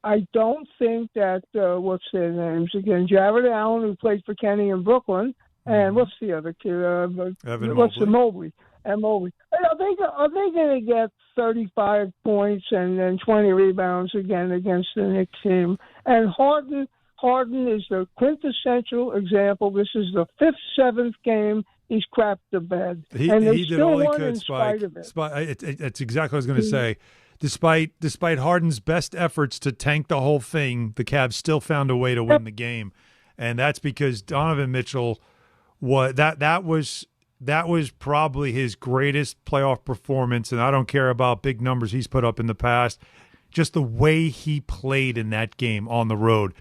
I don't think that, what's their names again, Jared Allen, who played for Kenny in Brooklyn, and what's the other kid? Evan Mobley. Are they going to get 35 points and then 20 rebounds again against the Knicks team? And Harden is the quintessential example. This is the 5th, 7th game he's crapped the bed. And they still won in spite of it. It's exactly what I was going to say. Despite Harden's best efforts to tank the whole thing, the Cavs still found a way to win the game. And that's because Donovan Mitchell that was probably his greatest playoff performance, and I don't care about big numbers he's put up in the past. Just the way he played in that game on the road.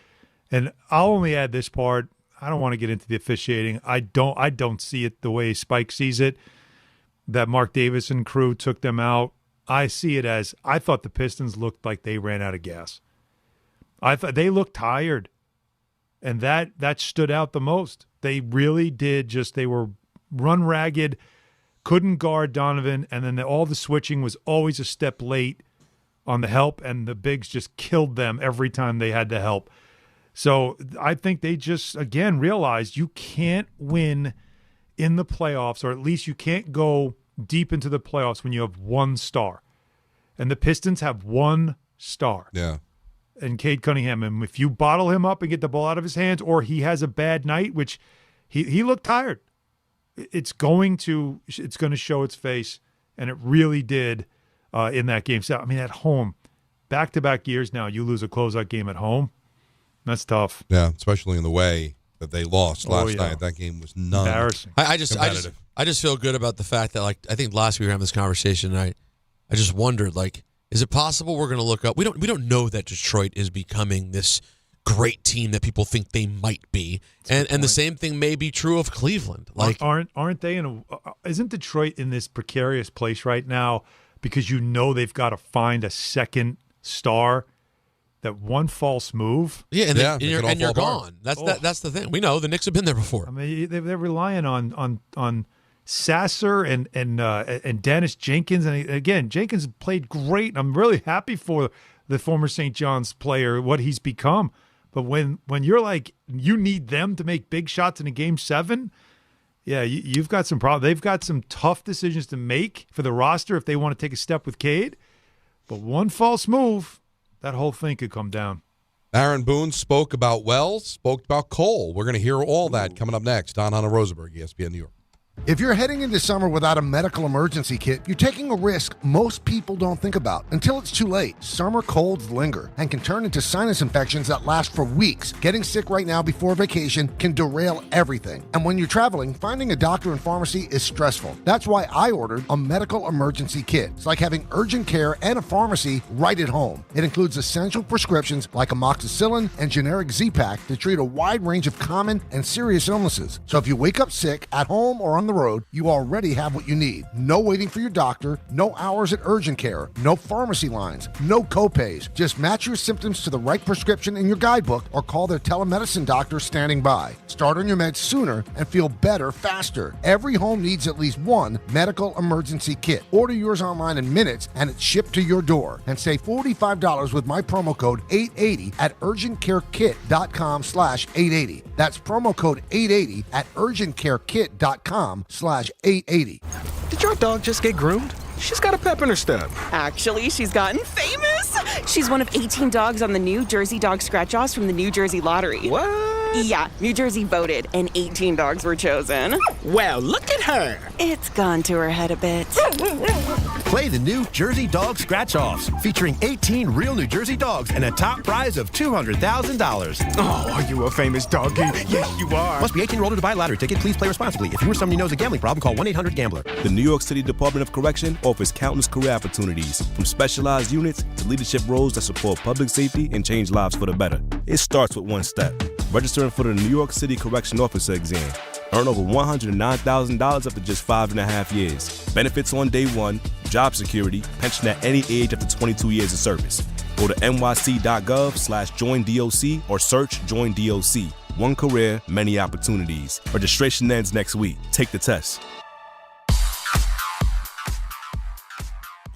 And I'll only add this part. I don't want to get into the officiating. I don't see it the way Spike sees it, that Mark Davis and crew took them out. I see it as, I thought the Pistons looked like they ran out of gas. I thought they looked tired, and that stood out the most. They really did. They were run ragged, couldn't guard Donovan, and then all the switching was always a step late on the help, and the bigs just killed them every time they had to help. So I think they just, again, realized you can't win in the playoffs, or at least you can't go deep into the playoffs when you have one star. And the Pistons have one star. Yeah. And Cade Cunningham, and if you bottle him up and get the ball out of his hands, or he has a bad night, which he looked tired, it's going to show its face, and it really did in that game. So, I mean, at home, back-to-back years now, you lose a closeout game at home. That's tough. Yeah, especially in the way that they lost last night. That game was embarrassing. I just feel good about the fact that, like, I think last week we were having this conversation, and I just wondered, like, is it possible we're going to look up? We don't know that Detroit is becoming this great team that people think they might be, and the same thing may be true of Cleveland. Like, aren't they isn't Detroit in this precarious place right now because they've got to find a second star? That one false move, and you're gone. That's the thing. We know the Knicks have been there before. I mean, they're relying on Sasser and Dennis Jenkins, and again, Jenkins played great. I'm really happy for the former St. John's player, what he's become. But when you're like, you need them to make big shots in a Game 7, you've got some problems. They've got some tough decisions to make for the roster if they want to take a step with Cade. But one false move, that whole thing could come down. Aaron Boone spoke about Wells, spoke about Cole. We're going to hear all that coming up next on Hahn Rosenberg, ESPN New York. If you're heading into summer without a medical emergency kit, you're taking a risk most people don't think about until it's too late. Summer colds linger and can turn into sinus infections that last for weeks. Getting sick right now before vacation can derail everything. And when you're traveling, finding a doctor and pharmacy is stressful. That's why I ordered a medical emergency kit. It's like having urgent care and a pharmacy right at home. It includes essential prescriptions like amoxicillin and generic Z-Pak to treat a wide range of common and serious illnesses. So if you wake up sick at home or on the road, you already have what you need. No waiting for your doctor, no hours at urgent care, no pharmacy lines, no copays. Just match your symptoms to the right prescription in your guidebook or call their telemedicine doctor standing by. Start on your meds sooner and feel better faster. Every home needs at least one medical emergency kit. Order yours online in minutes and it's shipped to your door. And save $45 with my promo code 880 at urgentcarekit.com/880. That's promo code 880 at urgentcarekit.com/880. Did your dog just get groomed? She's got a pep in her step. Actually, she's gotten famous. She's one of 18 dogs on the New Jersey Dog Scratch-Offs from the New Jersey Lottery. What? Yeah, New Jersey voted, and 18 dogs were chosen. Well, look at her. It's gone to her head a bit. Play the New Jersey Dog Scratch-Offs, featuring 18 real New Jersey dogs and a top prize of $200,000. Oh, are you a famous doggy? Yes, you are. Must be 18 or older to buy a lottery ticket. Please play responsibly. If you or somebody knows a gambling problem, call 1-800-GAMBLER. The New York City Department of Correction offers countless career opportunities, from specialized units to leadership roles that support public safety and change lives for the better. It starts with one step: registering for the New York City Correction Officer exam. Earn over $109,000 after just 5.5 years. Benefits on day one, job security, pension at any age after 22 years of service. Go to nyc.gov/joinDOC or search Join DOC. One career, many opportunities. Registration ends next week. Take the test.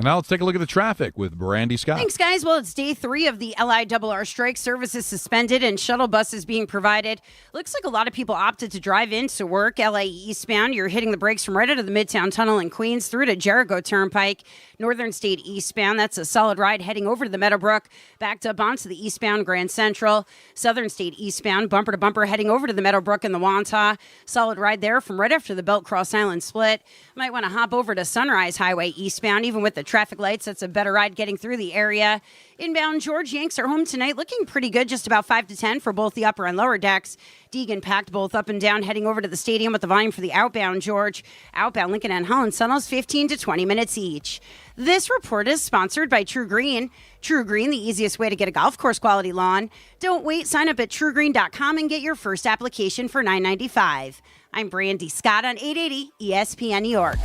And now let's take a look at the traffic with Brandy Scott. Thanks, guys. Well, it's day 3 of the LIRR strike. Services suspended and shuttle buses being provided. Looks like a lot of people opted to drive into work. LA eastbound, you're hitting the brakes from right out of the Midtown Tunnel in Queens through to Jericho Turnpike. Northern State eastbound, that's a solid ride heading over to the Meadowbrook. Backed up onto the eastbound Grand Central. Southern State eastbound, bumper to bumper heading over to the Meadowbrook and the Wantagh. Solid ride there from right after the Belt Cross Island split. Might want to hop over to Sunrise Highway eastbound, even with the traffic lights. That's a better ride getting through the area. Inbound, George, Yanks are home tonight, looking pretty good, just about 5 to 10 for both the upper and lower decks. Deegan packed both up and down, heading over to the stadium with the volume for the outbound, George. Outbound, Lincoln and Holland Tunnels, 15 to 20 minutes each. This report is sponsored by True Green. True Green, the easiest way to get a golf course quality lawn. Don't wait, sign up at truegreen.com and get your first application for $9.95. I'm Brandy Scott on 880 ESPN New York.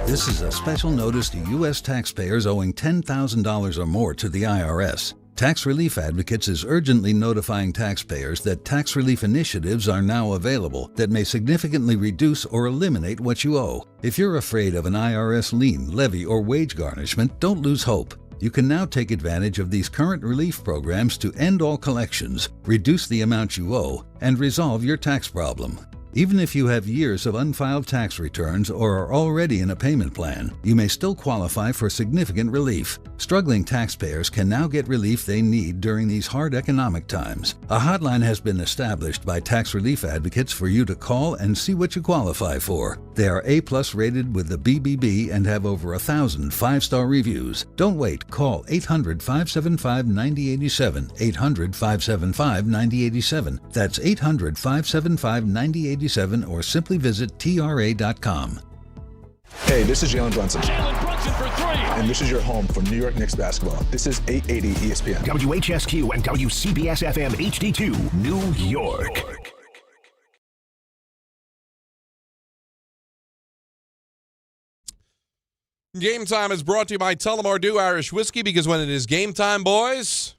This is a special notice to U.S. taxpayers owing $10,000 or more to the IRS. Tax Relief Advocates is urgently notifying taxpayers that tax relief initiatives are now available that may significantly reduce or eliminate what you owe. If you're afraid of an IRS lien, levy, or wage garnishment, don't lose hope. You can now take advantage of these current relief programs to end all collections, reduce the amount you owe, and resolve your tax problem. Even if you have years of unfiled tax returns or are already in a payment plan, you may still qualify for significant relief. Struggling taxpayers can now get relief they need during these hard economic times. A hotline has been established by Tax Relief Advocates for you to call and see what you qualify for. They are A+ rated with the BBB and have over 1,000 5-star reviews. Don't wait. Call 800-575-9087, 800-575-9087. That's 800-575-9087. Or simply visit TRA.com. Hey, this is Jalen Brunson. Jalen Brunson for 3. And this is your home for New York Knicks basketball. This is 880 ESPN. WHSQ and WCBS FM HD2, New York. Game Time is brought to you by Tullamore Dew Irish Whiskey, because when it is game time, boys,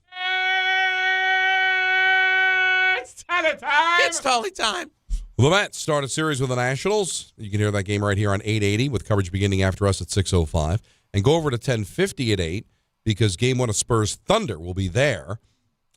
It's Tully time. It's Tully time. the Mets start a series with the Nationals. You can hear that game right here on 880 with coverage beginning after us at 6:05. And go over to 1050 at 8 because Game 1 of Spurs Thunder will be there.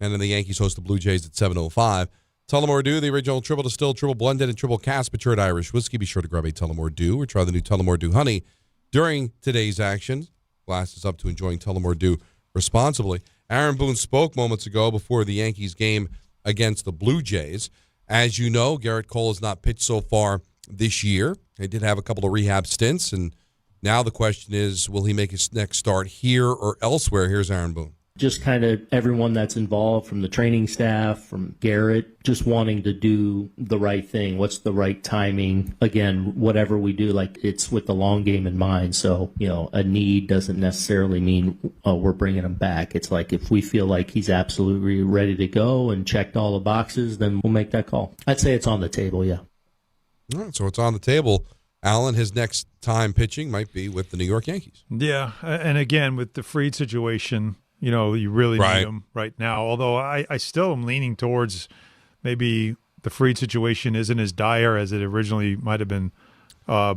And then the Yankees host the Blue Jays at 7:05. Tullamore Dew, the original triple distilled, triple blended, and triple cast matured Irish whiskey. Be sure to grab a Tullamore Dew or try the new Tullamore Dew Honey during today's action. Glasses up to enjoying Tullamore Dew responsibly. Aaron Boone spoke moments ago before the Yankees game against the Blue Jays. As you know, Gerrit Cole has not pitched so far this year. He did have a couple of rehab stints, and now the question is, will he make his next start here or elsewhere? Here's Aaron Boone. Just kind of everyone that's involved, from the training staff, from Gerrit, just wanting to do the right thing. What's the right timing? Again, whatever we do, like, it's with the long game in mind. So, a need doesn't necessarily mean we're bringing him back. It's like, if we feel like he's absolutely ready to go and checked all the boxes, then we'll make that call. I'd say it's on the table, yeah. All right, so it's on the table. Allen, his next time pitching might be with the New York Yankees. Yeah, and again, with the Fried situation, you really need him right now. Although I still am leaning towards maybe the Fried situation isn't as dire as it originally might have been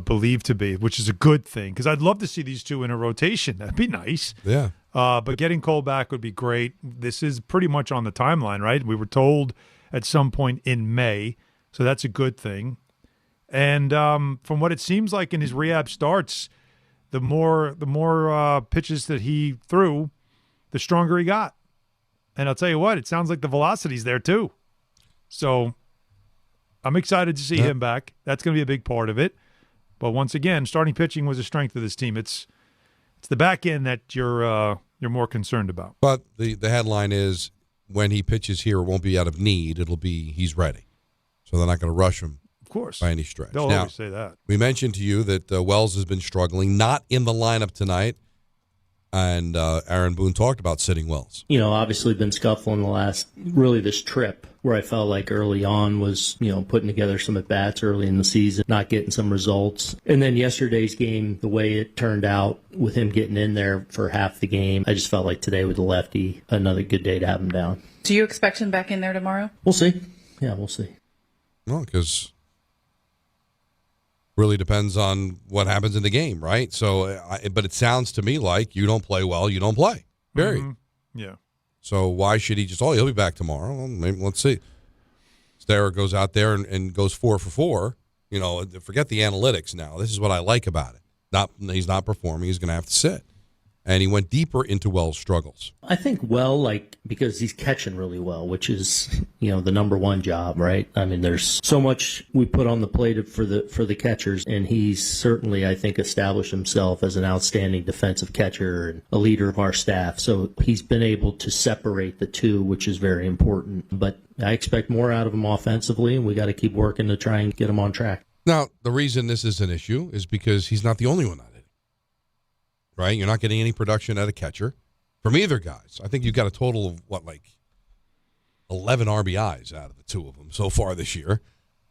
believed to be, which is a good thing, because I'd love to see these two in a rotation. That'd be nice. Yeah. But getting Cole back would be great. This is pretty much on the timeline, right? We were told at some point in May, so that's a good thing. And from what it seems like in his rehab starts, the more pitches that he threw, the stronger he got. And I'll tell you what, it sounds like the velocity's there too. So I'm excited to see him back. That's going to be a big part of it. But once again, starting pitching was a strength of this team. It's the back end that you're more concerned about. But the headline is, when he pitches here, it won't be out of need. It'll be he's ready. So they're not going to rush him. Of course. By any stretch. They'll always say that. We mentioned to you that Wells has been struggling, not in the lineup tonight. And Aaron Boone talked about sitting Wells. Obviously been scuffling this trip, where I felt like early on was, putting together some at-bats early in the season, not getting some results. And then yesterday's game, the way it turned out with him getting in there for half the game, I just felt like today with the lefty, another good day to have him down. Do you expect him back in there tomorrow? We'll see. Yeah, we'll see. Well, because Really depends on what happens in the game, right? So, but it sounds to me like you don't play well, you don't play. Period. Mm-hmm. Yeah. So why should he just? Oh, he'll be back tomorrow. Well, maybe let's see. Stara goes out there and goes 4 for 4. You know, forget the analytics now. This is what I like about it. He's not performing. He's going to have to sit. And he went deeper into Wells' struggles. I think because he's catching really well, which is, the number one job, right? I mean, there's so much we put on the plate for the catchers, and he's certainly, I think, established himself as an outstanding defensive catcher and a leader of our staff. So he's been able to separate the two, which is very important. But I expect more out of him offensively, and we got to keep working to try and get him on track. Now, the reason this is an issue is because he's not the only one on it. Right? You're not getting any production at a catcher from either guys. I think you've got a total of, 11 RBIs out of the two of them so far this year.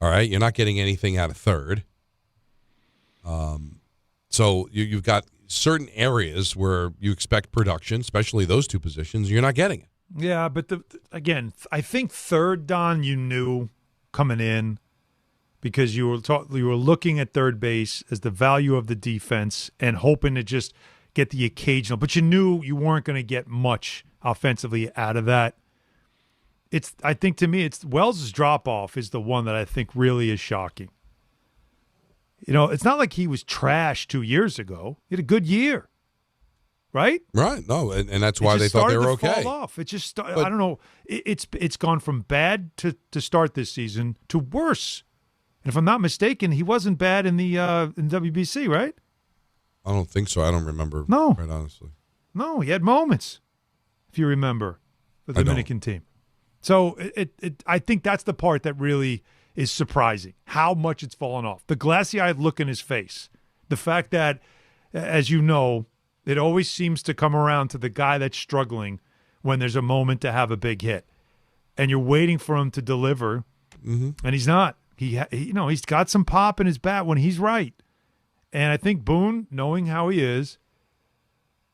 All right? You're not getting anything out of third. So you've got certain areas where you expect production, especially those two positions, you're not getting it. Yeah, but again, I think third, Don, you knew coming in because you were looking at third base as the value of the defense and hoping to just get the occasional, but you knew you weren't going to get much offensively out of that. I think to me, it's Wells' drop-off is the one that I think really is shocking. It's not like he was trash 2 years ago. He had a good year, right? Right. No, and that's why they thought they were okay. Fall off. It just I don't know. It's gone from bad to start this season to worse. And if I'm not mistaken, he wasn't bad in the in WBC, right? I don't think so. I don't remember. No, quite honestly. No, he had moments, if you remember, the Dominican team. So I think that's the part that really is surprising, how much it's fallen off. The glassy-eyed look in his face. The fact that, as you know, it always seems to come around to the guy that's struggling when there's a moment to have a big hit. And you're waiting for him to deliver, and he's not. He's got some pop in his bat when he's right. And I think Boone, knowing how he is,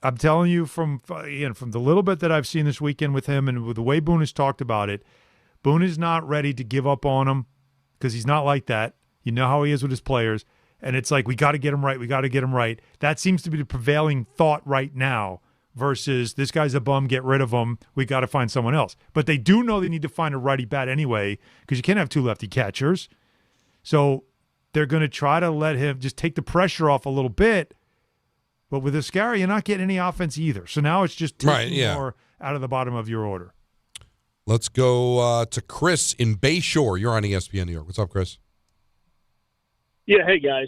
I'm telling you from the little bit that I've seen this weekend with him and with the way Boone has talked about it, Boone is not ready to give up on him because he's not like that. You know how he is with his players. And it's like, we got to get him right. We got to get him right. That seems to be the prevailing thought right now versus this guy's a bum, get rid of him. We got to find someone else. But they do know they need to find a righty bat anyway because you can't have two lefty catchers. So they're going to try to let him just take the pressure off a little bit. But with Iscari, you're not getting any offense either. So now it's just taking more out of the bottom of your order. Let's go to Chris in Bayshore. You're on ESPN New York. What's up, Chris? Yeah, hey, guys.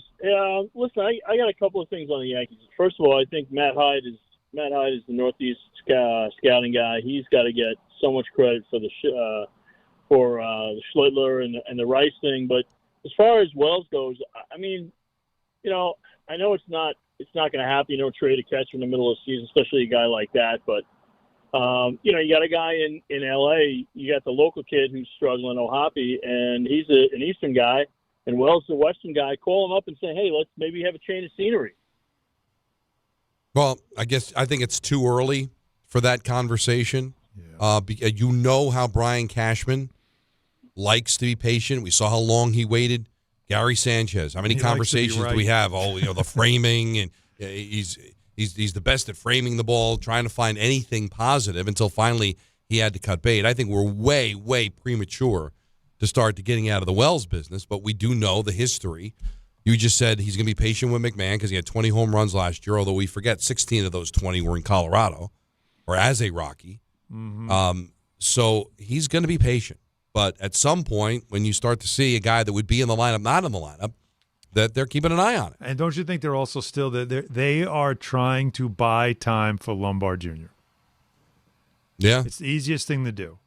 Listen, I got a couple of things on the Yankees. First of all, I think Matt Hyde is the Northeast scouting guy. He's got to get so much credit for the Schlittler and the Rice thing. But as far as Wells goes, I mean, I know it's not going to happen. You don't trade a catcher in the middle of the season, especially a guy like that. But, you got a guy in L.A., you got the local kid who's struggling, Ohapi, and he's an Eastern guy, and Wells the Western guy. Call him up and say, hey, let's maybe have a change of scenery. Well, I think it's too early for that conversation. Yeah. You know how Brian Cashman likes to be patient. We saw how long he waited. Gary Sanchez, how many conversations do we have? Oh, the framing, and he's the best at framing the ball, trying to find anything positive until finally he had to cut bait. I think we're way, way premature to start getting out of the Wells business, but we do know the history. You just said he's going to be patient with McMahon because he had 20 home runs last year, although we forget 16 of those 20 were in Colorado or as a Rocky. Mm-hmm. So he's going to be patient. But at some point, when you start to see a guy that would be in the lineup, not in the lineup, that they're keeping an eye on it. And don't you think they're also still they are trying to buy time for Lombard Jr.? Yeah. It's the easiest thing to do.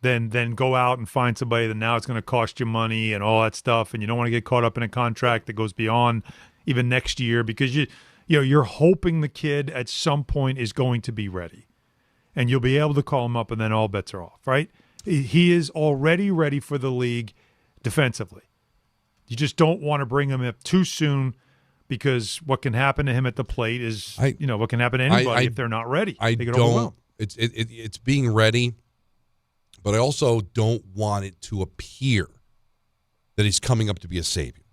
Then go out and find somebody that now it's going to cost you money and all that stuff, and you don't want to get caught up in a contract that goes beyond even next year because you're hoping the kid at some point is going to be ready. And you'll be able to call him up and then all bets are off, right? He is already ready for the league defensively. You just don't want to bring him up too soon because what can happen to him at the plate is, what can happen to anybody if they're not ready. I don't. It's being ready, but I also don't want it to appear that he's coming up to be a savior.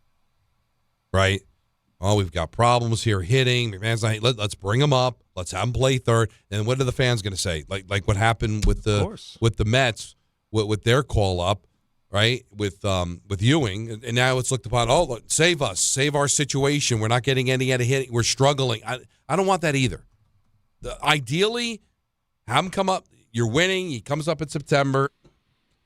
right? Oh, we've got problems here hitting. McMahon's like, let's bring him up. Let's have him play third. And what are the fans going to say? Like what happened with the Mets with their call up, right? With Ewing, and now it's looked upon. Oh, look, save us, save our situation. We're not getting any out of hitting. We're struggling. I don't want that either. Ideally, have him come up. You're winning. He comes up in September.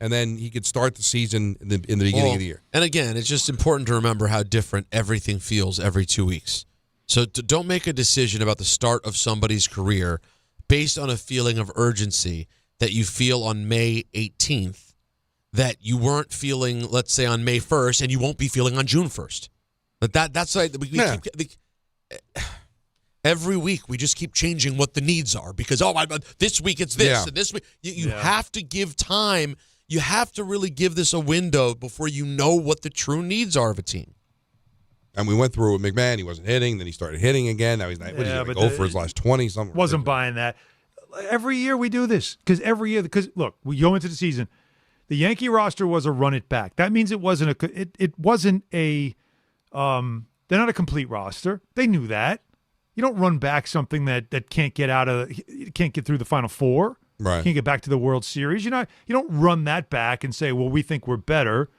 And then he could start the season in the beginning of the year. And again, it's just important to remember how different everything feels every 2 weeks. So don't make a decision about the start of somebody's career based on a feeling of urgency that you feel on May 18th that you weren't feeling, let's say, on May 1st, and you won't be feeling on June 1st. But that's right. Every week we just keep changing what the needs are because, this week it's this, and this week. You have to give time. You have to really give this a window before you know what the true needs are of a team. And we went through it with McMahon. He wasn't hitting. Then he started hitting again. Now he's not. What did he go for his last 20 something? Wasn't buying that. Every year we do this because look, we go into the season. The Yankee roster was a run it back. That means it wasn't a. They're not a complete roster. They knew that. You don't run back something that can't get through the Final Four. Right. Can't get back to the World Series. You don't run that back and say, well, we think we're better.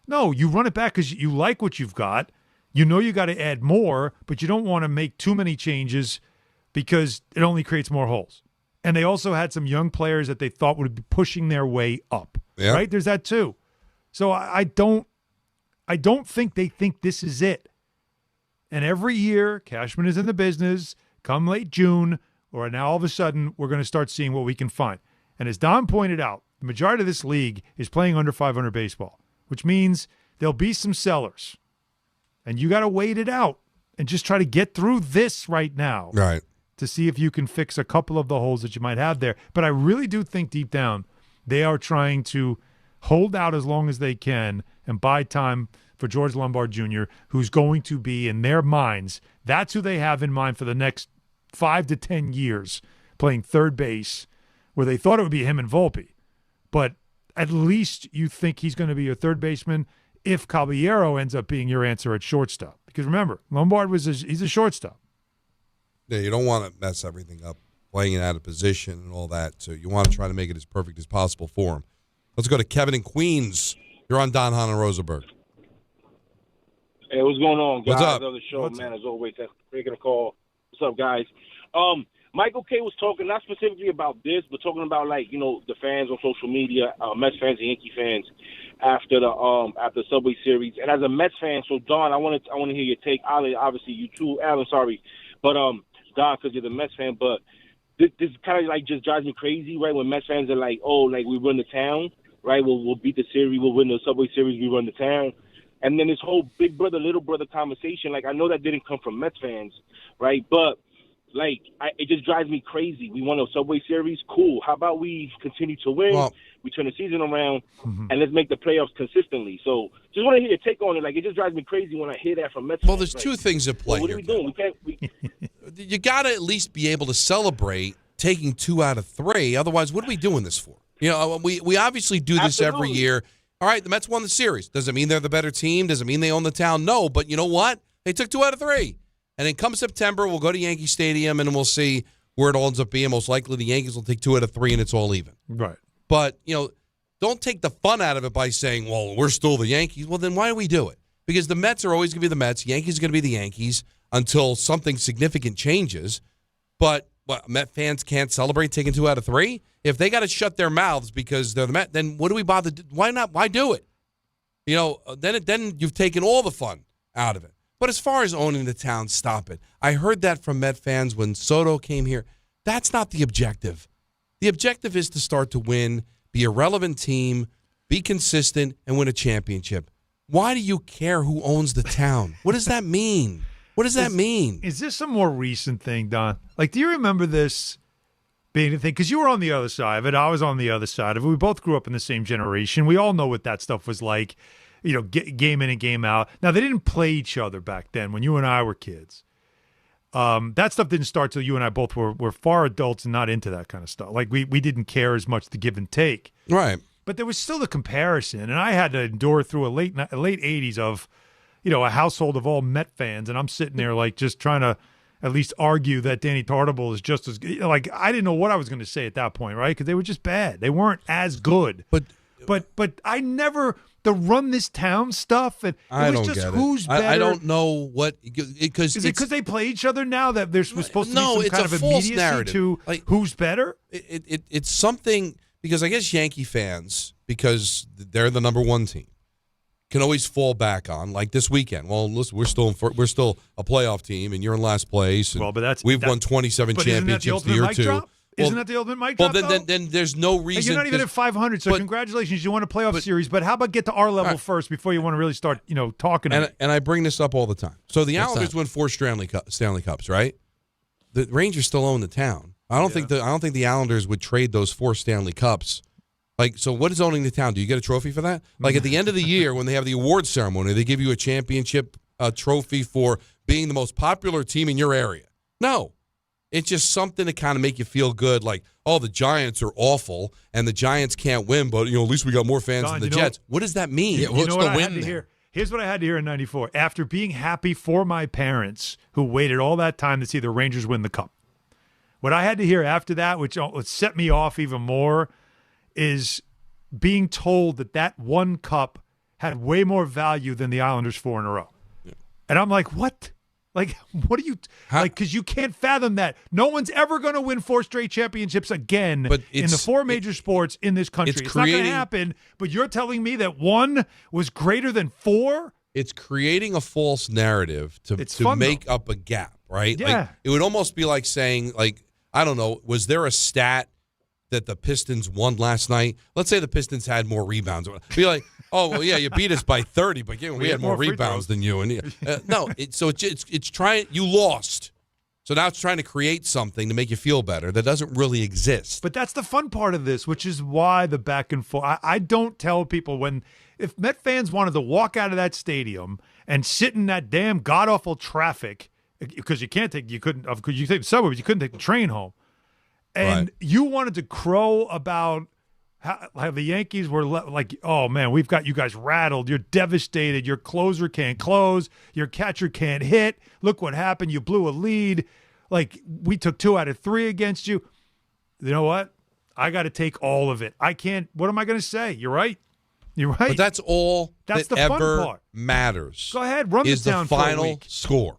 No, you run it back because you like what you've got. You know you got to add more, but you don't want to make too many changes because it only creates more holes. And they also had some young players that they thought would be pushing their way up. Yeah. Right? There's that too. So I don't think they think this is it. And every year, Cashman is in the business. Come late June, or now all of a sudden, we're going to start seeing what we can find. And as Don pointed out, the majority of this league is playing under 500 baseball, which means there'll be some sellers. And you got to wait it out and just try to get through this right now. Right. To see if you can fix a couple of the holes that you might have there. But I really do think deep down, they are trying to hold out as long as they can and buy time for George Lombard Jr., who's going to be, in their minds, that's who they have in mind for the next 5 to 10 years, playing third base, where they thought it would be him and Volpe. But at least you think he's going to be your third baseman if Caballero ends up being your answer at shortstop. Because remember, Lombard he's a shortstop. Yeah, you don't want to mess everything up, playing it out of position and all that. So you want to try to make it as perfect as possible for him. Let's go to Kevin in Queens. You're on Don, Hahn, and Rosenberg. Hey, what's going on, guys? What's up? Love the show, man. As always, thanks for taking a call. What's up, guys? Michael K was talking not specifically about this, but talking about the fans on social media, Mets fans and Yankee fans after the Subway Series. And as a Mets fan, so Don, I want to hear your take. Ali, obviously you too, Alan. Sorry, but Don, because you're the Mets fan, but this kind of just drives me crazy, right? When Mets fans are like, oh, we run the town, right? We'll beat the series, we'll win the Subway Series, we run the town. And then this whole big brother, little brother conversation, I know that didn't come from Mets fans, right? But, it just drives me crazy. We won a Subway Series, cool. How about we continue to win, we turn the season around, and let's make the playoffs consistently. So just want to hear your take on it. It just drives me crazy when I hear that from Mets fans. Well, there's two things at play what here. What are we doing? You got to at least be able to celebrate taking 2 out of 3. Otherwise, what are we doing this for? We obviously do this every year. All right, the Mets won the series. Does it mean they're the better team? Does it mean they own the town? No, but you know what? They took 2 out of 3. And then come September, we'll go to Yankee Stadium, and we'll see where it all ends up being. Most likely the Yankees will take 2 out of 3, and it's all even. Right. But, don't take the fun out of it by saying, well, we're still the Yankees. Well, then why do we do it? Because the Mets are always going to be the Mets. Yankees are going to be the Yankees until something significant changes. But Met fans can't celebrate taking 2 out of 3? If they got to shut their mouths because they're the Mets, then what do we bother? Why not? Why do it? Then you've taken all the fun out of it. But as far as owning the town, stop it. I heard that from Met fans when Soto came here. That's not the objective. The objective is to start to win, be a relevant team, be consistent, and win a championship. Why do you care who owns the town? What does that mean? What does that mean? Is this a more recent thing, Don? Do you remember this being a thing? Because you were on the other side of it. I was on the other side of it. We both grew up in the same generation. We all know what that stuff was like. Game in and game out. Now, they didn't play each other back then when you and I were kids. That stuff didn't start till you and I both were far adults and not into that kind of stuff. We didn't care as much the give and take. Right. But there was still the comparison, and I had to endure through a late 80s of, a household of all Met fans, and I'm sitting there like just trying to at least argue that Danny Tartabull is just as good. Like, I didn't know what I was going to say at that point, right? Because they were just bad. They weren't as good. But I never the run this town stuff. And I was don't just get who's it. better. I don't know what because is it because they play each other now that there's supposed to be some it's kind a of false immediacy narrative. to who's better? It's something because I guess Yankee fans, because they're the number one team, can always fall back on like this weekend. Well, listen, we're still a playoff team, and you're in last place. And we've won 27 championships the year too. Isn't that the ultimate mic drop? Well, then there's no reason. And you're not even at 500, so congratulations, you won a playoff series. But how about get to our level first before you want to really start, talking? And I bring this up all the time. So the Islanders win 4 Stanley Cups, right? The Rangers still own the town. I don't think the Islanders would trade those 4 Stanley Cups. Like, so what is owning the town? Do you get a trophy for that? Like at the end of the year when they have the awards ceremony, they give you a championship trophy for being the most popular team in your area. No. It's just something to kind of make you feel good, like, oh, the Giants are awful, and the Giants can't win, but, at least we got more fans than the Jets. What does that mean? Yeah, what's the win there? Here's what I had to hear in 94. After being happy for my parents who waited all that time to see the Rangers win the Cup, what I had to hear after that, which set me off even more, is being told that one Cup had way more value than the Islanders 4 in a row. Yeah. And I'm like, what? Like, what are you because you can't fathom that. No one's ever going to win 4 straight championships again in the 4 major sports in this country. It's not going to happen, but you're telling me that 1 was greater than 4? It's creating a false narrative to make up a gap, right? Yeah. Like, it would almost be like saying, like, I don't know, was there a stat that the Pistons won last night? Let's say the Pistons had more rebounds. Be like, oh, well, yeah, you beat us by 30, but we had more rebounds than you. And no, it's trying. You lost, so now it's trying to create something to make you feel better that doesn't really exist. But that's the fun part of this, which is why the back and forth. I don't tell people if Met fans wanted to walk out of that stadium and sit in that damn god awful traffic because you take the subway, but you couldn't take the train home. And you wanted to crow about how the Yankees were like, oh, man, we've got you guys rattled. You're devastated. Your closer can't close. Your catcher can't hit. Look what happened. You blew a lead. Like, we took 2 out of 3 against you. You know what? I got to take all of it. I can't. What am I going to say? You're right. You're right. But that's all that's that the fun ever part. matters. Go ahead. Run this down for a week. Is the final score.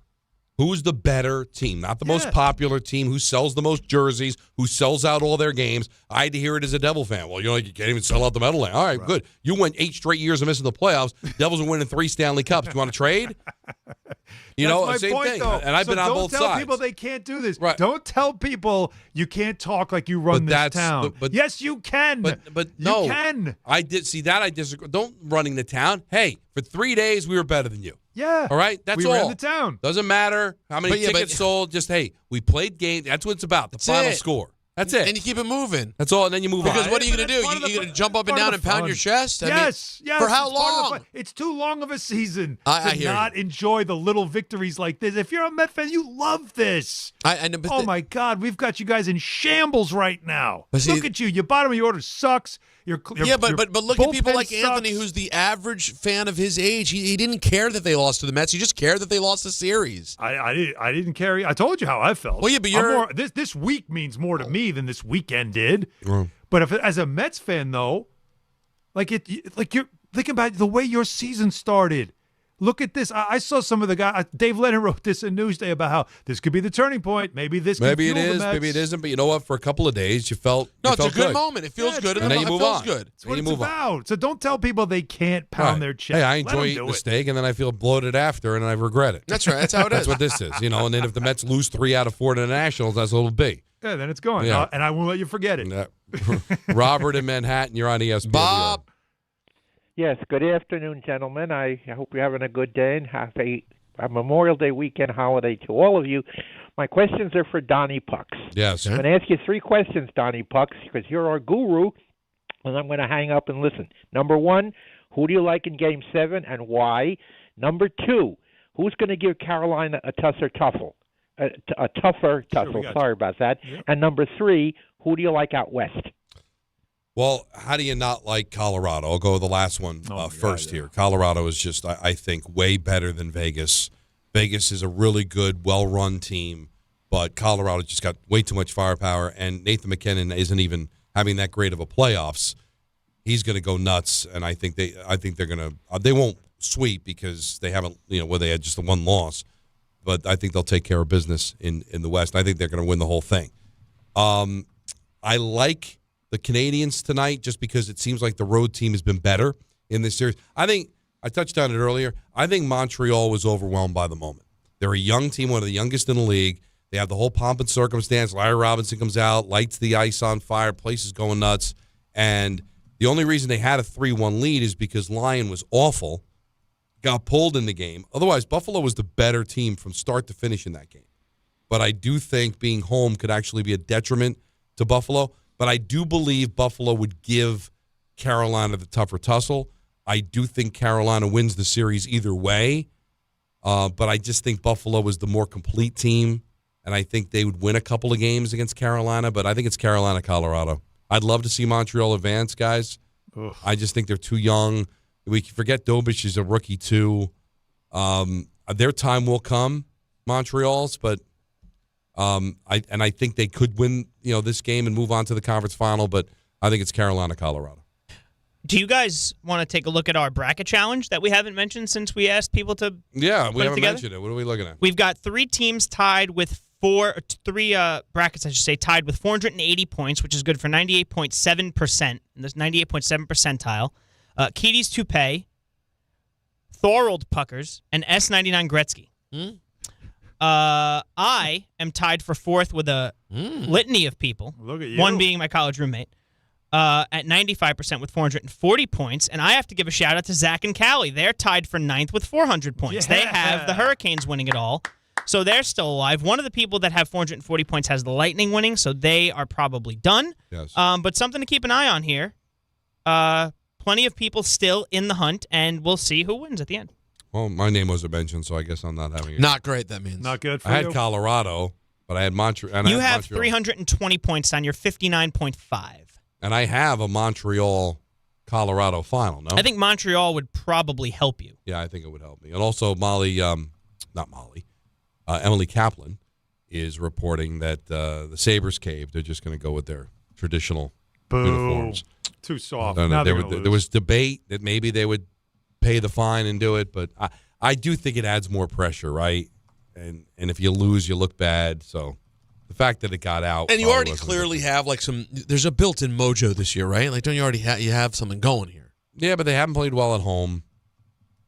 Who's the better team? Not the most popular team, who sells the most jerseys, who sells out all their games. I had to hear it as a Devil fan. Well, you can't even sell out the Meadowlands. All right, good. You went 8 straight years of missing the playoffs. Devils are winning 3 Stanley Cups. You want to trade? That's same point, thing. Though. And I've been on both sides. Don't tell people they can't do this. Right. Don't tell people you can't talk like you run this town. Yes, you can. But no. You can. I disagree. Don't running the town. Hey, for 3 days, we were better than you. Yeah. All right? That's we all. ran the town. Doesn't matter how many tickets sold. Just, hey, we played games. That's what it's about, the final score. That's it. And you keep it moving. That's all, and then you move on. Because what are you going to do? You're going to jump up and down and pound your chest? Yes. For how long? It's too long of a season I to not enjoy the little victories like this. If you're a Met fan, you love this. My God, we've got you guys in shambles right now. Look at you. Your bottom of your order sucks. But look at people like Anthony, who's the average fan of his age. He didn't care that they lost to the Mets. He just cared that they lost the series. I didn't care. I told you how I felt. Well, yeah, but this week means more to me than this weekend did. Mm. But as a Mets fan, though, you're thinking about the way your season started. Look at this. I saw some of the guys. Dave Lennon wrote this in Newsday about how this could be the turning point. Maybe it is, maybe it isn't. But you know what? For a couple of days, you felt it's a good moment. It feels good, and then you move on. Good. That's what it's about. So don't tell people they can't pound their chest. Hey, I enjoy eating the steak, and then I feel bloated after, and I regret it. That's right. That's how it is. That's what this is, And then if the Mets lose 3 out of 4 to the Nationals, that's what it'll be. Yeah, then it's gone. Yeah. And I won't let you forget it. Robert in Manhattan, you're on ESPN. Bob. Yes, good afternoon, gentlemen. I hope you're having a good day and have a Memorial Day weekend holiday to all of you. My questions are for Donnie Pucks. Yes. I'm going to ask you 3 questions, Donnie Pucks, because you're our guru, and I'm going to hang up and listen. Number 1, who do you like in Game 7 and why? Number 2, who's going to give Carolina a tougher tussle? A tougher tussle. Sorry about that. Yep. And number 3, who do you like out west? Well, how do you not like Colorado? I'll go with the last one first here. Colorado is just, I think, way better than Vegas. Vegas is a really good, well-run team, but Colorado just got way too much firepower, and Nathan McKinnon isn't even having that great of a playoffs. He's going to go nuts, and I think they're going to they won't sweep because they haven't, where they had just the one loss, but I think they'll take care of business in the West. I think they're going to win the whole thing. I like the Canadians tonight just because it seems like the road team has been better in this series. I think I touched on it earlier. I think Montreal was overwhelmed by the moment. They're a young team, one of the youngest in the league. They have the whole pomp and circumstance. Larry Robinson comes out, lights the ice on fire, place is going nuts. And the only reason they had a 3-1 lead is because Lyon was awful, got pulled in the game. Otherwise, Buffalo was the better team from start to finish in that game. But I do think being home could actually be a detriment to Buffalo. But I do believe Buffalo would give Carolina the tougher tussle. I do think Carolina wins the series either way. But I just think Buffalo was the more complete team, and I think they would win a couple of games against Carolina. But I think it's Carolina-Colorado. I'd love to see Montreal advance, guys. Ugh. I just think they're too young. We forget Dobich is a rookie, too. Their time will come, Montreal's, but I think they could win, this game and move on to the conference final, but I think it's Carolina-Colorado. Do you guys want to take a look at our bracket challenge that we haven't mentioned since we asked people to Yeah, we put haven't it mentioned it. What are we looking at? We've got three teams tied with three brackets, I should say, tied with 480 points, which is good for 98.7%. This 98.7 percentile. Keaty's Toupee, Thorold Puckers, and S99 Gretzky. I am tied for fourth with a litany of people. Look at you. One being my college roommate. At 95% with 440 points. And I have to give a shout-out to Zach and Callie. They're tied for ninth with 400 points. Yeah. They have the Hurricanes winning it all. So they're still alive. One of the people that have 440 points has the Lightning winning, so they are probably done. Yes. But something to keep an eye on here. Plenty of people still in the hunt, and we'll see who wins at the end. Well, my name wasn't mentioned, so I guess I'm not having it. Not great, that means. Not good for I you. had Colorado, but I had Montreal. You have 320 points on your 59.5. And I have a Montreal-Colorado final, no? I think Montreal would probably help you. Yeah, I think it would help me. And also Emily Kaplan is reporting that the Sabres caved. They're just going to go with their traditional uniforms. Too soft. There was debate that maybe they would pay the fine and do it, but I do think it adds more pressure, right? And if you lose, you look bad, so... The fact that it got out, and you already clearly have there's a built-in mojo this year, right? Like, don't you already have something going here? Yeah, but they haven't played well at home,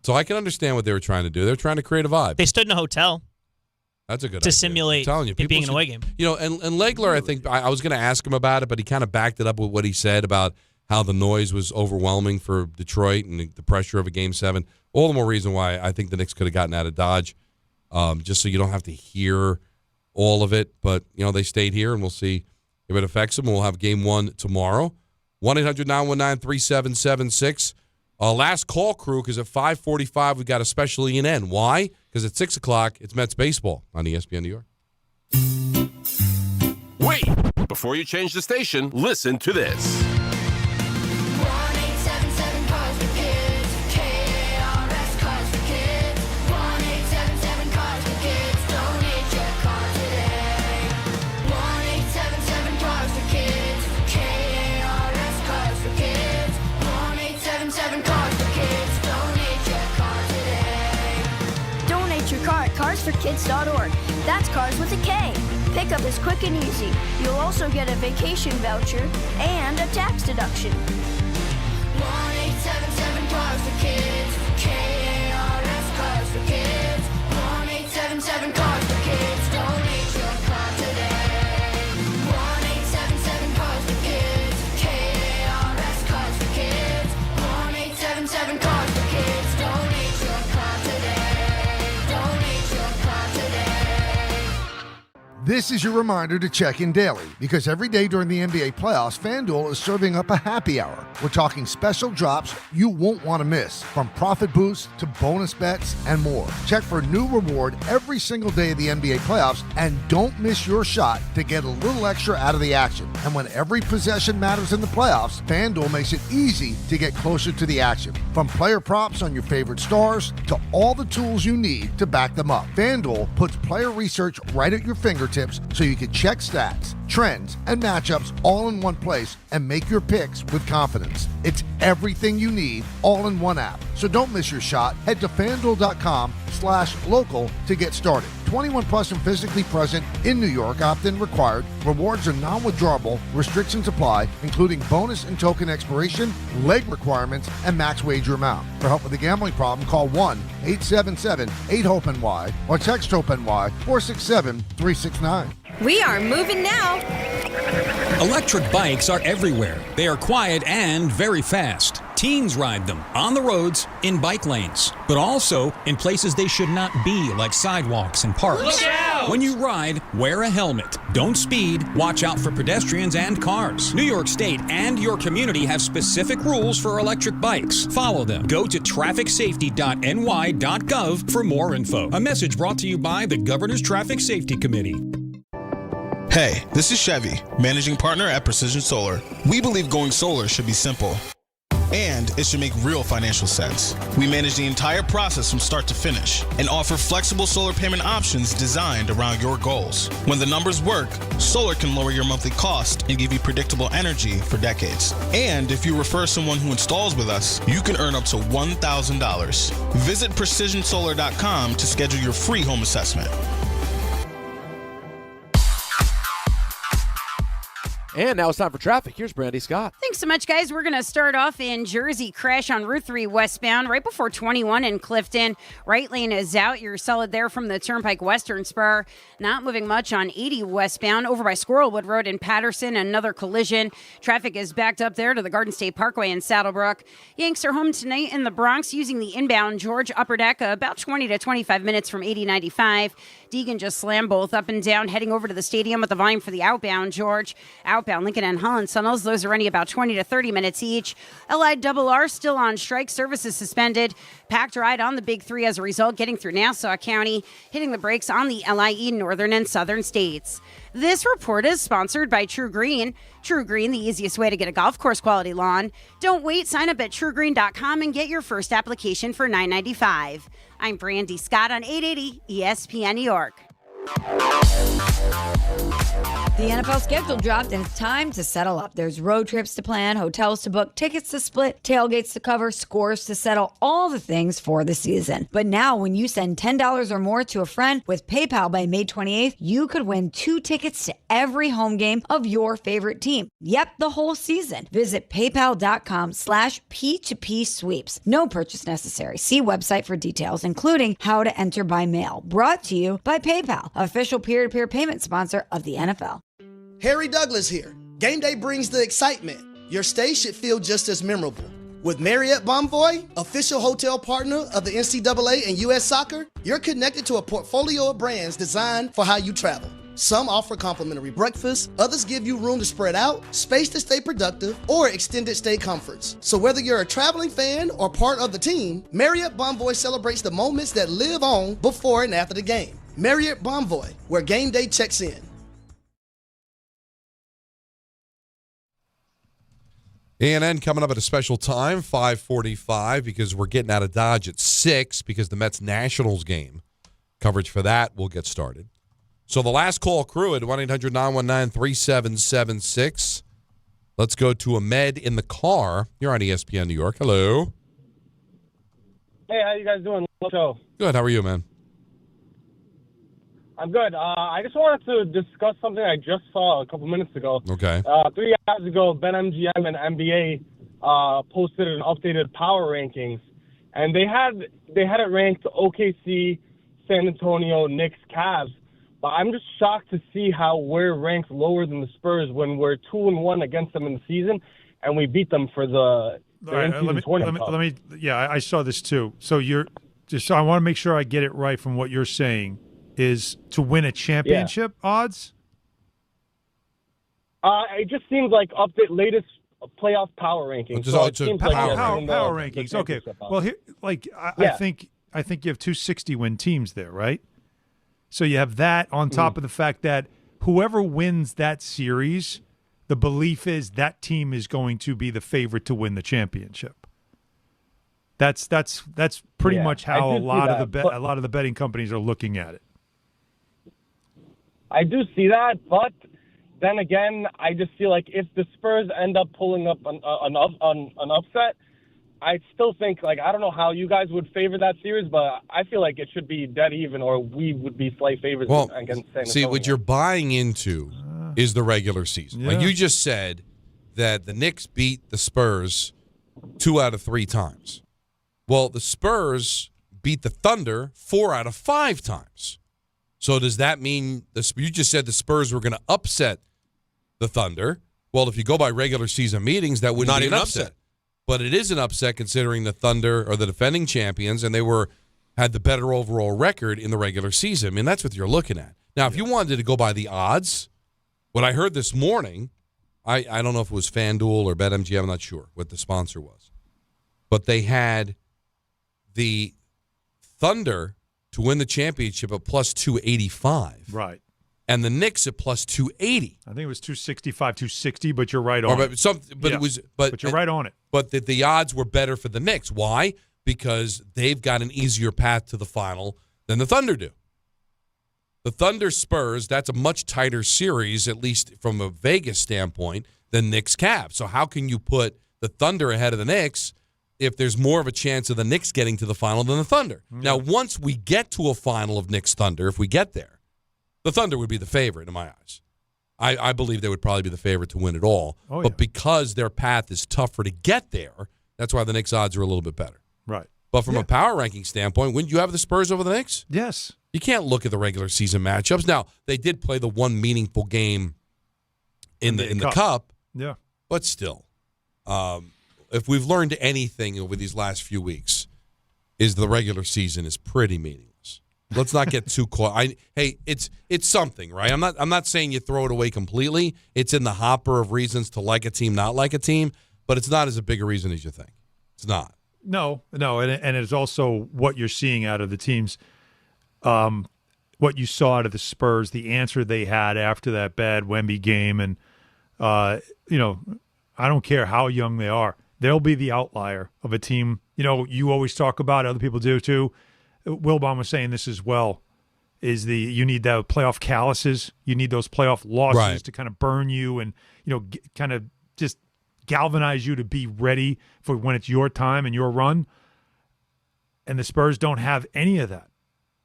so I can understand what they were trying to do. They're trying to create a vibe. They stood in a hotel. That's a good to idea. simulate I'm telling you, it being an away game. And Legler, I think I was going to ask him about it, but he kind of backed it up with what he said about how the noise was overwhelming for Detroit and the pressure of a Game 7. All the more reason why I think the Knicks could have gotten out of Dodge, just so you don't have to hear all of it, but they stayed here, and we'll see if it affects them. We'll have Game 1 tomorrow. 1-800-919-3776. Last call, crew, because at 5:45 we got a special E&N. Why? Because at 6 o'clock it's Mets baseball on ESPN New York. Wait! Before you change the station, listen to this. CarsForKids.org. That's cars with a K. Pickup is quick and easy. You'll also get a vacation voucher and a tax deduction. 1-877-CARS-FOR-KIDS. K-A-R-S Cars for Kids. 1-877-CARS-FOR-KIDS. Donate your car today. 1-877-CARS-FOR-KIDS. K-A-R-S Cars for Kids. 1-877-CARS-FOR-KIDS. Donate your car today. This This is your reminder to check in daily because every day during the NBA playoffs, FanDuel is serving up a happy hour. We're talking special drops you won't want to miss, from profit boosts to bonus bets and more. Check for a new reward every single day of the NBA playoffs and don't miss your shot to get a little extra out of the action. And when every possession matters in the playoffs, FanDuel makes it easy to get closer to the action. From player props on your favorite stars to all the tools you need to back them up. FanDuel puts player research right at your fingertips so you can check stats, trends, and matchups all in one place and make your picks with confidence. It's everything you need all in one app. So don't miss your shot. Head to FanDuel.com/local to get started. 21 plus and physically present in New York. Opt-in required. Rewards are non-withdrawable. Restrictions apply, including bonus and token expiration, leg requirements, and max wager amount. For help with a gambling problem, call 1-877-8-HOPE-NY or text HOPE-NY 467-369. We are moving now. Electric bikes are everywhere. They are quiet and very fast. Teens ride them on the roads, in bike lanes, but also in places they should not be, like sidewalks and parks. Look out! When you ride, wear a helmet. Don't speed. Watch out for pedestrians and cars. New York State and your community have specific rules for electric bikes. Follow them. Go to trafficsafety.ny.gov for more info. A message brought to you by the Governor's Traffic Safety Committee. Hey, this is Chevy, managing partner at Precision Solar. We believe going solar should be simple, and it should make real financial sense. We manage the entire process from start to finish and offer flexible solar payment options designed around your goals. When the numbers work, solar can lower your monthly cost and give you predictable energy for decades. And if you refer someone who installs with us, you can earn up to $1,000. Visit PrecisionSolar.com to schedule your free home assessment. And now it's time for traffic. Here's Brandy Scott. Thanks so much, guys. We're going to start off in Jersey. Crash on Route 3 westbound right before 21 in Clifton. Right lane is out. You're solid there from the Turnpike Western Spur. Not moving much on 80 westbound over by Squirrelwood Road in Patterson. Another collision. Traffic is backed up there to the Garden State Parkway in Saddlebrook. Yanks are home tonight in the Bronx using the inbound George Upper Deck about 20 to 25 minutes from 80-95. Deegan just slammed both up and down, heading over to the stadium with the volume for the outbound George. Outbound Lincoln and Holland Tunnels, those are running about 20 to 30 minutes each. LIRR still on strike, services suspended. Packed ride on the Big Three as a result, getting through Nassau County, hitting the brakes on the LIE northern and southern states. This report is sponsored by True Green. True Green, the easiest way to get a golf course quality lawn. Don't wait, sign up at truegreen.com and get your first application for $9.95. I'm Brandy Scott on 880 ESPN New York. The NFL schedule dropped and it's time to settle up. There's road trips to plan, hotels to book, tickets to split, tailgates to cover, scores to settle, all the things for the season. But now when you send $10 or more to a friend with PayPal by May 28th, you could win 2 tickets to every home game of your favorite team. Yep, the whole season. Visit paypal.com/P2P sweeps. No purchase necessary. See website for details, including how to enter by mail. Brought to you by PayPal, official peer-to-peer payment sponsor of the NFL. Harry Douglas here. Game day brings the excitement. Your stay should feel just as memorable. With Marriott Bonvoy, official hotel partner of the NCAA and U.S. Soccer, you're connected to a portfolio of brands designed for how you travel. Some offer complimentary breakfast, others give you room to spread out, space to stay productive, or extended stay comforts. So whether you're a traveling fan or part of the team, Marriott Bonvoy celebrates the moments that live on before and after the game. Marriott Bonvoy, where game day checks in. A&N coming up at a special time, 5:45, because we're getting out of Dodge at 6 because the Mets-Nationals game. Coverage for that will get started. So the last call crew at 1-800-919-3776. Let's go to Ahmed in the car. You're on ESPN New York. Hello. Hey, how you guys doing? Show. Good. How are you, man? I'm good. I just wanted to discuss something I just saw a couple minutes ago. Okay. 3 hours ago, BetMGM and NBA posted an updated power rankings, and they had it ranked OKC, San Antonio, Knicks, Cavs. But I'm just shocked to see how we're ranked lower than the Spurs when we're 2-1 against them in the season, and we beat them for the in-season tournament. Yeah, I saw this too. So I want to make sure I get it right from what you're saying. is to win a championship odds? It just seems like latest playoff power rankings. Just it seems Power rankings. Okay. Well, here, I think you have 260 win teams there, right? So you have that on top of the fact that whoever wins that series, the belief is that team is going to be the favorite to win the championship. That's pretty much how a lot of the betting companies are looking at it. I do see that, but then again, I just feel like if the Spurs end up pulling up an upset, I still think, I don't know how you guys would favor that series, but I feel like it should be dead even, or we would be slight favorites against San Antonio. See, what you're buying into is the regular season. Yeah. Like you just said that the Knicks beat the Spurs 2 out of 3 times. Well, the Spurs beat the Thunder 4 out of 5 times. So does that mean you just said the Spurs were going to upset the Thunder? Well, if you go by regular season meetings, that wouldn't Not be even an upset. But it is an upset considering the Thunder are the defending champions, and they had the better overall record in the regular season. I mean, that's what you're looking at. Now, if you wanted to go by the odds, what I heard this morning, I don't know if it was FanDuel or BetMGM, I'm not sure what the sponsor was, but they had the Thunder to win the championship at plus 285. Right. And the Knicks at plus 280. I think it was 265, 260, but you're right on it. But you're right on it. But the odds were better for the Knicks. Why? Because they've got an easier path to the final than the Thunder do. The Thunder Spurs, that's a much tighter series, at least from a Vegas standpoint, than Knicks Cavs. So how can you put the Thunder ahead of the Knicks if there's more of a chance of the Knicks getting to the final than the Thunder? Now, once we get to a final of Knicks Thunder, if we get there, the Thunder would be the favorite in my eyes. I believe they would probably be the favorite to win it all. But because their path is tougher to get there, that's why the Knicks odds are a little bit better. Right. But from a power ranking standpoint, wouldn't you have the Spurs over the Knicks? Yes. You can't look at the regular season matchups. Now, they did play the one meaningful game in the Cup. Yeah. But still, if we've learned anything over these last few weeks, is the regular season is pretty meaningless. Let's not get too caught. It's something, right? I'm not saying you throw it away completely. It's in the hopper of reasons to like a team, not like a team, but it's not as a big a reason as you think. It's not. No, and it's also what you're seeing out of the teams. What you saw out of the Spurs, the answer they had after that bad Wemby game, and I don't care how young they are, they'll be the outlier of a team. You always talk about, other people do too. Wilbon was saying this as well, you need the playoff calluses. You need those playoff losses to kind of burn you and, kind of just galvanize you to be ready for when it's your time and your run. And the Spurs don't have any of that.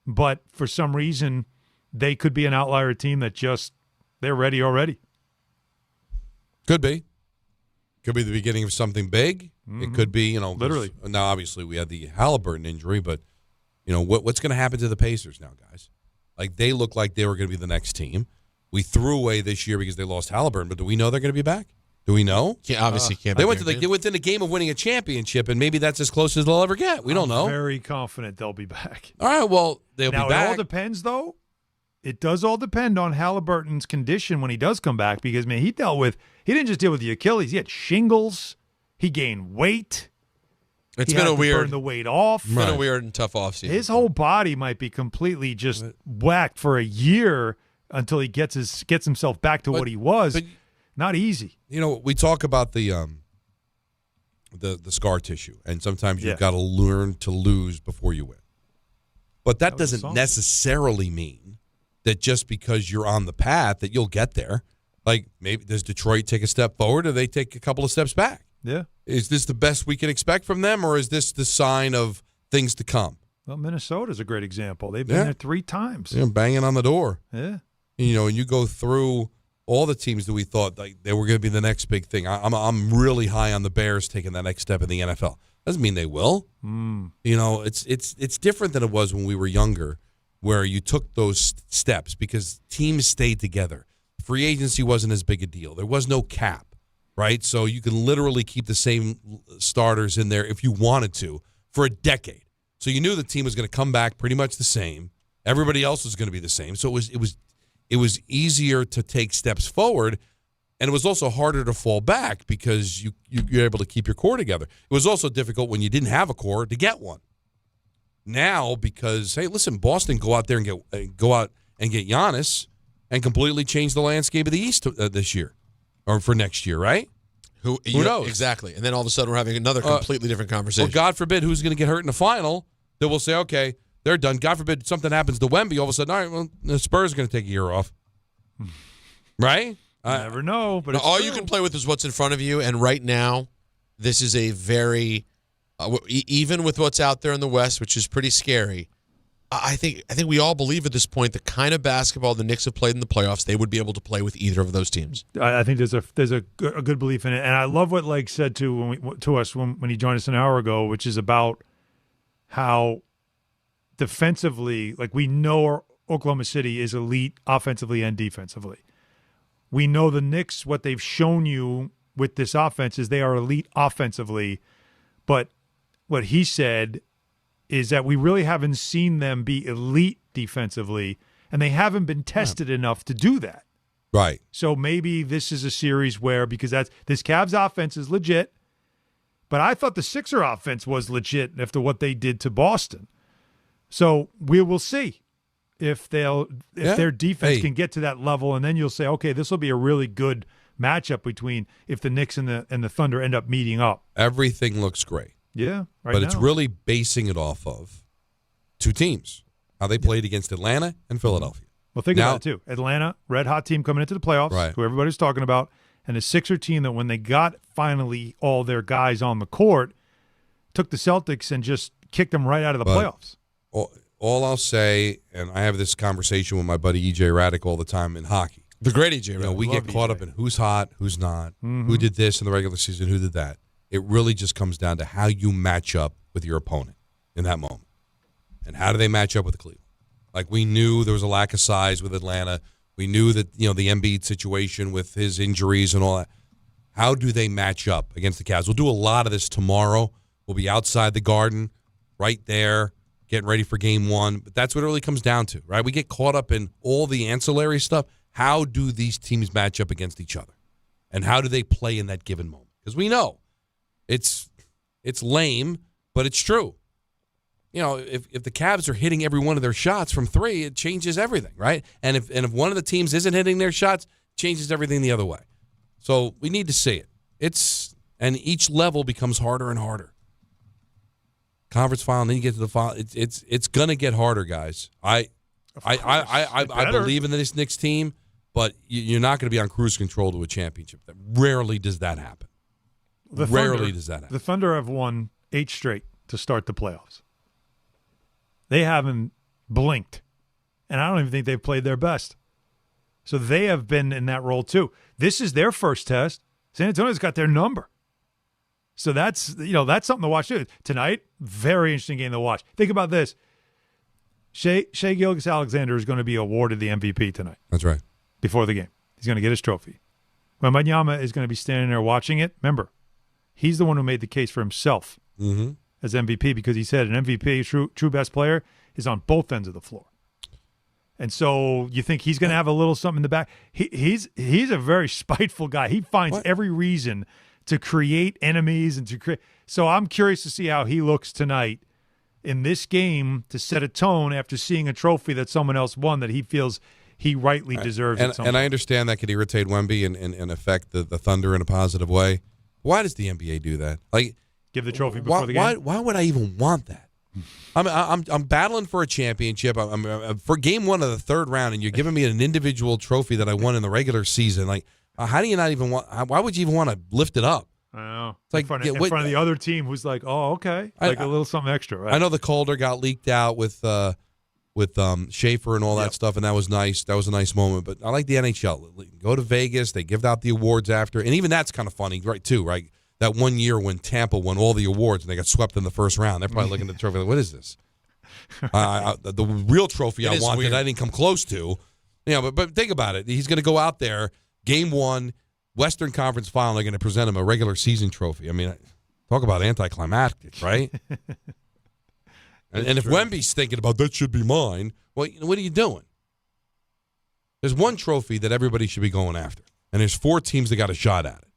But for some reason, they could be an outlier team that they're ready already. Could be. Could be the beginning of something big. Mm-hmm. It could be, literally. Now, obviously, we had the Halliburton injury, but what's going to happen to the Pacers now, guys? Like, they look like they were going to be the next team. We threw away this year because they lost Halliburton, but do we know they're going to be back? Do we know? Obviously can't. They went within a game of winning a championship, and maybe that's as close as they'll ever get. We don't know. I'm very confident they'll be back. All right, well, they'll be back. Now, it all depends, though. It does all depend on Halliburton's condition when he does come back, because, man, he didn't just deal with the Achilles. He had shingles. He gained weight. It's been burn the weight off. It's been a weird and tough offseason. His whole body might be completely just whacked for a year until he gets himself back to what he was. But, not easy. We talk about the scar tissue, and sometimes you've got to learn to lose before you win. But that doesn't necessarily mean that just because you're on the path that you'll get there. Like, maybe does Detroit take a step forward, or they take a couple of steps back? Yeah. Is this the best we can expect from them, or is this the sign of things to come? Well, Minnesota's a great example. They've been there 3 times. Yeah, banging on the door. Yeah. And you go through all the teams that we thought they were going to be the next big thing. I'm really high on the Bears taking that next step in the NFL. Doesn't mean they will. It's different than it was when we were younger, where you took those steps because teams stayed together. Free agency wasn't as big a deal. There was no cap, right? So you can literally keep the same starters in there if you wanted to for a decade. So you knew the team was going to come back pretty much the same. Everybody else was going to be the same. So it was easier to take steps forward, and it was also harder to fall back because you're able to keep your core together. It was also difficult when you didn't have a core to get one. Now, because hey, listen, Boston go out there and get Giannis and completely change the landscape of the East this year or for next year, right? Who knows? Exactly. And then all of a sudden we're having another completely different conversation. Or God forbid who's going to get hurt in the final, that we'll say, okay, they're done. God forbid something happens to Wemby, all of a sudden, all right, well, the Spurs are going to take a year off. Right? Never know, but it's all true. you can play with is what's in front of you, and right now, this is a very, even with what's out there in the West, which is pretty scary, I think we all believe at this point the kind of basketball the Knicks have played in the playoffs, they would be able to play with either of those teams. I think there's a good belief in it, and I love what Leg said to us when he joined us an hour ago, which is about how defensively, like we know Oklahoma City is elite offensively and defensively. We know the Knicks, what they've shown you with this offense is they are elite offensively, but what he said is that we really haven't seen them be elite defensively, and they haven't been tested enough to do that. Right. So maybe this is a series where, because this Cavs offense is legit, but I thought the Sixer offense was legit after what they did to Boston. So we will see if their defense can get to that level, and then you'll say, okay, this will be a really good matchup between if the Knicks and the Thunder end up meeting up. Everything looks great. Yeah, but it's really basing it off of two teams, how they played against Atlanta and Philadelphia. Well, think about it, too. Atlanta, red hot team coming into the playoffs, who everybody's talking about, and a Sixer team that when they got finally all their guys on the court, took the Celtics and just kicked them right out of the playoffs. All I'll say, and I have this conversation with my buddy E.J. Radic all the time in hockey. The great E.J. Radic. We get caught up in who's hot, who's not, who did this in the regular season, who did that. It really just comes down to how you match up with your opponent in that moment. And how do they match up with Cleveland? Like, we knew there was a lack of size with Atlanta. We knew that, the Embiid situation with his injuries and all that. How do they match up against the Cavs? We'll do a lot of this tomorrow. We'll be outside the Garden, right there, getting ready for game one. But that's what it really comes down to, right? We get caught up in all the ancillary stuff. How do these teams match up against each other? And how do they play in that given moment? Because we know it's lame, but it's true. If the Cavs are hitting every one of their shots from three, it changes everything, right? And if one of the teams isn't hitting their shots, it changes everything the other way. So we need to see it. And each level becomes harder and harder. Conference final, then you get to the final. It's gonna get harder, guys. I believe in this Knicks team, but you're not going to be on cruise control to a championship. Rarely does that happen. Rarely does that happen. The Thunder have won 8 straight to start the playoffs. They haven't blinked, and I don't even think they've played their best. So they have been in that role too. This is their first test. San Antonio's got their number. So that's something to watch too. Tonight, very interesting game to watch. Think about this. Shai Gilgeous-Alexander is going to be awarded the MVP tonight. That's right. Before the game. He's going to get his trophy. Wembanyama is going to be standing there watching it. Remember, he's the one who made the case for himself as MVP because he said an MVP, true best player, is on both ends of the floor. And so you think he's going to have a little something in the back. He's a very spiteful guy. He finds every reason to create enemies and to create. So I'm curious to see how he looks tonight in this game to set a tone after seeing a trophy that someone else won that he feels he rightly deserves. And I understand that could irritate Wemby and affect the Thunder in a positive way. Why does the NBA do that? Like, give the trophy before the game? Why would I even want that? I'm battling for a championship. I'm for game one of the third round, and you're giving me an individual trophy that I won in the regular season. Like, how do you not even want? Why would you even want to lift it up? I know. It's like in front of the other team who's like, oh, okay, like a little something extra, right? I know the Calder got leaked out with Schaefer and all that stuff, and that was nice. That was a nice moment. But I like the NHL. Go to Vegas. They give out the awards after, and even that's kind of funny, right? Too, right? That one year when Tampa won all the awards and they got swept in the first round, they're probably looking at the trophy like, what is this? The real trophy I wanted, I didn't come close to. But think about it. He's going to go out there, game one, Western Conference final, they're going to present him a regular season trophy. I mean, talk about anticlimactic, right? and if Wemby's thinking about that should be mine, Well, what are you doing? There's one trophy that everybody should be going after, and there's 4 teams that got a shot at it.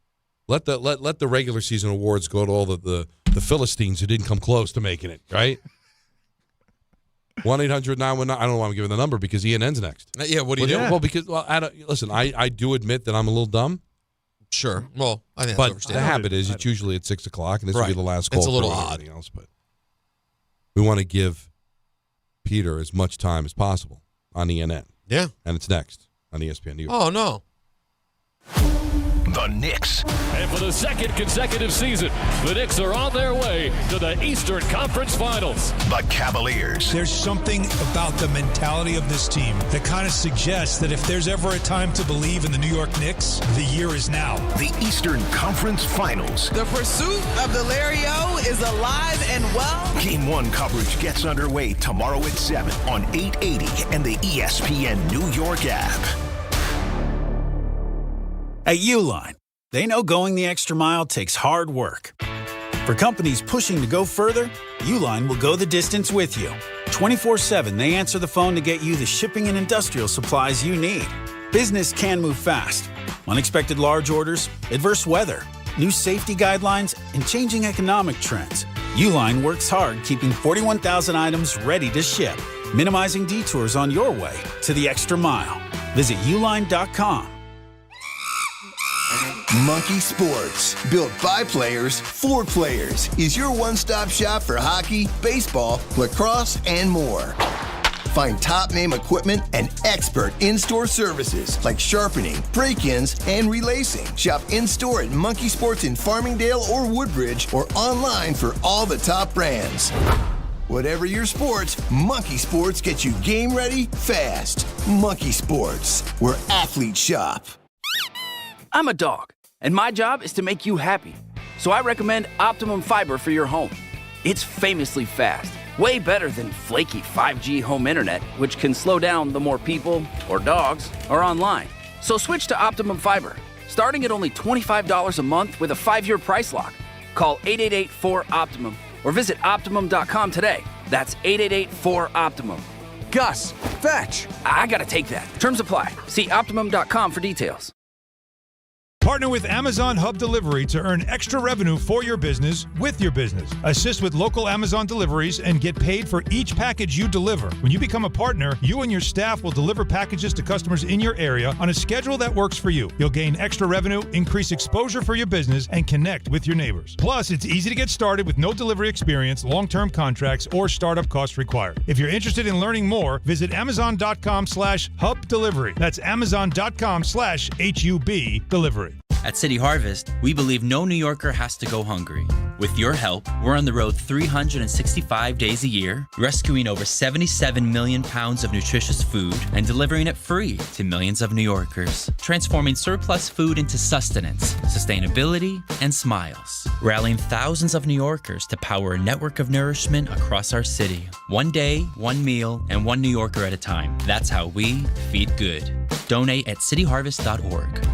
Let the regular season awards go to all the Philistines who didn't come close to making it, right? 1-800-919. I don't know why I'm giving the number because ENN's next. Yeah, what do you do? Well, because listen, I do admit that I'm a little dumb. Sure. Well, I think but the habit is it's usually at 6 o'clock, and this will be the last call. It's a little for odd. Everything else, but we want to give Peter as much time as possible on ENN. Yeah. And it's next on ESPN New York. Oh, no. The Knicks. And for the second consecutive season, the Knicks are on their way to the Eastern Conference Finals. The Cavaliers. There's something about the mentality of this team that kind of suggests that if there's ever a time to believe in the New York Knicks, the year is now. The Eastern Conference Finals. The pursuit of the LIRR is alive and well. Game 1 coverage gets underway tomorrow at 7 on 880 and the ESPN New York app. At Uline, they know going the extra mile takes hard work. For companies pushing to go further, Uline will go the distance with you. 24/7, they answer the phone to get you the shipping and industrial supplies you need. Business can move fast. Unexpected large orders, adverse weather, new safety guidelines, and changing economic trends. Uline works hard keeping 41,000 items ready to ship, minimizing detours on your way to the extra mile. Visit uline.com. Monkey Sports, built by players for players, is your one-stop shop for hockey, baseball, lacrosse, and more. Find top-name equipment and expert in-store services like sharpening, break-ins, and relacing. Shop in-store at Monkey Sports in Farmingdale or Woodbridge or online for all the top brands. Whatever your sports, Monkey Sports gets you game ready fast. Monkey Sports, where athletes shop. I'm a dog, and my job is to make you happy. So I recommend Optimum Fiber for your home. It's famously fast, way better than flaky 5G home internet, which can slow down the more people or dogs are online. So switch to Optimum Fiber, starting at only $25 a month with a 5-year price lock. Call 888-4-OPTIMUM or visit Optimum.com today. That's 888-4-OPTIMUM. Gus, fetch! I gotta take that. Terms apply. See Optimum.com for details. Partner with Amazon Hub Delivery to earn extra revenue for your business with your business. Assist with local Amazon deliveries and get paid for each package you deliver. When you become a partner, you and your staff will deliver packages to customers in your area on a schedule that works for you. You'll gain extra revenue, increase exposure for your business, and connect with your neighbors. Plus, it's easy to get started with no delivery experience, long-term contracts, or startup costs required. If you're interested in learning more, visit Amazon.com/Hub Delivery. That's Amazon.com/HUB Delivery. At City Harvest, we believe no New Yorker has to go hungry. With your help, we're on the road 365 days a year, rescuing over 77 million pounds of nutritious food and delivering it free to millions of New Yorkers, transforming surplus food into sustenance, sustainability, and smiles, rallying thousands of New Yorkers to power a network of nourishment across our city. One day, one meal, and one New Yorker at a time. That's how we feed good. Donate at cityharvest.org.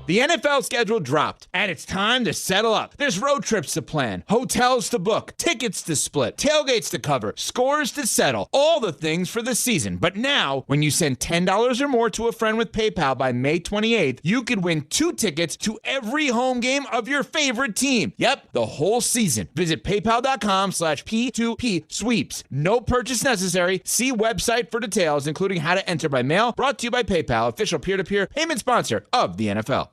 The NFL schedule dropped, and it's time to settle up. There's road trips to plan, hotels to book, tickets to split, tailgates to cover, scores to settle, all the things for the season. But now, when you send $10 or more to a friend with PayPal by May 28th, you could win 2 tickets to every home game of your favorite team. Yep, the whole season. Visit paypal.com/P2P sweeps. No purchase necessary. See website for details, including how to enter by mail. Brought to you by PayPal, official peer-to-peer payment sponsor of the NFL.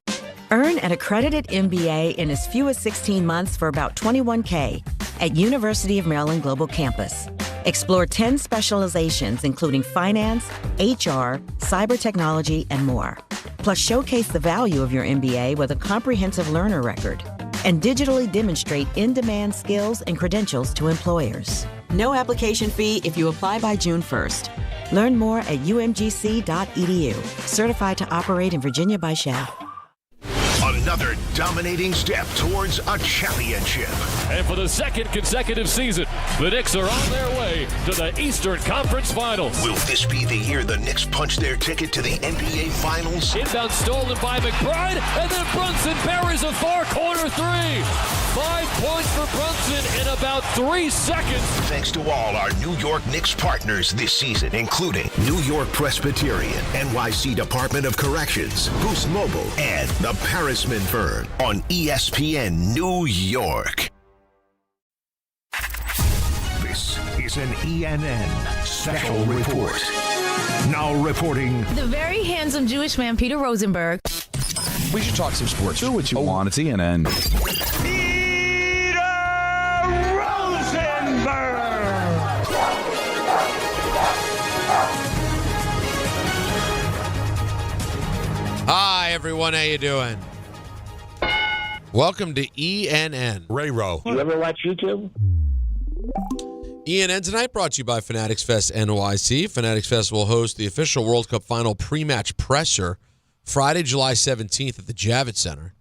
Earn an accredited MBA in as few as 16 months for about $21K at University of Maryland Global Campus. Explore 10 specializations, including finance, HR, cyber technology, and more. Plus, showcase the value of your MBA with a comprehensive learner record and digitally demonstrate in-demand skills and credentials to employers. No application fee if you apply by June 1st. Learn more at umgc.edu. Certified to operate in Virginia by SHAP. Another dominating step towards a championship. And for the second consecutive season, the Knicks are on their way to the Eastern Conference Finals. Will this be the year the Knicks punch their ticket to the NBA Finals? Inbound stolen by McBride, and then Brunson buries a far corner 3. 5 points for Brunson in about 3 seconds. Thanks to all our New York Knicks partners this season, including New York Presbyterian, NYC Department of Corrections, Boost Mobile, and the Parisman Firm on ESPN New York. This is an ENN Special Report. Now reporting. The very handsome Jewish man, Peter Rosenberg. We should talk some sports. Do what you want. It's ENN. Peter Rosenberg! Hi, everyone. How you doing? Welcome to ENN. Ray Rowe. You ever watch YouTube? ENN tonight brought to you by Fanatics Fest NYC. Fanatics Fest will host the official World Cup final pre-match presser Friday, July 17th at the Javits Center.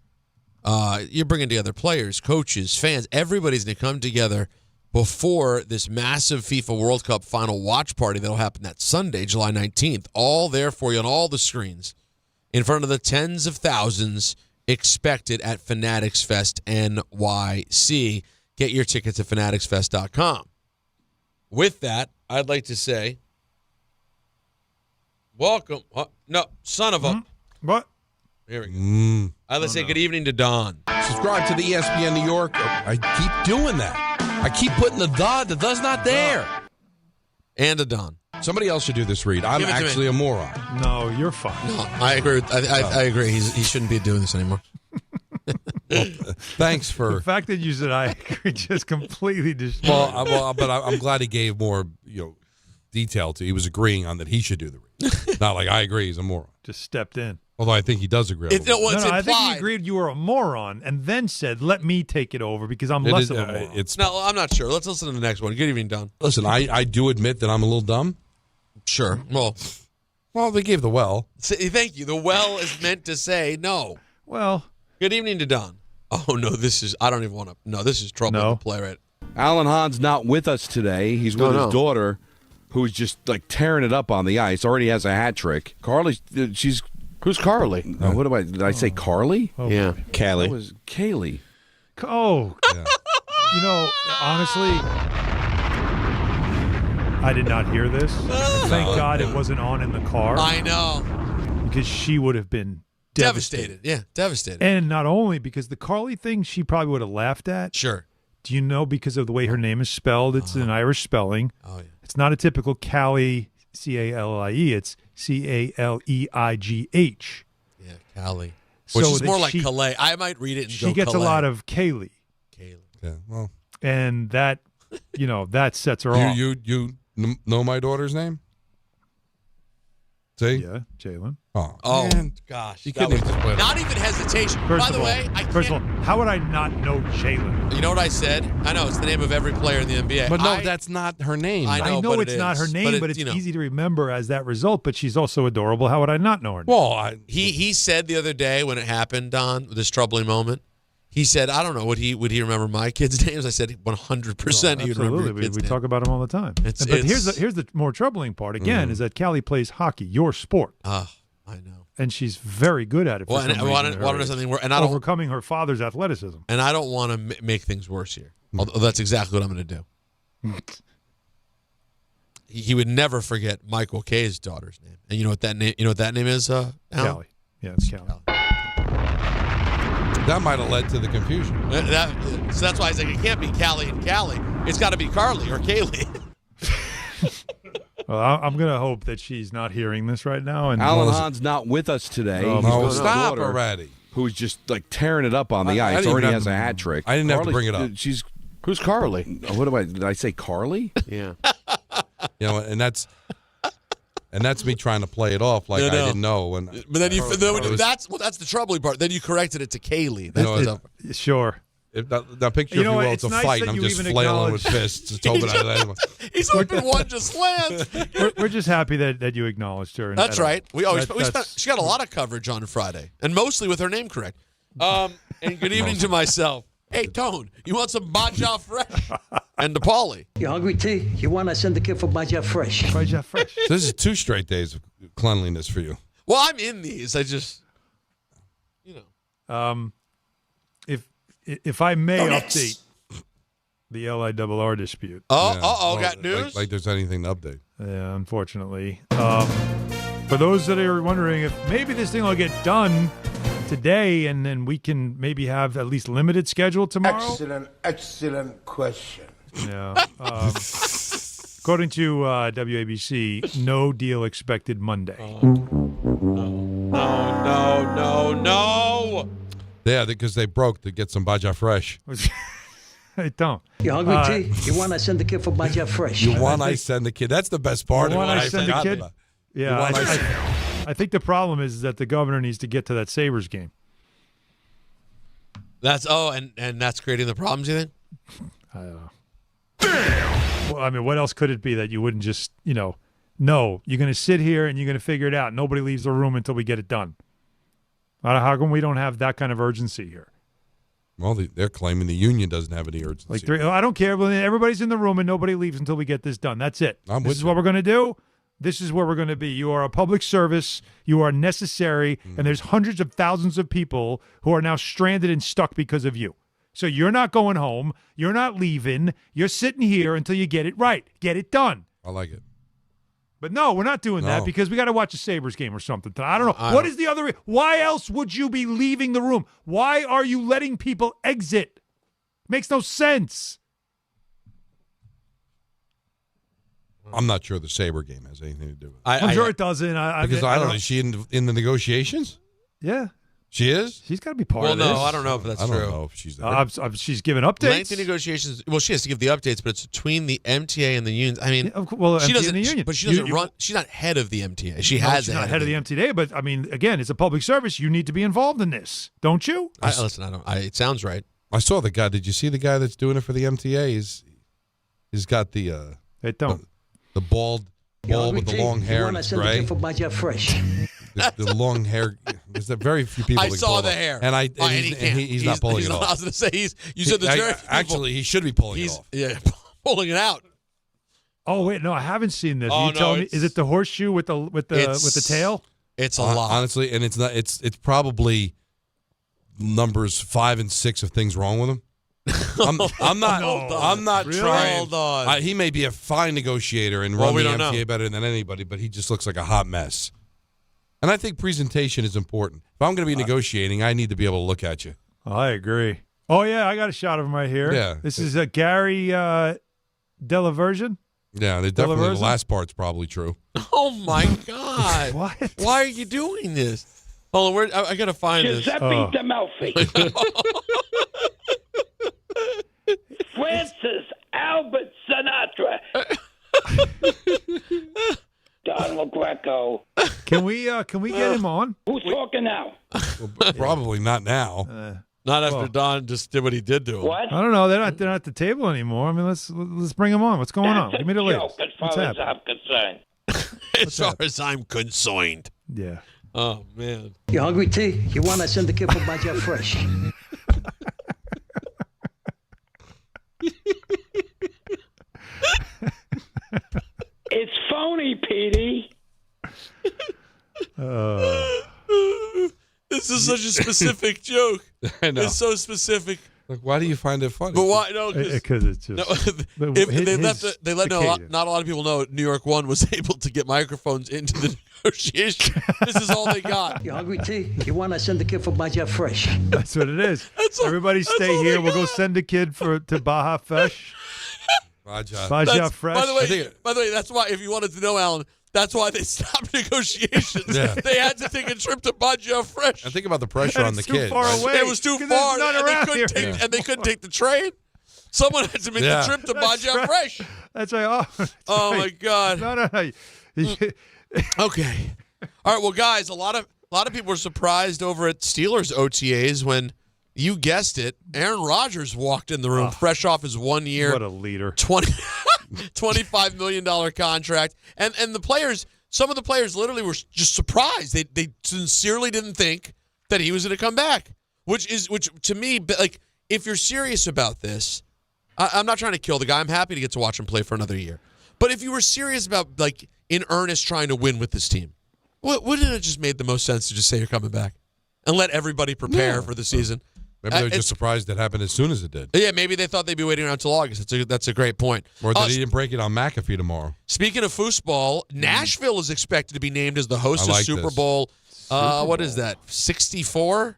You're bringing together players, coaches, fans. Everybody's going to come together before this massive FIFA World Cup final watch party that'll happen that Sunday, July 19th. All there for you on all the screens in front of the tens of thousands expected at Fanatics Fest NYC. Get your tickets at fanaticsfest.com. With that, I'd like to say, welcome. No, son of a. What? Here we go. I'd like to say good evening to Don. Subscribe to the ESPN New York. I keep doing that. I keep putting the does not there. And to Don. Somebody else should do this read. I'm actually a moron. No, you're fine. No, I agree. I agree. He shouldn't be doing this anymore. Well, thanks for the fact that you said I agree just completely destroyed. But I'm glad he gave more detail to. He was agreeing on that he should do the read. Not like I agree. He's a moron. Just stepped in. Although I think he does agree. I think he agreed you were a moron and then said, let me take it over because I'm less of a moron. No, I'm not sure. Let's listen to the next one. Good evening, Don. Listen, I do admit that I'm a little dumb. Sure. Well, they gave the well. Thank you. The well is meant to say no. Well. Good evening to Don. Oh, no, I don't even want to. No, this is trouble to play, right? Alan Hahn's not with us today. He's with his daughter, who's just tearing it up on the ice. Already has a hat trick. Carly, who's Carly? What did I say? Carly? Oh, yeah, Callie. That was Kaylee. Oh, yeah. Honestly, I did not hear this. Thank God it wasn't on in the car. I know, because she would have been devastated. Yeah, devastated. And not only because the Carly thing, she probably would have laughed at. Sure. Do you know because of the way her name is spelled? It's an Irish spelling. Oh, yeah. It's not a typical Callie, C-A-L-I-E. It's C-A-L-E-I-G-H. Yeah, Callie. Which is more like Calais. I might read it and she gets Calais. A lot of Kaylee. Yeah, well. And that, that sets her off. You know my daughter's name? See? Yeah, Jalen. Oh, man. Gosh. You couldn't even just play that. Not even hesitation. First By the way, first of all, how would I not know Jalen? You know what I said? I know it's the name of every player in the NBA. But no, that's not her name. I know it's not her name, but it's easy to remember as that result. But she's also adorable. How would I not know her name? Well, he said the other day when it happened, Don, this troubling moment, he said, I don't know, would he remember my kids' names? I said 100% he would remember your kids' we names. talk about them all the time. But here's the more troubling part, again, is that Callie plays hockey, your sport. I know. And she's very good at it. Well, and I want to know something where, and I don't, overcoming her father's athleticism. And I don't want to make things worse here. Although that's exactly what I'm going to do. He would never forget Michael Kay's daughter's name. And you know what that name? You know what that name is? Alan? Callie. Yeah, it's Callie. That might have led to the confusion. So that's why I said it can't be Callie and Callie. It's got to be Carly or Kaylee. Well, I'm going to hope that she's not hearing this right now. And Alan Hahn's not with us today. Stop already. Who's just tearing it up on the ice. Already has a hat trick. I didn't have to bring it up. Who's Carly? Did I say Carly? Yeah. And that's me trying to play it off like I didn't know. But then that's the troubling part. Then you corrected it to Kaylee. Sure. Now picture, if you will, it's a fight, and I'm just flailing with fists. It's hoping he's hoping one just lands. We're just happy that you acknowledged her. That's right. She got a lot of coverage on Friday, and mostly with her name correct. And good evening to myself. Hey, Tone, you want some Baja Fresh? And to Paulie. You hungry, T? You want to send the kid for Baja Fresh? Baja Fresh. So this is 2 straight days of cleanliness for you. Well, I'm in these. I just, If I may update, The LIRR dispute. Got news? Like there's anything to update. Yeah, unfortunately. For those that are wondering if maybe this thing will get done today and then we can maybe have at least limited schedule tomorrow. Excellent question. Yeah. According to WABC, no deal expected Monday. No. Yeah, because they broke to get some Baja Fresh. I don't. You hungry, T? You want I send the kid for Baja Fresh? You want I send the kid. That's the best part. You want of it. I send the kid? Yeah. I think the problem is that the governor needs to get to that Sabres game. And that's creating the problems, you think? I don't know. Well, I mean, what else could it be that you wouldn't just, no, you're going to sit here and you're going to figure it out. Nobody leaves the room until we get it done. How come we don't have that kind of urgency here? Well, they're claiming the union doesn't have any urgency. I don't care. Everybody's in the room and nobody leaves until we get this done. That's it. This is what we're going to do. This is where we're going to be. You are a public service. You are necessary. And there's hundreds of thousands of people who are now stranded and stuck because of you. So you're not going home. You're not leaving. You're sitting here until you get it right. Get it done. I like it. But no, we're not doing that because we got to watch a Sabres game or something. I don't know. What is the other? Why else would you be leaving the room? Why are you letting people exit? Makes no sense. I'm not sure the Sabre game has anything to do with it. I'm sure it doesn't. Because I don't know. Is she in the negotiations? Yeah. She is? She's got to be part of this. Well, no, I don't know if that's true. I don't know if she's there. She's giving updates. Lengthy negotiations. Well, she has to give the updates, but it's between the MTA and the unions. I mean, she doesn't. The union. But she doesn't run. She's not head of the MTA. She's not head of the MTA. But I mean, again, it's a public service. You need to be involved in this, don't you? Listen, it sounds right. I saw the guy. Did you see the guy that's doing it for the MTA? He's got the bald with the long hair and it's gray. For Baja Fresh. The long hair. There's very few people. I saw the hair, and he's not pulling it off. I was going to say you said there's very few people. Actually, he should be pulling it off. Yeah, pulling it out. Oh wait, no, I haven't seen this. Oh, you tell me, is it the horseshoe with the tail? It's a lot, honestly, and it's not. It's probably numbers 5 and 6 of things wrong with him. I'm not really? trying. Hold on. He may be a fine negotiator and run the MTA better than anybody, but he just looks like a hot mess. And I think presentation is important. If I'm going to be negotiating, I need to be able to look at you. I agree. Oh, yeah, I got a shot of him right here. Yeah. This is a Gary Delaversion. Yeah, definitely the last part's probably true. Oh, my God. What? Why are you doing this? Hold on, I got to find Giuseppe D'Amalfi. Francis Albert Sinatra. Donald Greco. Can we get him on? Who's talking now? Well, probably not now. Not after Don just did what he did to him. What? I don't know. They're not at the table anymore. I mean, let's bring him on. What's going on? Give me the latest. As far as I'm concerned. As far as I'm concerned. Yeah. Oh man. You hungry, T? You want I send the kid for Baja Fresh? It's phony, Petey. This is such a specific joke. I know. It's so specific. Like, why do you find it funny? But why? No, because it's just. They let not a lot of people know New York One was able to get microphones into the negotiation. This is all they got. You hungry, T? You want I send the kid for Baja Fresh? That's what it is. Everybody stay here. We'll go send a kid to Baja Fresh. Baja Fresh. By the way, that's why, if you wanted to know, Alan, that's why they stopped negotiations. Yeah. They had to take a trip to Baja Fresh. And think about the pressure on the kid. Far away. It was too far, and they couldn't take the train. Someone had to make the trip to Baja Fresh. That's right. Oh my God. No. Okay. All right. Well, guys, a lot of people were surprised over at Steelers OTAs when, you guessed it, Aaron Rodgers walked in the room fresh off his 1 year. What a leader. $25 million contract. And the players, some of the players literally were just surprised. They sincerely didn't think that he was going to come back, which to me, like, if you're serious about this, I'm not trying to kill the guy. I'm happy to get to watch him play for another year. But if you were serious about, like, in earnest trying to win with this team, wouldn't it have just made the most sense to just say you're coming back and let everybody prepare for the season? Maybe they're just surprised it happened as soon as it did. Yeah, maybe they thought they'd be waiting around until August. That's a great point. Or that he didn't break it on McAfee tomorrow. Speaking of foosball, Nashville is expected to be named as the host of Super Bowl. What is that, 64?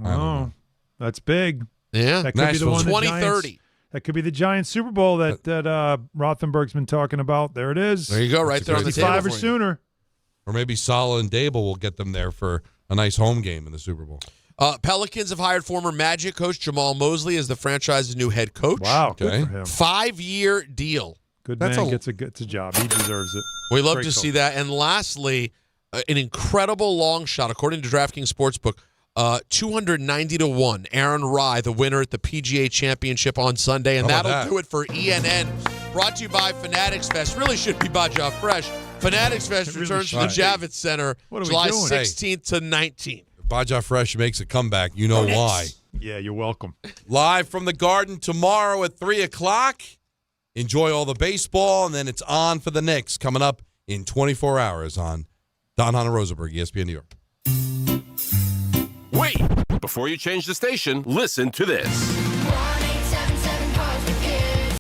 Oh, that's big. Yeah. That could be the one 2030. That could be the Giants Super Bowl that Rothenberg's been talking about. There it is. There you go, right there on the table. 65 or sooner. Or maybe Saleh and Dable will get them there for a nice home game in the Super Bowl. Pelicans have hired former Magic coach Jamal Mosley as the franchise's new head coach. Wow, good for him. 5-year deal. Good man gets a job. He deserves it. We love to see that. And lastly, an incredible long shot, according to DraftKings Sportsbook, 290-1. Aaron Rye, the winner at the PGA Championship on Sunday. And that'll do it for ENN. Brought to you by Fanatics Fest. Really should be Baja Fresh. Fanatics Fest returns to the Javits Center July 16th to 19th. Baja Fresh makes a comeback. You know why. Yeah, you're welcome. Live from the Garden tomorrow at 3 o'clock. Enjoy all the baseball, and then it's on for the Knicks coming up in 24 hours on Don Hahn and Rosenberg, ESPN New York. Wait! Before you change the station, listen to this.